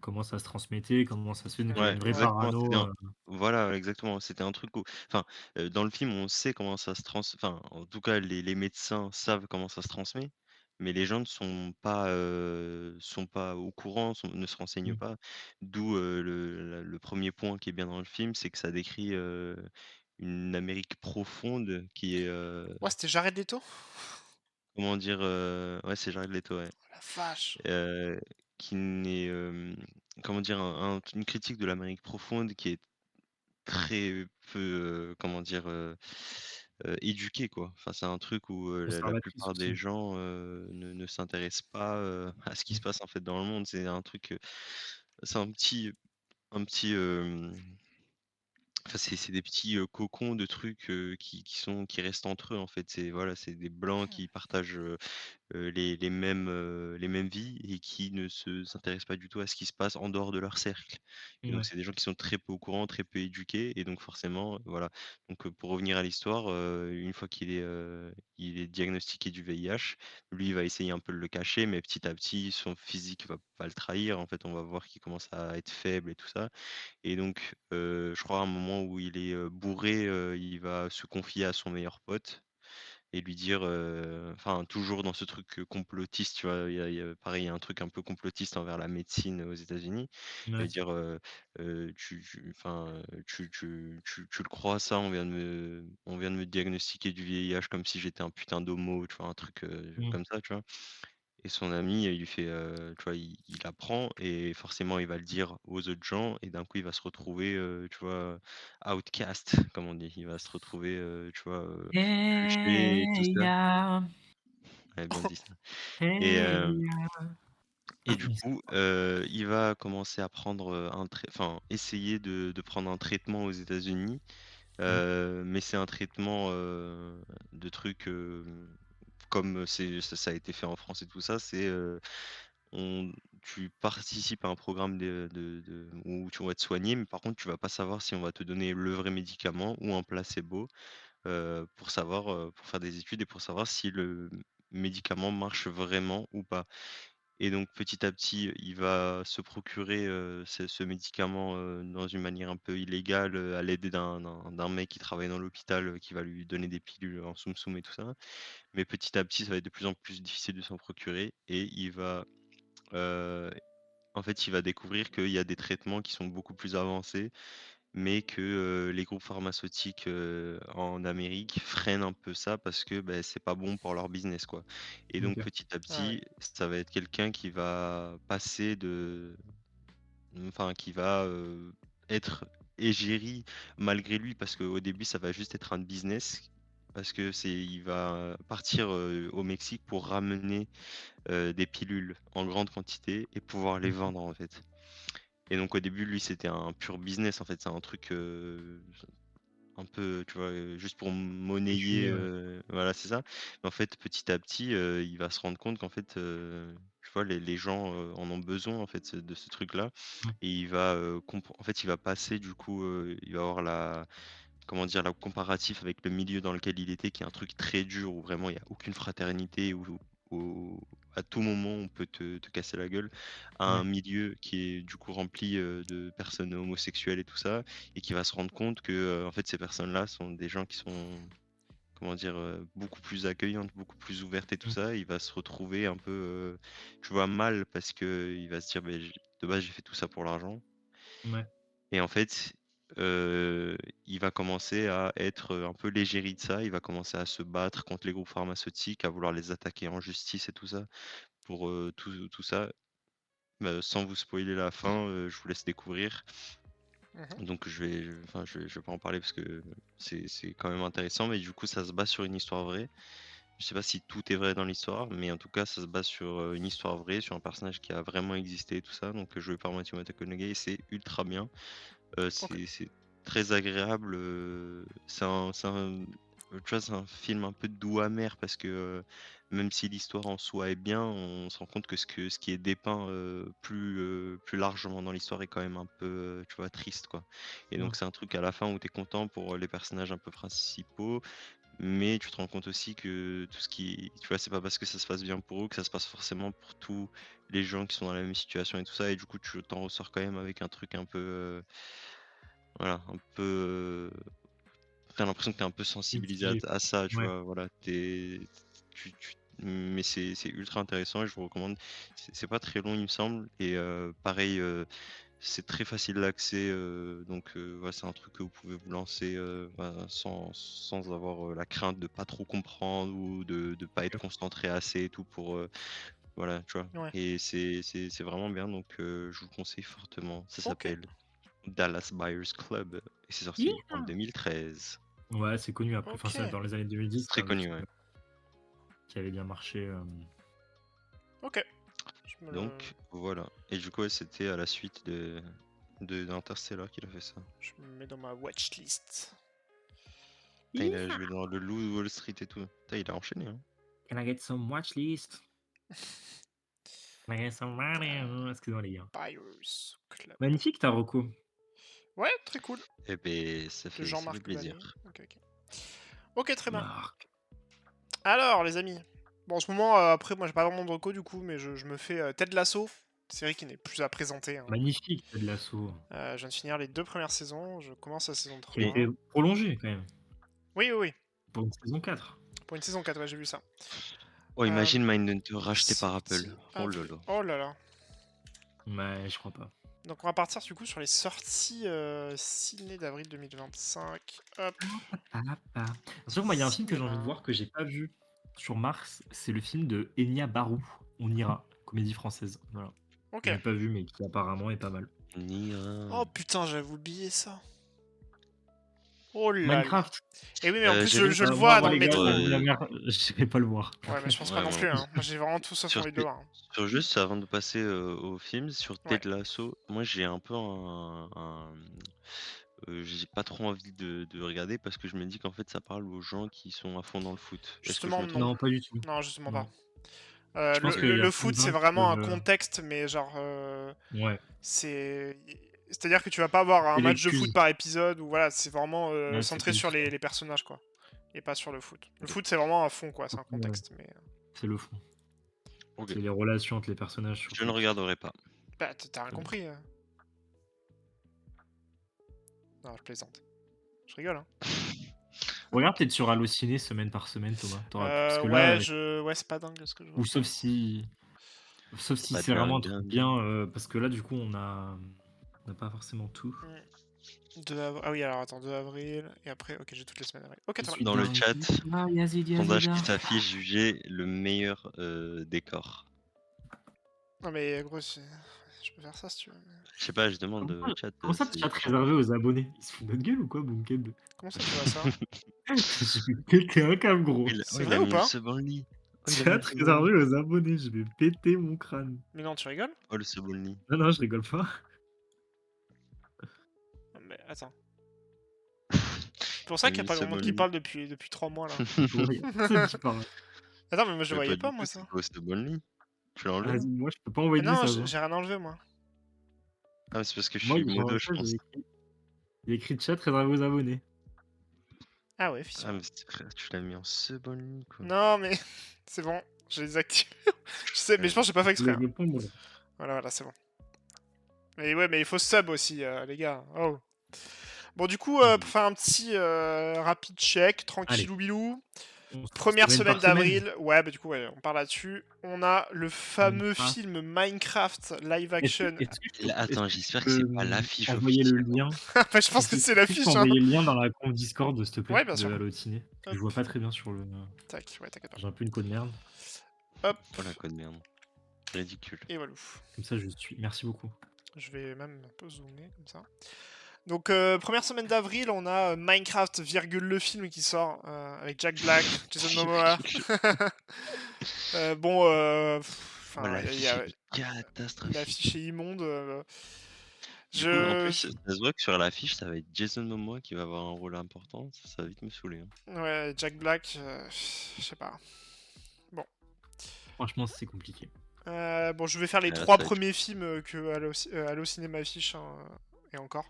comment ça se transmettait, comment ça se fait, donc il y avait Hmm, Ouais, une vraie ouais. exactement, parano, voilà, exactement, c'était un truc où enfin, dans le film, on sait comment ça se trans enfin, en tout cas, les médecins savent comment ça se transmet, mais les gens ne sont pas au courant, ne se renseignent mmh. pas. D'où, le 1er point qui est bien dans le film, c'est que ça décrit, une Amérique profonde qui est, Ouais, c'était Jared Leto? comment dire? Ouais, c'est Jared Leto, ouais. Oh la vache. Heu, qui n'est, comment dire? Une critique de l'Amérique profonde qui est très peu, comment dire, éduqués, quoi. Enfin, c'est un truc où, la Conservatrice plupart des aussi. gens, ne s'intéressent pas, à ce qui Mmh. se passe, en fait, dans le monde. C'est un truc, c'est un petit, enfin, c'est des petits, cocons de trucs, qui restent entre eux, en fait. C'est voilà, c'est des blancs qui partagent, les mêmes vies et qui ne s'intéressent pas du tout à ce qui se passe en dehors de leur cercle. Et donc Ouais. c'est des gens qui sont très peu au courant, très peu éduqués et donc forcément, voilà. Donc, pour revenir à l'histoire, une fois il est diagnostiqué du VIH, lui, il va essayer un peu de le cacher, mais petit à petit, son physique va le trahir. En fait, on va voir qu'il commence à être faible et tout ça et donc, je crois à un moment où il est, bourré, il va se confier à son meilleur pote et lui dire, enfin toujours dans ce truc, complotiste, tu vois? Il y a pareil, il y a un truc un peu complotiste envers la médecine aux États-Unis. Il va Ouais. dire, «Tu enfin, tu le crois ça? On vient de me diagnostiquer du VIH comme si j'étais un putain d'homo», tu vois? Un truc, Mmh. comme ça, tu vois? Et son ami, il lui fait, tu vois, il apprend et forcément il va le dire aux autres gens et d'un coup il va se retrouver, tu vois, outcast comme on dit. Il va se retrouver, tu vois, touché et tout Hey ça. ya, Ouais, bien dit ça. Et hey hem ya. et du coup, il va commencer à prendre, enfin essayer de prendre un traitement aux États-Unis, Mmh. mais c'est un traitement, de trucs, comme ça a été fait en France et tout ça, c'est, on tu participes à un programme où tu vas te soigner, mais par contre, tu vas pas savoir si on va te donner le vrai médicament ou un placebo, pour savoir, pour faire des études et pour savoir si le médicament marche vraiment ou pas. Et donc petit à petit, il va se procurer, ce médicament, dans une manière un peu illégale, à l'aide d'un mec qui travaille dans l'hôpital, qui va lui donner des pilules en soum-soum et tout ça. Mais petit à petit, ça va être de plus en plus difficile de s'en procurer et heu, en fait, il va découvrir qu'il y a des traitements qui sont beaucoup plus avancés, mais que, les groupes pharmaceutiques, en Amérique freinent un peu ça parce que, beh, c'est pas bon pour leur business, quoi. Et donc OK. petit à Ah ouais. petit, ça va être quelqu'un qui va qui va, être égérie malgré lui parce qu'au début, ça va juste être un business parce que il va partir, au Mexique pour ramener, des pilules en grande quantité et pouvoir les OK. vendre, en fait. Et donc au début, lui, c'était un pur business, en fait. C'est un truc, un peu, tu vois, juste pour monnayer, Pécunier, ouais. voilà, c'est ça. Mais en fait, petit à petit, il va se rendre compte qu'en fait, tu vois, les gens, en ont besoin, en fait, de ce truc-là Mmh. et il va, en fait, il va passer du coup, il va avoir comment dire? La comparatif avec le milieu dans lequel il était, qui est un truc très dur où vraiment il y a aucune fraternité, où à tout moment on peut te casser la gueule, à un Ouais. milieu qui est du coup rempli, de personnes homosexuelles et tout ça et qui va se rendre compte que, en fait ces personnes-là sont des gens qui sont, comment dire? Beaucoup plus accueillantes, beaucoup plus ouvertes et tout Mmh. ça. Il va se retrouver un peu, tu vois, mal parce qu'il va se dire: «Beh, de base j'ai fait tout ça pour l'argent». Ouais. Et en fait, heu, il va commencer à être, un peu l'égérie de ça. Il va commencer à se battre contre les groupes pharmaceutiques, à vouloir les attaquer en justice et tout ça, pour, tout ça. Sans vous spoiler la fin, je vous laisse découvrir. Mhm. Donc je vais pas en parler parce que c'est quand même intéressant, mais du coup, ça se base sur une histoire vraie. Je sais pas si tout est vrai dans l'histoire, mais en tout cas, ça se base sur, une histoire vraie, sur un personnage qui a vraiment existé et tout ça, donc joué par Matthew McConaughey et c'est ultra bien. Ok. C'est très agréable, tu vois, c'est un film un peu doux amer parce que, même si l'histoire en soi est bien, on se rend compte que ce qui est dépeint, plus largement dans l'histoire est quand même un peu, tu vois, triste, quoi. Et Mmh. donc c'est un truc à la fin où tu es content pour, les personnages un peu principaux, mais tu te rends compte aussi que tout ce qui tu vois, c'est pas parce que ça se passe bien pour eux que ça se passe forcément pour tous les gens qui sont dans la même situation et tout ça et du coup tu t'en ressors quand même avec un truc un peu, voilà, un peu, tu l'impression que tu es un peu sensibilisé Mitigé. à ça, tu Ouais. vois? Voilà, mais c'est ultra intéressant et je vous recommande. C'est pas très long, il me semble et pareil, c'est très facile d'accès, donc ouais, c'est un truc que vous pouvez vous lancer, sans avoir, la crainte de pas trop comprendre ou de pas être OK. concentré assez et tout pour, voilà, tu vois? Ouais. Et c'est vraiment bien donc je vous le conseille fortement. Ça Ok. s'appelle Dallas Buyers Club. Et c'est sorti en 2013. Ouais, c'est connu après. Enfin, ça, Ok. dans les années 2010, Très c'est un connu, film ouais. qui avait bien marché. Ok. Je me Donc voilà. Et du coup, ouais, c'était à la suite d'Interstellar qu'il a fait ça. je me mets dans ma watchlist. Putain, il a joué dans Le Loup de Wall Street et tout. Putain, il a enchaîné. Hein. Can I get some watch list? Can I get some money? Excusez-moi les gars. Buyers Club. Magnifique ta reco. Ouais, très cool. Et ben, ça De fait Jean-Marc plaisir. Vallée. Ok. Ok, très bien. Marc. Alors, les amis. Bon, en ce moment, après, moi, j'ai pas vraiment de reco du coup, mais je me fais Ted Lasso. Série qui n'est plus à présenter. Hein. Magnifique, Ted Lasso. Je viens de finir les 2 premières saisons. Je commence la saison 3. Qui a été prolongé quand même. Oui, oui, oui. Pour une saison 4. Pour une saison 4, ouais, j'ai vu ça. Oh, imagine Mindhunter racheté par Apple. Sorti Oh là là. Oh là là. Mais je crois pas. Donc on va partir du coup sur les sorties ciné d'avril 2025. Hop. Surtout, moi, il y a un film que j'ai envie de voir que j'ai pas vu sur Mars. C'est le film de Enya Barou. On ira. Comédie française. Voilà. Ok. Je l'ai pas vu, mais qui apparemment est pas mal. Oh putain, j'avais oublié ça. Oh là là. Minecraft. Et oui, mais en plus, j'avais je le pas- vois Moi, dans le les gars, métro. je vais pas le voir. Ouais, mais je pense pas Ouais, non moi plus. non Hein. Moi, j'ai vraiment tout sauf Sur envie de le voir. Hein. Sur juste avant de passer au film, sur Ouais. Ted Lasso, moi j'ai un peu j'ai pas trop envie de regarder parce que je me dis qu'en fait ça parle aux gens qui sont à fond dans le foot. Est-ce que je Justement, me non. trompe? Non, pas du tout. Non, justement Non. pas. Je pense qu'il y Le a foot, c'est plein de vraiment un peuvent, contexte, mais genre. Ouais. C'est-à-dire que tu vas pas avoir un Et match de l'excuse. foot par épisode, ou voilà, c'est vraiment Ouais, centré c'est sur plus ça. les personnages, quoi. Et pas sur le foot. Le foot, c'est vraiment un fond, quoi, c'est un Ouais. contexte. Mais... C'est le fond. Ok. C'est les relations entre les personnages. Je surtout. ne regarderai pas. Bah, t'as rien compris. Non, je plaisante. Je rigole, hein. Regarde peut-être sur Allociné semaine par semaine, Thomas. Parce que ouais, là, ouais, c'est pas dingue ce que je vois. ou sauf si C'est pas c'est vraiment un dingue, truc dingue. bien, parce que là, du coup, on n'a pas forcément tout. 2 avril. Ah oui, alors attends, 2 avril. Et après, ok, j'ai toutes les semaines d'avril. Ok, Je très suis bien. Dans le dingue. chat, Ah, Yazid, sondage Yazida. qui s'affiche, juger le meilleur décor. Non, mais gros, je peux faire ça si tu veux. Mais... Je sais pas, je demande au chat. Comment ça, c'est chat réservé aux abonnés? Ils se foutent de notre gueule ou quoi, Boomkeb? Comment ça, tu vois ça? Je vais péter un câble, gros. C'est il vrai a ou mis pas le sub en lit. Oh, il a mis Chat le sub en réservé lit. aux abonnés, je vais péter mon crâne. Mais non, tu rigoles? Oh, le sub en lit. Non, non, je rigole pas. Non, mais attends. C'est pour ça qu'il y a pas grand monde qui parle depuis 3 mois là. Ouais, personne qui parle. Attends, mais moi je Mais voyais du pas tout, moi c'est ça. pas au sub en lit. Tu l'as enlevé? Vas-y, moi, je peux pas envoyer Mais de non, message. j'ai rien enlevé moi. Ah, mais c'est parce que je Moi, suis il modo, je pense. il y a écrit chat réservé aux abonnés. Ah ouais, Ah, effectivement. mais frère, tu l'as mis en sub en lit, quoi. Non, mais c'est bon, j'ai désactivé. Je sais, mais je pense que j'ai pas fait Je voulais exprès. Hein. répondre. Voilà, c'est bon. Mais ouais, mais il faut sub aussi, les gars. Oh. Bon, du coup, pour faire un petit rapide check, tranquillou bilou. Première semaine par semaine. d'avril, ouais, bah du coup, ouais, on parle là-dessus. On a le fameux film Minecraft live action. Attends, j'espère que c'est pas l'affiche Envoyer le officielle. lien. Enfin, je pense que c'est l'affiche. Hein. Envoyer le lien dans la conf Discord, s'il te plaît, Ouais, bien de sûr. Allociné. Je vois pas très bien sur le. Tac, ouais, t'inquiète pas. J'ai un peu une code merde. Hop. Oh la code merde. Ridicule. Et voilà. Comme ça, je suis. Merci beaucoup. Je vais même un peu zoomer comme ça. Donc, première semaine d'avril, on a Minecraft, le film qui sort avec Jack Black, Jason Momoa. Bon, l'affiche est catastrophique. L'affiche est immonde. Du coup, en plus, ça se voit que sur l'affiche, ça va être Jason Momoa qui va avoir un rôle important. Ça va vite me saouler. Hein. Ouais, Jack Black, je sais pas. Bon. Franchement, c'est compliqué. Bon, je vais faire les Ouais, 3 ça va être- premiers films que Allo Cinéma affiche, hein, et encore.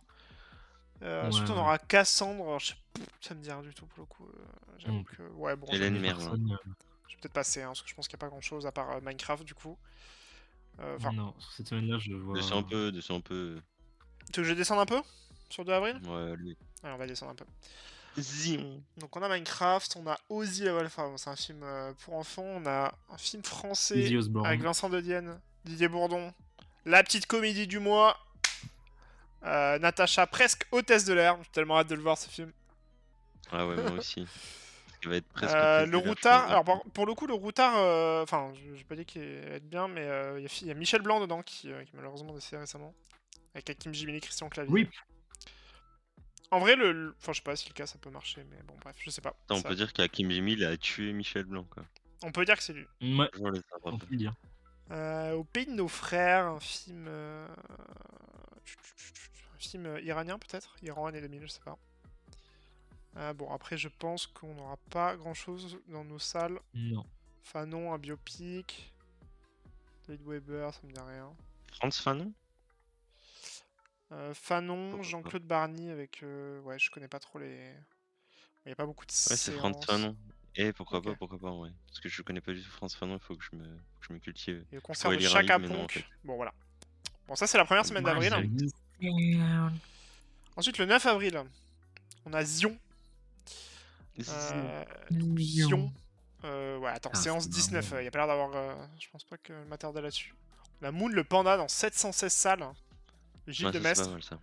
Ensuite, Ouais, on aura Cassandre. Alors, ça me dit rien du tout pour le coup. J'avoue que. Ouais, bon. Hélène Je Merlin. vais peut-être passer, hein, parce que je pense qu'il n'y a pas grand chose à part Minecraft du coup. Non, cette semaine-là, je vois. Descends un peu, descends un peu. Tu veux que je descende un peu sur 2 avril? Ouais, lui. Allez, on va descendre un peu. Zion. Donc, on a Minecraft, on a Ozzy la Wolf. Bon, c'est un film pour enfants. On a un film français Ozzy Osbourne. avec Vincent De Dienne, Didier Bourdon. La petite comédie du mois. Natacha, presque hôtesse de l'air. J'ai tellement hâte de le voir ce film. Ah ouais, moi aussi. Il va être presque. Le Routard. Alors, pour le coup, le Routard. Enfin, j'ai pas dit qu'il allait être bien, mais il y a Michel Blanc dedans qui malheureusement décédé récemment. Avec Hakim Jimili, Christian Clavier. Oui. En vrai, enfin, je sais pas si le cas ça peut marcher, mais bon, bref, je sais pas. On Ça- peut dire qu'Hakim Jimmy il a tué Michel Blanc, quoi. On peut dire que c'est lui. Ouais, Je vois les on attraper. peut le dire. Au pays de nos frères, un film. Un film iranien peut-être. Iran année 2000, je sais pas. Bon, après, je pense qu'on n'aura pas grand chose dans nos salles. Non. Fanon, un biopic. David Weber, ça me dit rien. Franz Fanon? Fanon, Pourquoi pas. Jean-Claude Barny avec. Ouais, je connais pas trop les. Il n'y a pas beaucoup de Ouais, c'est Franz séances. Fanon. Et pourquoi Ok. pas, ouais. Parce que je connais pas du tout Franz Fanon, il faut que je me cultive. Et le Je concert pourrais de lire un Chaka livre, mais non, en Ponk. fait. Bon, voilà. Bon, ça, c'est la première semaine d'avril. Hein. Ensuite, le 9 avril, on a Zion. Zion. Ouais, attends, Ah, séance c'est 19. marrant. Il y a pas l'air d'avoir. Je pense pas que le matériel là-dessus. On a Moon le panda dans 716 salles. Le Gilles Ouais, de ça, c'est Mestre. pas mal, ça.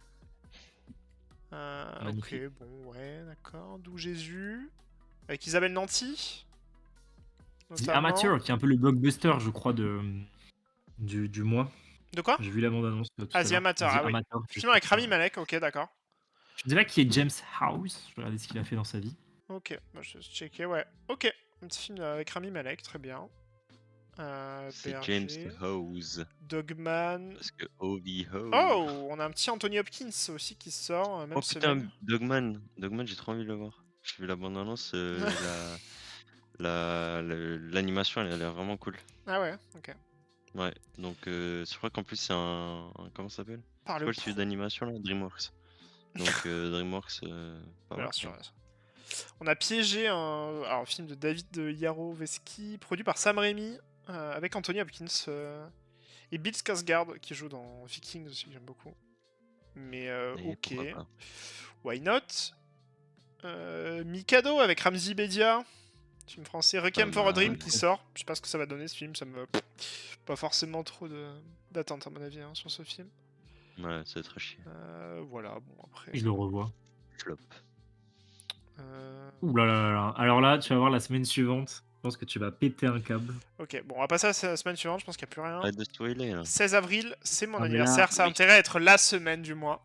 Ok, Magnifique. bon, ouais, d'accord. D'où Jésus. Avec Isabelle Nanty. The notamment. Amateur, qui est un peu le blockbuster, je crois, du mois. De quoi? J'ai vu la bande-annonce tout à The l'heure. Amateur, The ah oui. Amateur, Film avec Rami Malek, ok, d'accord. Je ne sais pas qui est James House. Je vais regarder ce qu'il a fait dans sa vie. Ok, bah, je vais checker, ouais. Ok, un petit film avec Rami Malek, très bien. C'est Berger, James Howes. Dogman. Parce que Ovi Ho. Oh, on a un petit Anthony Hopkins aussi qui sort, même Oh putain, semaine. Dogman. Dogman, j'ai trop envie de le voir. J'ai vu la bande-annonce, l'animation, elle a l'air vraiment cool. Ah ouais, ok. Ouais, donc je crois qu'en plus c'est comment ça s'appelle? Par C'est le quoi le studio d'animation là? DreamWorks. Donc DreamWorks, pas mal. Alors, sur... On a piégé un film de David Yaroveski, produit par Sam Raimi, avec Anthony Hopkins et Bill Skarsgård qui joue dans Vikings aussi, que j'aime beaucoup. Mais Et ok, pourquoi pas. why not? Mikado avec Ramzi Bedia, film français. Requiem for a Dream qui sort. Je sais pas ce que ça va donner ce film, ça me. Pas forcément trop d'attente à mon avis hein, sur ce film. Ouais, c'est très chier. Voilà, bon après. Je le revois. Flop. Ouh là là là là. Alors là, tu vas voir la semaine suivante. Je pense que tu vas péter un câble. Ok, bon, on va passer à la semaine suivante, je pense qu'il n'y a plus rien. Arrête de spoiler là. 16 avril, c'est mon Ah, mais anniversaire, là, ça a intérêt à être la semaine du mois.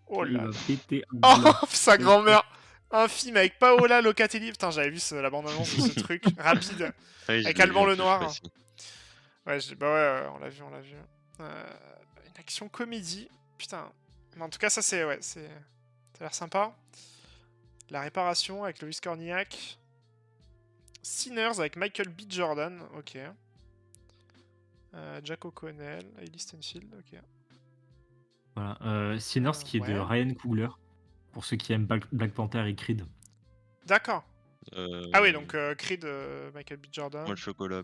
Oh il là va là. péter un Oh, câble. sa grand-mère. Un film avec Paola Locatelli. Putain, j'avais vu la bande-annonce de ce truc rapide. Ouais, Avec je l'ai Alban vu en le plus, Noir. je sais pas Ouais, bah ouais, on l'a vu, on l'a vu. Une action comédie. Putain. Mais en tout cas, ça c'est. Ouais, c'est. Ça a l'air sympa. La réparation avec Lois Cornillac. Sinners avec Michael B. Jordan. Ok. Jack O'Connell. Hailey Steinfeld. Ok. Voilà. Sinners qui est de ouais. Ryan Coogler. Pour ceux qui aiment Black Panther et Creed. D'accord. Ah oui, donc Creed, Michael B. Jordan. Moi le chocolat.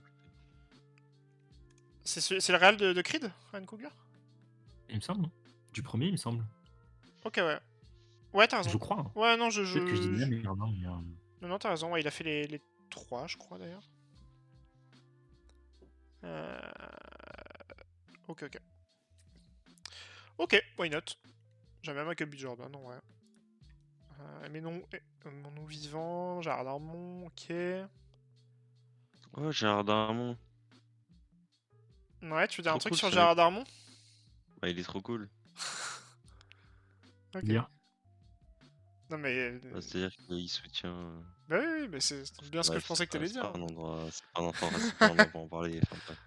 C'est le réal de Creed, Ryan Coogler? Il me semble. Hein. Du premier, il me semble. Ok, ouais. Ouais, t'as raison. Je crois. Hein. Ouais, non, Peut-être que je dis bien, mais non, Non, non, t'as raison. Ouais, il a fait les 3, je crois, d'ailleurs. Ok, ok. Ok, why not? J'aime bien Michael B. Jordan, ouais. Mais non, mon nous vivant, Gérard Darmon, ok. Oh, Gérard Darmon. Ouais, tu veux dire un Trop truc cool, sur ce Gérard mec. Darmon? Bah, il est trop cool. Ok. Bien. Non, mais. Bah, c'est-à-dire qu'il soutient. Bah oui, mais c'est bien ce que je pensais que t'allais dire. C'est pas un endroit pour en parler. Enfin, bref.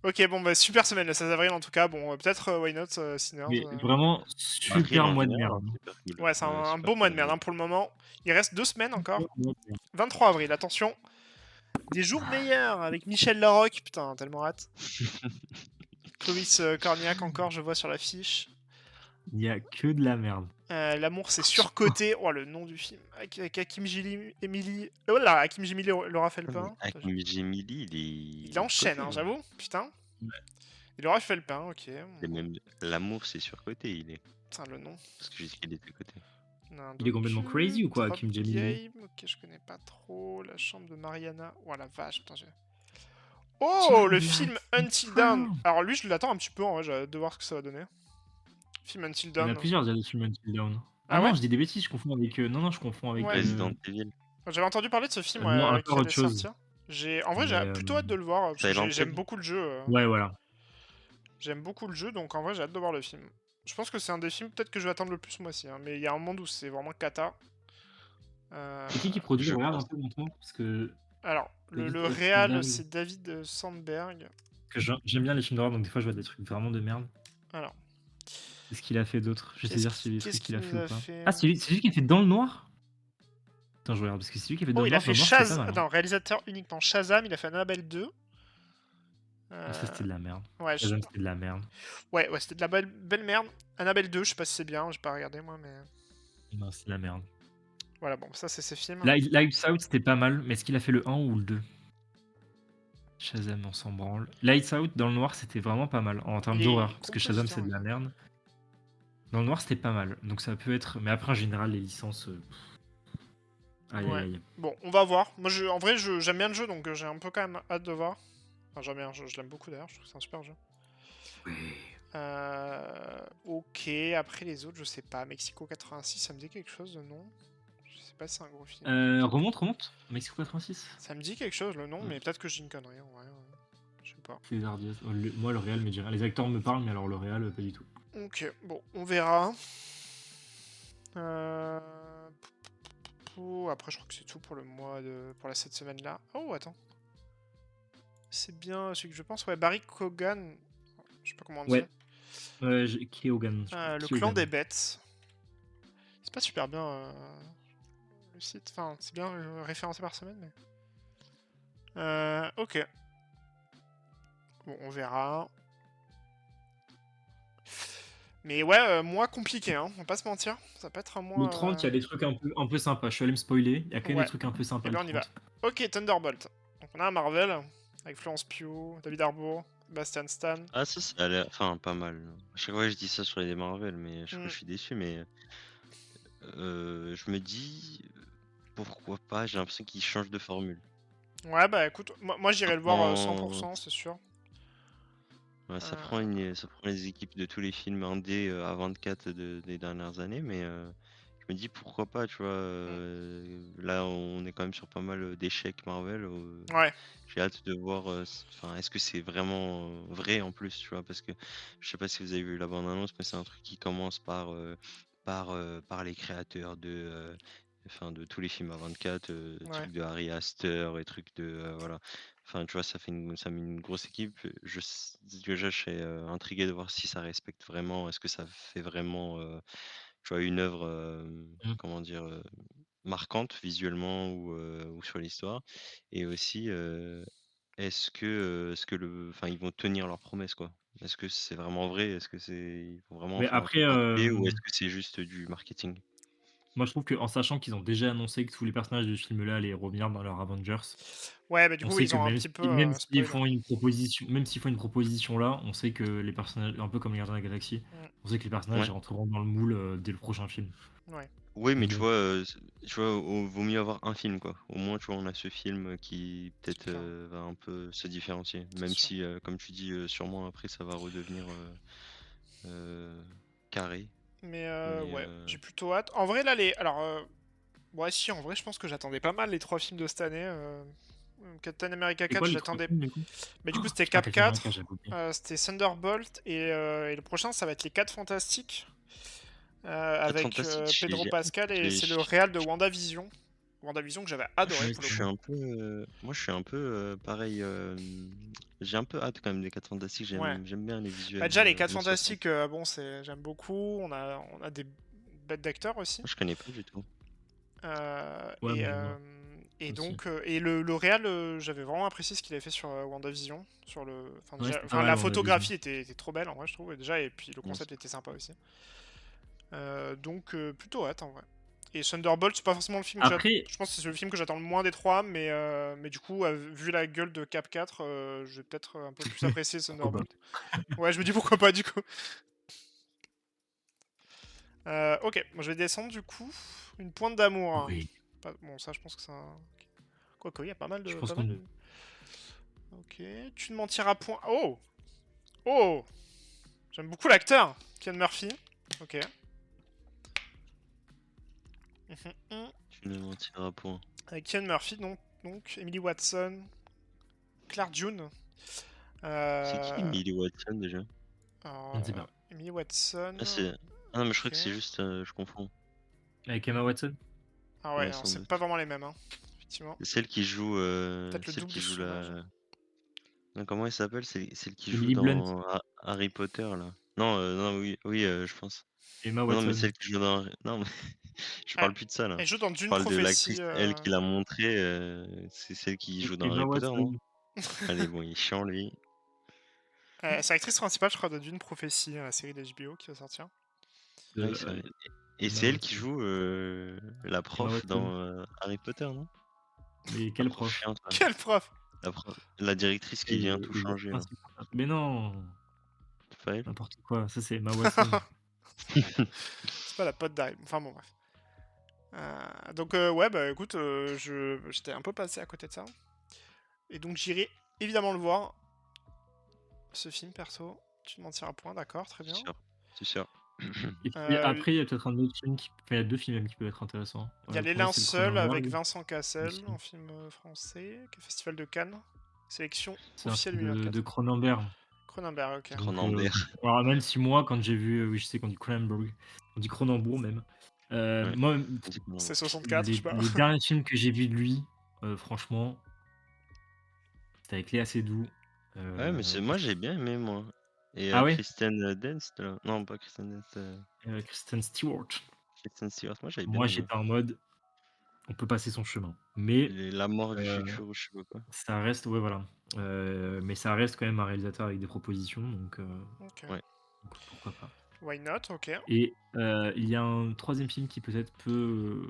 Ok, bon, bah super semaine le 16 avril en tout cas. Bon, peut-être why not Sinners. Mais vraiment, super en mois de général, merde. super cool. Ouais, c'est un super beau mois de cool. merde hein, pour le moment. Il reste 2 semaines encore. 23 avril, attention. Des jours meilleurs avec Michel Larocque. Putain, tellement hâte. Clovis Cornillac encore, je vois sur l'affiche. Il n'y a que de la merde. L'amour c'est surcoté. Oh, le nom du film. Avec Hakim Jimili. Oh là, Hakim Jimili, Laura Felpin. Hakim Jimili, Il enchaîne, hein, j'avoue. Putain. Et Laura Felpin, ok. Et même l'amour, c'est surcoté, il est. Putain, le nom. Parce que j'ai dit qu'il était coté. Il est complètement crazy ou quoi, Hakim Jimili? Ok, je connais pas trop. La chambre de Mariana. Oh la vache, putain, j'ai. Oh, le film Until Dawn. Alors lui, je l'attends un petit peu, en vrai, j'ai hâte de voir ce que ça va donner. Film Until Il y en Dawn. a plusieurs, il y a des films Until Dawn. Ah Ah ouais non, je dis des bêtises, je confonds avec... non, je confonds avec... Ouais. Resident Evil. J'avais entendu parler de ce film non, qui encore allait autre chose. sortir. En vrai, j'ai Mais, plutôt hâte de le voir, parce que Silent j'aime Hill. beaucoup le jeu. Ouais, voilà. J'aime beaucoup le jeu, donc en vrai, j'ai hâte de voir le film. Je pense que c'est un des films peut-être que je vais attendre le plus moi aussi, hein, mais il y a un monde où c'est vraiment cata. C'est qui produit le Je Real pense. un peu maintenant? Parce que Alors, David le réal, Sandberg, c'est David Sandberg. que j'aime bien les films d'horreur, donc des fois je vois des trucs vraiment de merde. Alors, Qu'est-ce qu'il a fait d'autre? Je sais dire s'il y a des qu'est-ce trucs qu'il qu'il a nous fait ou a pas. fait? Ah, c'est lui qui a fait Dans le Noir? Attends, je regarde, parce que c'est lui qui a fait Oh, il a Dans fait le Noir, c'était pas Shazam. mal, hein. Attends, réalisateur uniquement Shazam, il a fait Annabelle 2. Ah, ça, c'était de la merde. Ouais, Shazam, c'était de la merde. ouais, c'était de la belle merde. Annabelle 2, je sais pas si c'est bien, j'ai pas regardé moi, mais Non, c'est de la merde. voilà, bon, ça c'est ses films. Lights Out, c'était pas mal, mais est-ce qu'il a fait le 1 ou le 2? Shazam, on s'en branle. Lights Out, Dans le Noir, c'était vraiment pas mal, en termes Il d'horreur, est parce que Shazam, compositeur, c'est de la ouais. merde. Dans le Noir, c'était pas mal, donc ça peut être... Mais après, en général, les licences... Aïe, aïe, Ouais. aïe. Bon, on va voir. Moi, en vrai, j'aime bien le jeu, donc j'ai un peu quand même hâte de voir. Enfin, j'aime bien, je l'aime beaucoup d'ailleurs, je trouve que c'est un super jeu. Ok, après les autres, je sais pas. Mexico 86, ça me dit quelque chose de nom? Je sais pas si c'est un gros film. Remonte. Mexico 86. Ça me dit quelque chose le nom, Ouais. mais peut-être que j'ai une connerie en vrai. Je sais pas. César Diaz. Moi, le Real me dit rien. Les acteurs me parlent, mais alors le Real, pas du tout. Ok, bon, on verra. Après, je crois que c'est tout pour le mois pour cette semaine-là. Oh, attends. C'est bien celui que je pense. Ouais, Barry Kogan. Je sais pas comment on dit. Ouais. Keoghan, je crois. Le clan Keoghan. des bêtes. C'est pas super bien le site. Enfin, c'est bien référencé par semaine, mais. Ok. Bon, on verra. Mais ouais, mois compliqué, hein. On va pas se mentir. Ça peut être un mois. Le 30, il y a des trucs un peu sympas. Je suis allé me spoiler. Il y a quand même Ouais. des trucs un peu sympas. Et Le ben on y va. 30. Ok, Thunderbolt. Donc on a un Marvel avec Florence Pugh, David Harbour, Bastian Stan. Ah, ça a l'air. Enfin, pas mal. À chaque fois, je dis ça sur les Marvel, mais je Hmm. suis déçu. Mais je me dis, pourquoi pas? J'ai l'impression qu'ils changent de formule. Ouais, bah écoute, moi Ça j'irai le voir prend, 100%, c'est sûr. ouais, Euh, ça prend les équipes de tous les films indés à 24 des dernières années, mais je me dis pourquoi pas, tu vois. Là, on est quand même sur pas mal d'échecs Marvel. Ouais. J'ai hâte de voir, enfin, est-ce que c'est vraiment vrai en plus, tu vois, parce que je sais pas si vous avez vu la bande-annonce, mais c'est un truc qui commence par les créateurs enfin, de tous les films à 24, Ouais. trucs de Harry Astor et trucs de, voilà. Enfin, tu vois, ça met une grosse équipe. Déjà, je serais intrigué de voir si ça respecte vraiment, est-ce que ça fait vraiment, tu vois, une œuvre, Mm. comment dire, marquante visuellement ou sur l'histoire. Et aussi, est-ce que enfin, ils vont tenir leurs promesses, quoi? Est-ce que c'est vraiment vrai? Est-ce que ils vont vraiment Mais faire un après, truc entier ou est-ce que c'est juste du marketing? moi, je trouve qu'en sachant qu'ils ont déjà annoncé que tous les personnages de ce film-là allaient revenir dans leur Avengers, Ouais, bah du on coup, sait ils que ont un petit peu même s'ils spoil. font une proposition, même s'ils font une proposition là, on sait que les personnages, un peu comme les Gardiens de la Galaxie, on sait que les personnages Ouais. ils rentreront dans le moule dès le prochain film. Ouais. Oui, mais Donc tu bon, vois, tu vois, vaut mieux avoir un film, quoi. Au moins, tu vois, on a ce film qui C'est peut-être clair, va un peu se différencier. c'est Même sûr. si, comme tu dis, sûrement après, ça va redevenir carré. Mais Mais ouais, j'ai plutôt hâte. En vrai, là, les. Alors, ouais, si, en vrai, je pense que j'attendais pas mal les 3 films de cette année. Captain America c'est 4, quoi je les 3 l'attendais. films du coup? Mais du coup, c'était Ah, Cap Captain America, 4, j'ai oublié. c'était Thunderbolt, et le prochain, ça va être les 4 Fantastiques. 4 Avec Fantastiques, Pedro Pascal, et c'est le réal de WandaVision. WandaVision que j'avais adoré Ouais, pour je le suis coup. un peu, moi, je suis un peu pareil. J'ai un peu hâte quand même des 4 Fantastiques. Ouais. J'aime bien les Bah, visuels déjà, les 4 années 60. Fantastiques, bon, j'aime beaucoup. On a des bêtes d'acteurs aussi. Moi, je connais pas du tout. Euh, ouais, et, moi j'aime bien euh, et aussi. donc, le réal, j'avais vraiment apprécié ce qu'il avait fait sur WandaVision. Sur enfin, Ouais, déjà, c'était pas enfin, mal, la WandaVision. photographie était trop belle en vrai, je trouve. Déjà, et puis le Non, concept était sympa aussi. Donc, plutôt hâte en vrai. Et Thunderbolt, c'est pas forcément le film que j'attends. Après, Je pense que c'est le film que j'attends le moins des trois, mais du coup, vu la gueule de Cap 4, je vais peut-être un peu plus apprécier pourquoi pas. Thunderbolt. Ouais, je me dis pourquoi pas du coup. Ok, moi je vais descendre du coup. Une pointe d'amour, hein. Oui, Bon, ça, je pense que c'est un. Quoique, il y a pas mal je de. pense Pas mal qu'on... de... Ok, tu ne mentiras point. Oh! Oh! J'aime beaucoup l'acteur, Ken Murphy. Ok. tu ne mentiras point. Avec Ken Murphy, donc Emily Watson, Claire June. C'est qui Euh, Emily Watson déjà? Alors, Je ne sais pas. Emily Watson. Ah non, mais je crois que Ok. c'est juste. Je confonds. Avec Emma Watson? Ah ouais, Ouais, non, sans c'est doute. pas vraiment les mêmes, hein. Effectivement. C'est celle qui joue. Peut-être le Celle double qui de joue son âge. la. Non, comment elle s'appelle? C'est celle qui joue Emily Blunt. dans Harry Potter, là. Non, non, oui, je pense. Emma Non, mais Watson. celle qui joue dans. Non, mais je Ah, parle plus de ça, là. elle joue dans Je Dune parle de Prophecy. l'actrice, elle, qui l'a montré. C'est celle qui joue dans Emma Harry Potter, non? Watson. Allez, bon, il est chiant, lui. C'est l'actrice principale, je crois, de Dune Prophecy, la série d'HBO qui va sortir. Ah oui, De, c'est vrai. Et Emma c'est elle qui Watson. joue la Emma prof Watson. dans Harry Potter, non? Mais La quel prof prof? chiante, là. Quel prof! La directrice qui Et vient tout le joueur changer, là. principal. Mais non! C'est pas elle? N'importe quoi. Ça, c'est Emma Watson. C'est pas la pote d'Harry. Enfin bon, bref. Donc, ouais, bah écoute, j'étais un peu passé à côté de ça. Et donc, j'irai évidemment le voir. Ce film, perso. Tu m'en tireras point, d'accord, très C'est bien. sûr. C'est sûr. Et puis Il après, il y a peut-être un autre film qui. Enfin, il y a deux films même qui peuvent être intéressants. y a Le Les premier, c'est le Linceuls avec Cronenberg. Vincent Cassel, Aussi. un film français, qui est au Festival de Cannes. Sélection C'est un officielle film 2024. de Cronenberg. Cronenberg, ok. Donc, Cronenberg. alors même si moi, quand j'ai vu, oui, je sais qu'on dit Cronenberg, on dit Cronenbourg même. Ouais. Moi, On dit C'est Cronenberg. 64, je sais pas. les derniers films que j'ai vus de lui, franchement, c'était avec Léa Seydoux. Ouais, mais moi j'ai bien aimé, moi. Et Ah ouais, Kristen Dunst, là. Non, pas Kristen Dunst. Kristen Stewart. Kristen Stewart, moi j'avais bien Moi, aimé. j'étais en mode, on peut passer son chemin. Mais La mort du euh, futur, ou je sais pas quoi. ça reste, ouais, voilà. Mais ça reste quand même un réalisateur avec des propositions, donc Ok. Ouais. pourquoi pas. Why not, ok. Et il y a un troisième film qui peut-être peut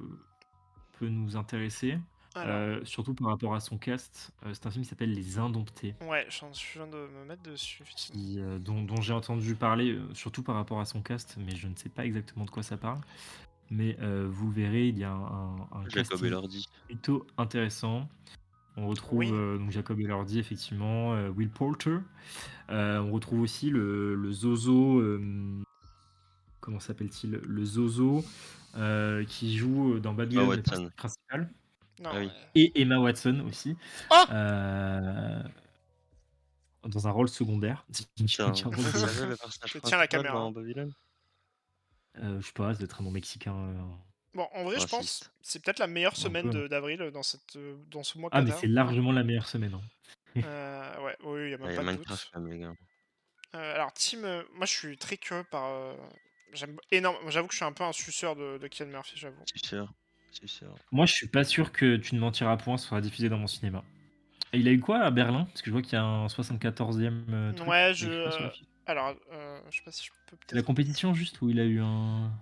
nous intéresser, Alors, surtout par rapport à son cast. C'est un film qui s'appelle Les Indomptés, ouais, je viens de me mettre dessus, effectivement. dont j'ai entendu parler, surtout par rapport à son cast, mais je ne sais pas exactement de quoi ça parle. Mais vous verrez, il y a un Jacob casting Elordi. plutôt intéressant. On retrouve Oui. donc Jacob Elordi, effectivement, Will Poulter. On retrouve aussi le Zozo, comment s'appelle-t-il? Le Zozo qui joue dans Emma Babylone le Watson. principal. Non, Ah oui. ouais. Et Emma Watson aussi, Oh euh, dans un rôle secondaire. Je peux Putain, dire comment il de- s'appelle le personnage Je tiens la principal caméra. dans Babylone? je sais pas, ça doit être un nom mexicain. Bon, en vrai, je pense Raciste. c'est peut-être la meilleure Un semaine peu, hein. d'avril dans ce mois Ah, mais Qatar. c'est largement la meilleure semaine, hein. Ouais, oui, il y a Ah, même il y a pas de Minecraft doute. quand même, les gars. Alors, Tim, moi, je suis très curieux par. J'aime énormément. J'avoue que je suis un peu un suceur de Cillian Murphy, j'avoue. C'est sûr. C'est sûr. Moi, je suis pas sûr que Tu ne mentiras point sera diffusé dans mon cinéma. Et il a eu quoi à Berlin? Parce que je vois qu'il y a un 74e truc Ouais, qui est écrit sur l'affiche. Alors, je sais pas si je peux C'est la peut-être. compétition juste où il a eu un.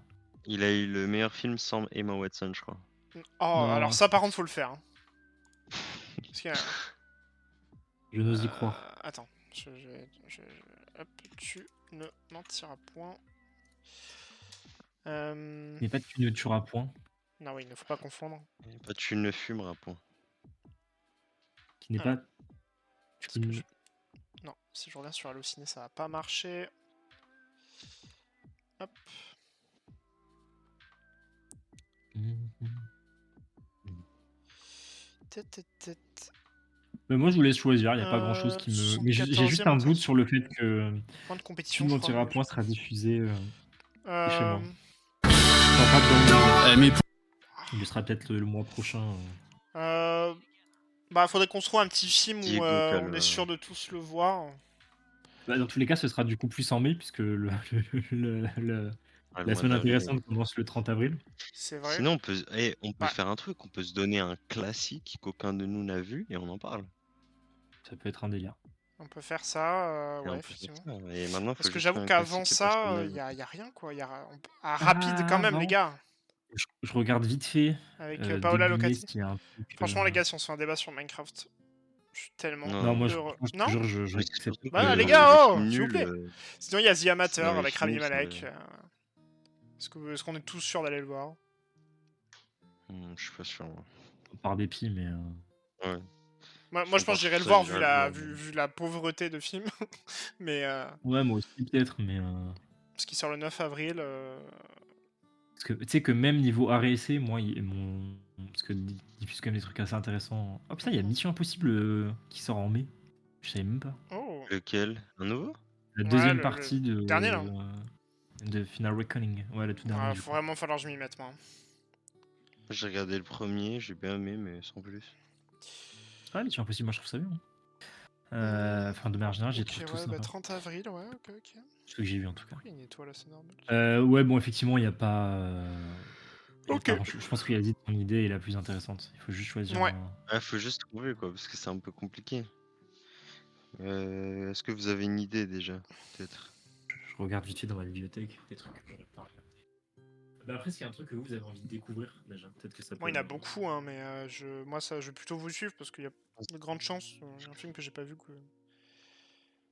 Il a eu le meilleur film sans Emma Watson, je crois. Oh, alors Non, ça, par contre, faut le faire. Hein. Parce qu'il y a- je n'ose y croire. Attends, hop, tu ne mentiras point. Mais pas Tu ne tueras point, Non, oui, il ne faut pas confondre. Pas tu ne fumeras point. qui n'est Alors, pas. est-ce que je... Non, si je reviens sur Allociné, ça va pas marcher. Hop. Tête. Mais moi, je vous laisse choisir. Il n'y a pas grand-chose qui me. Mais j'ai juste 74e, un attends. doute sur le fait que Point de Tu compétition, ne je crois. mentiras Mais point sera diffusé chez moi. Euh... Enfin, pas dans le- Il le sera peut-être le mois prochain. Bah, faudrait qu'on se trouve un petit film où Diego on est Calva. sûr de tous le voir. Bah, dans tous les cas, ce sera du coup plus en mai, puisque Ah, le la mois semaine d'avril. intéressante commence le 30 avril. C'est vrai. Sinon, on peut Ouais. faire un truc. On peut se donner un classique qu'aucun de nous n'a vu et on en parle. Ça peut être un délire. On peut faire ça, Et ouais, on peut faire effectivement. ça. Et maintenant, Parce faut que juste j'avoue trouver un qu'avant classique que personne ça, n'a il vu. y a rien, quoi. Rapide quand même, les gars. Je regarde vite fait Avec début Paola mai Locati. s'il y a un truc. Franchement, les gars, si on se fait un débat sur Minecraft, je suis tellement Non, Non, moi, heureux. franchement, je te Non jure, mais c'est j'accepte surtout que. Bah, les que gars, les oh, films s'il vous nuls, plaît. Sinon, il y a The Amateur les avec films Rami nuls, ça Malek. me- Est-ce qu'on est tous sûrs d'aller le voir? Je suis pas sûr, moi. Par dépit, mais. Ouais. Moi, Si je on pense part que j'irai sur le ça, voir j'irai le voir, mais- vu la pauvreté de film. Mais Ouais, moi aussi, peut-être, mais. parce qu'il sort le 9 avril. Parce que tu sais que même niveau RSC, moi, parce que diffuse quand même des trucs assez intéressants. Oh putain, il y a Mission Impossible qui sort en mai. Je savais même pas. Oh, Lequel? Un nouveau? La Ouais, deuxième le partie dernier, là. de Final Reckoning. Ouais, le tout dernier, Ouais, du faut coup. vraiment falloir que je m'y mette, moi. J'ai regardé le premier, j'ai bien aimé, mais sans plus. Ah, Mission Impossible, moi je trouve ça bien. Enfin, de manière générale, je les Ok, trouve tous ouais, bah sympas. 30 avril, ouais, ok. Ceux que j'ai vus en tout cas. Pourquoi il y a une étoile, c'est normal. Ouais, bon, effectivement, il n'y a pas. Il y a Ok. pas grand-chose. Je pense que Yazid, ton idée est la plus intéressante. Il faut juste choisir Ouais. un. Ah, faut juste trouver quoi, parce que c'est un peu compliqué. Est-ce que vous avez une idée déjà, peut-être? Je regarde vite fait dans ma bibliothèque des trucs que j'aurais pas regardé. Bah après, s'il y a un truc que vous avez envie de découvrir, déjà, peut-être que ça Moi, peut. il y en a beaucoup, hein, mais moi, ça, je vais plutôt vous suivre parce qu'il y a de grandes chances. Un film que j'ai pas vu que.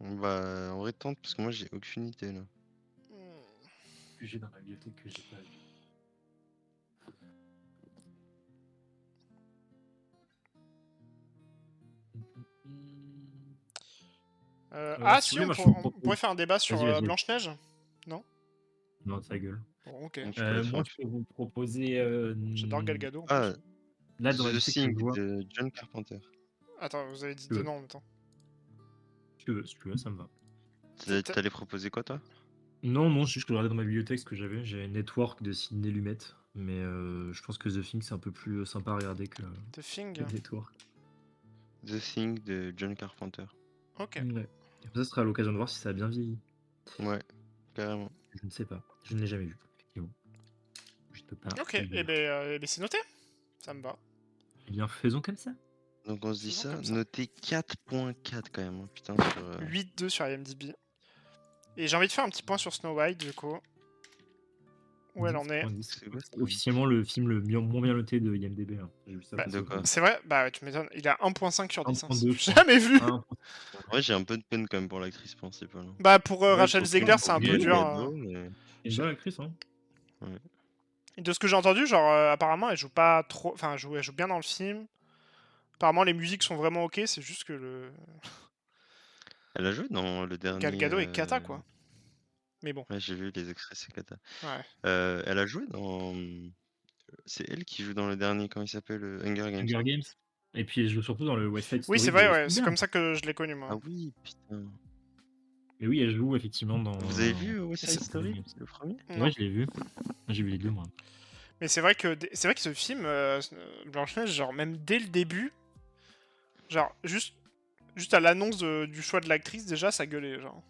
Bah, en vrai, tente, parce que moi, j'ai aucune idée là. Que j'ai dans ma bibliothèque que j'ai pas vu. Ah, Si si, vous voulez, moi je on vous pourrait propose. faire un débat sur Vas-y. Blanche-Neige. Non? Non, ta gueule. Bon, ok. Donc, tu peux le faire Moi, en je peux vous proposer. J'adore Gal Gadot en Ah, plus. Là, dans la The bibliothèque que je Thing vois. de John Carpenter. Attends, vous avez dit Tu deux veux. noms en même temps. Si tu veux, ça me va. T'allais proposer quoi, toi? Non, c'est juste que je regardais dans ma bibliothèque ce que j'avais. J'avais Network de Sidney Lumet. Mais je pense que The Thing, c'est un peu plus sympa à regarder que The Thing. Network. The Thing de John Carpenter. Ok. Ouais. Et ça sera l'occasion de voir si ça a bien vieilli. Ouais, carrément. Je ne sais pas. Je ne l'ai jamais vu. Effectivement. Je ne peux pas. Ok, le et dire. ben c'est noté. Ça me va. Eh bien, faisons comme ça. Donc on se dit Faisons ça, comme ça. notez 4.4 quand même, hein, putain, sur... 8-2 sur IMDb. Et j'ai envie de faire un petit point sur Snow White, du coup. Où elle en est. 10.10. C'est quoi, C'est officiellement le film le moins bien noté de IMDb. Hein. J'ai vu ça. Bah, passer quoi aujourd'hui. c'est vrai, bah tu m'étonnes, il a 1.5 sur 10. Hein, 1.2, j'ai je crois. jamais vu. Ah, En vrai, j'ai un peu de peine quand même pour l'actrice principale. Hein. Bah pour Ouais, Rachel pour Zegler, Gal c'est un peu Gadot, dur. mais... C'est une bonne actrice, hein. Ouais. Et de ce que j'ai entendu, genre apparemment elle joue pas trop. Enfin, elle joue bien dans le film. Apparemment les musiques sont vraiment ok, c'est juste que le. Elle a joué dans le dernier... Gal Gadot est cata quoi. Mais bon. Ouais, j'ai vu les extraits, c'est cata. Ouais. Elle a joué dans... C'est elle qui joue dans le dernier, comment il s'appelle? Hunger Games. Hunger Games. Et puis elle joue surtout dans le West Side Oui, Story c'est vrai, de ouais, c'est Spielberg. comme ça que je l'ai connu moi. Ah oui, putain. Et oui, elle joue effectivement dans. Vous avez vu West Side c'est- Story, le premier? Non. Ouais, je l'ai vu. J'ai vu les deux, moi. Mais c'est vrai que ce film Blanche-Neige, genre même dès le début, genre juste à l'annonce du choix de l'actrice déjà ça gueulait genre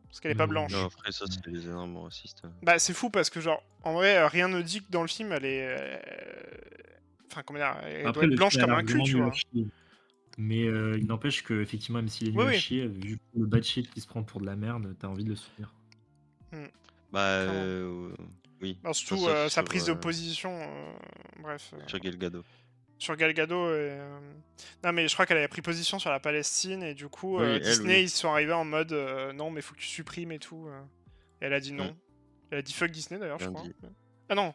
parce qu'elle est pas blanche. Non, après ça, c'est les énormes racistes. Bah c'est fou parce que genre en vrai rien ne dit que dans le film elle est enfin comment dire, elle doit Après, être le blanche film a comme l'air un cul, vraiment tu nul à vois. chier. Mais il n'empêche que, effectivement, même s'il est nul Oui, à oui. chier, vu le bad shit qui se prend pour de la merde, t'as envie de le soutenir. Bah, Clairement. oui. Alors, Enfin, surtout sauf sa sur, prise de position bref sur Gal Gadot. sur Gal Gadot non mais je crois qu'elle avait pris position sur la Palestine et du coup Oui, elle, Disney oui. ils sont arrivés en mode non mais faut que tu supprimes et tout et elle a dit non. Elle a dit fuck Disney d'ailleurs je Bien crois. dit. Ah non,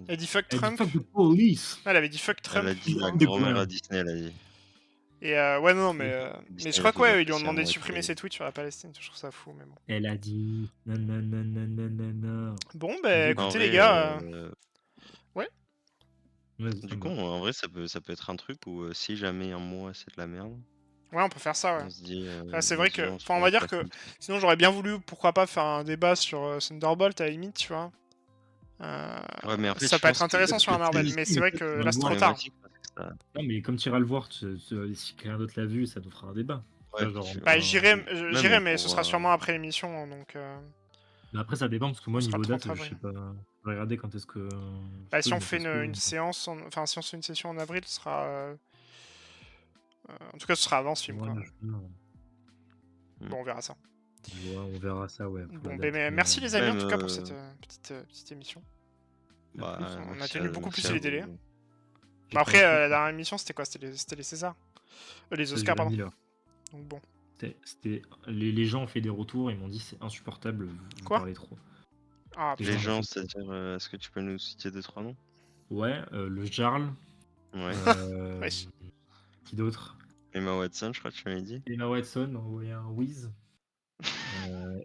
elle a dit fuck Trump. Fuck the police! Ah, elle avait dit fuck Trump. Elle a dit je la crois. grand-mère à Disney, elle a dit. Et ouais non mais Disney, je elle crois a que fait ouais ils lui ont c'est à demandé de moitié. supprimer ses tweets sur la Palestine. Je trouve ça fou mais bon. Elle a dit nanana. Bon bah écoutez En les vrai, gars. Ouais. Vas-y, du coup, en vrai, ça peut être un truc où si jamais un mois c'est de la merde, Ouais on peut faire ça ouais. on se dit. C'est on vrai se dit, que on se enfin on prend va un dire café. que sinon j'aurais bien voulu pourquoi pas faire un débat sur Thunderbolt à la limite tu vois. Ouais, mais en fait, Ça je peut être pense que intéressant sur un Marvel, mais c'est vrai que là c'est trop tard. Non, mais comme tu iras le voir, si quelqu'un d'autre l'a vu, ça nous fera un débat. Ouais, Genre, Bah j'irai, même mais ce sera pour, sûrement après l'émission, donc. Mais après, ça dépend, parce que moi, Ce sera niveau le date, 30 je sais avril. pas. Je vais regarder quand est-ce que. Bah je si peux, on mais fait ça se trouve, une séance, enfin si on fait une session en avril, ce sera. En tout cas, ce sera avant ce film, ouais, quoi. je- Bon, on verra ça. Ouais, on verra ça, ouais. pour Bon, la date, mais mais, merci les amis en même, tout cas pour cette petite émission. Bah, On a merci tenu à- beaucoup merci plus à les vous. délais. j'ai Bah après, pas la dernière émission, c'était quoi? C'était les Césars, les ça Oscars, durait pardon. 1000 heures. Donc bon. Les gens ont fait des retours, ils m'ont dit c'est insupportable, vous Quoi parlez trop. Ah Les Les putain. gens- gens, c'est-à-dire, est-ce que tu peux nous citer 2-3 noms? Ouais, le Jarl. Ouais. Wesh. Qui d'autre? Emma Watson, je crois que tu m'avais dit. Emma Watson a envoyé un whiz.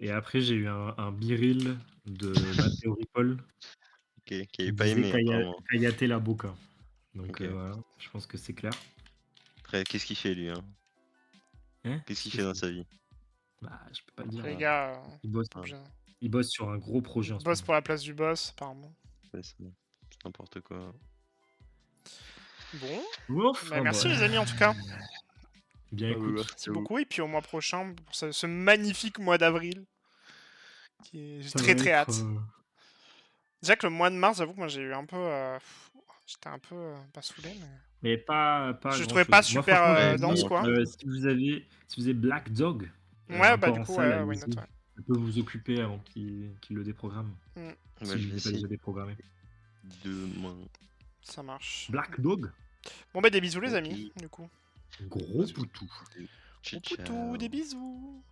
Et après, j'ai eu un biril de Matteo Ripoll Qui qui avait pas disait aimé, apparemment. Kayate la boca. Donc Ok. voilà, je pense que c'est clair. Après, qu'est-ce qu'il fait, lui, hein? Hein Qu'est-ce qu'il fait dans sa vie? Bah, je peux pas le dire. Les Ah, gars, Il bosse, ah, obligé. il bosse sur un gros projet en ce Boss moment. pour la place du boss, apparemment. ouais, c'est n'importe quoi. Bon, Enfin, merci bref. les amis en tout cas. Bien, Ah, bah, écoute. merci Merci à vous. beaucoup. Et puis au mois prochain, pour ce magnifique mois d'avril. J'ai Ça très va très être. hâte. Déjà que le mois de mars, j'avoue que moi j'ai eu un peu. J'étais un peu. Pas saoulé, mais. Mais pas Je le grand trouvais pas chose. Moi, super franchement, je Ouais, vous pas dense dis, grand quoi. chose. si vous avez Black Dog Ouais, bah encore du en coup, salle, ouais, why not, allez-y. ouais. Ça peut vous occuper avant qu'il le déprogramme. Mm, Bah, S'il je ne vais l'est pas essayer déjà déprogrammé. demain. ça marche. Black Dog, Bon bah des bisous les Ok. amis, du coup. gros Bisous. poutou. Ciao, Au poutou, des ciao. bisous.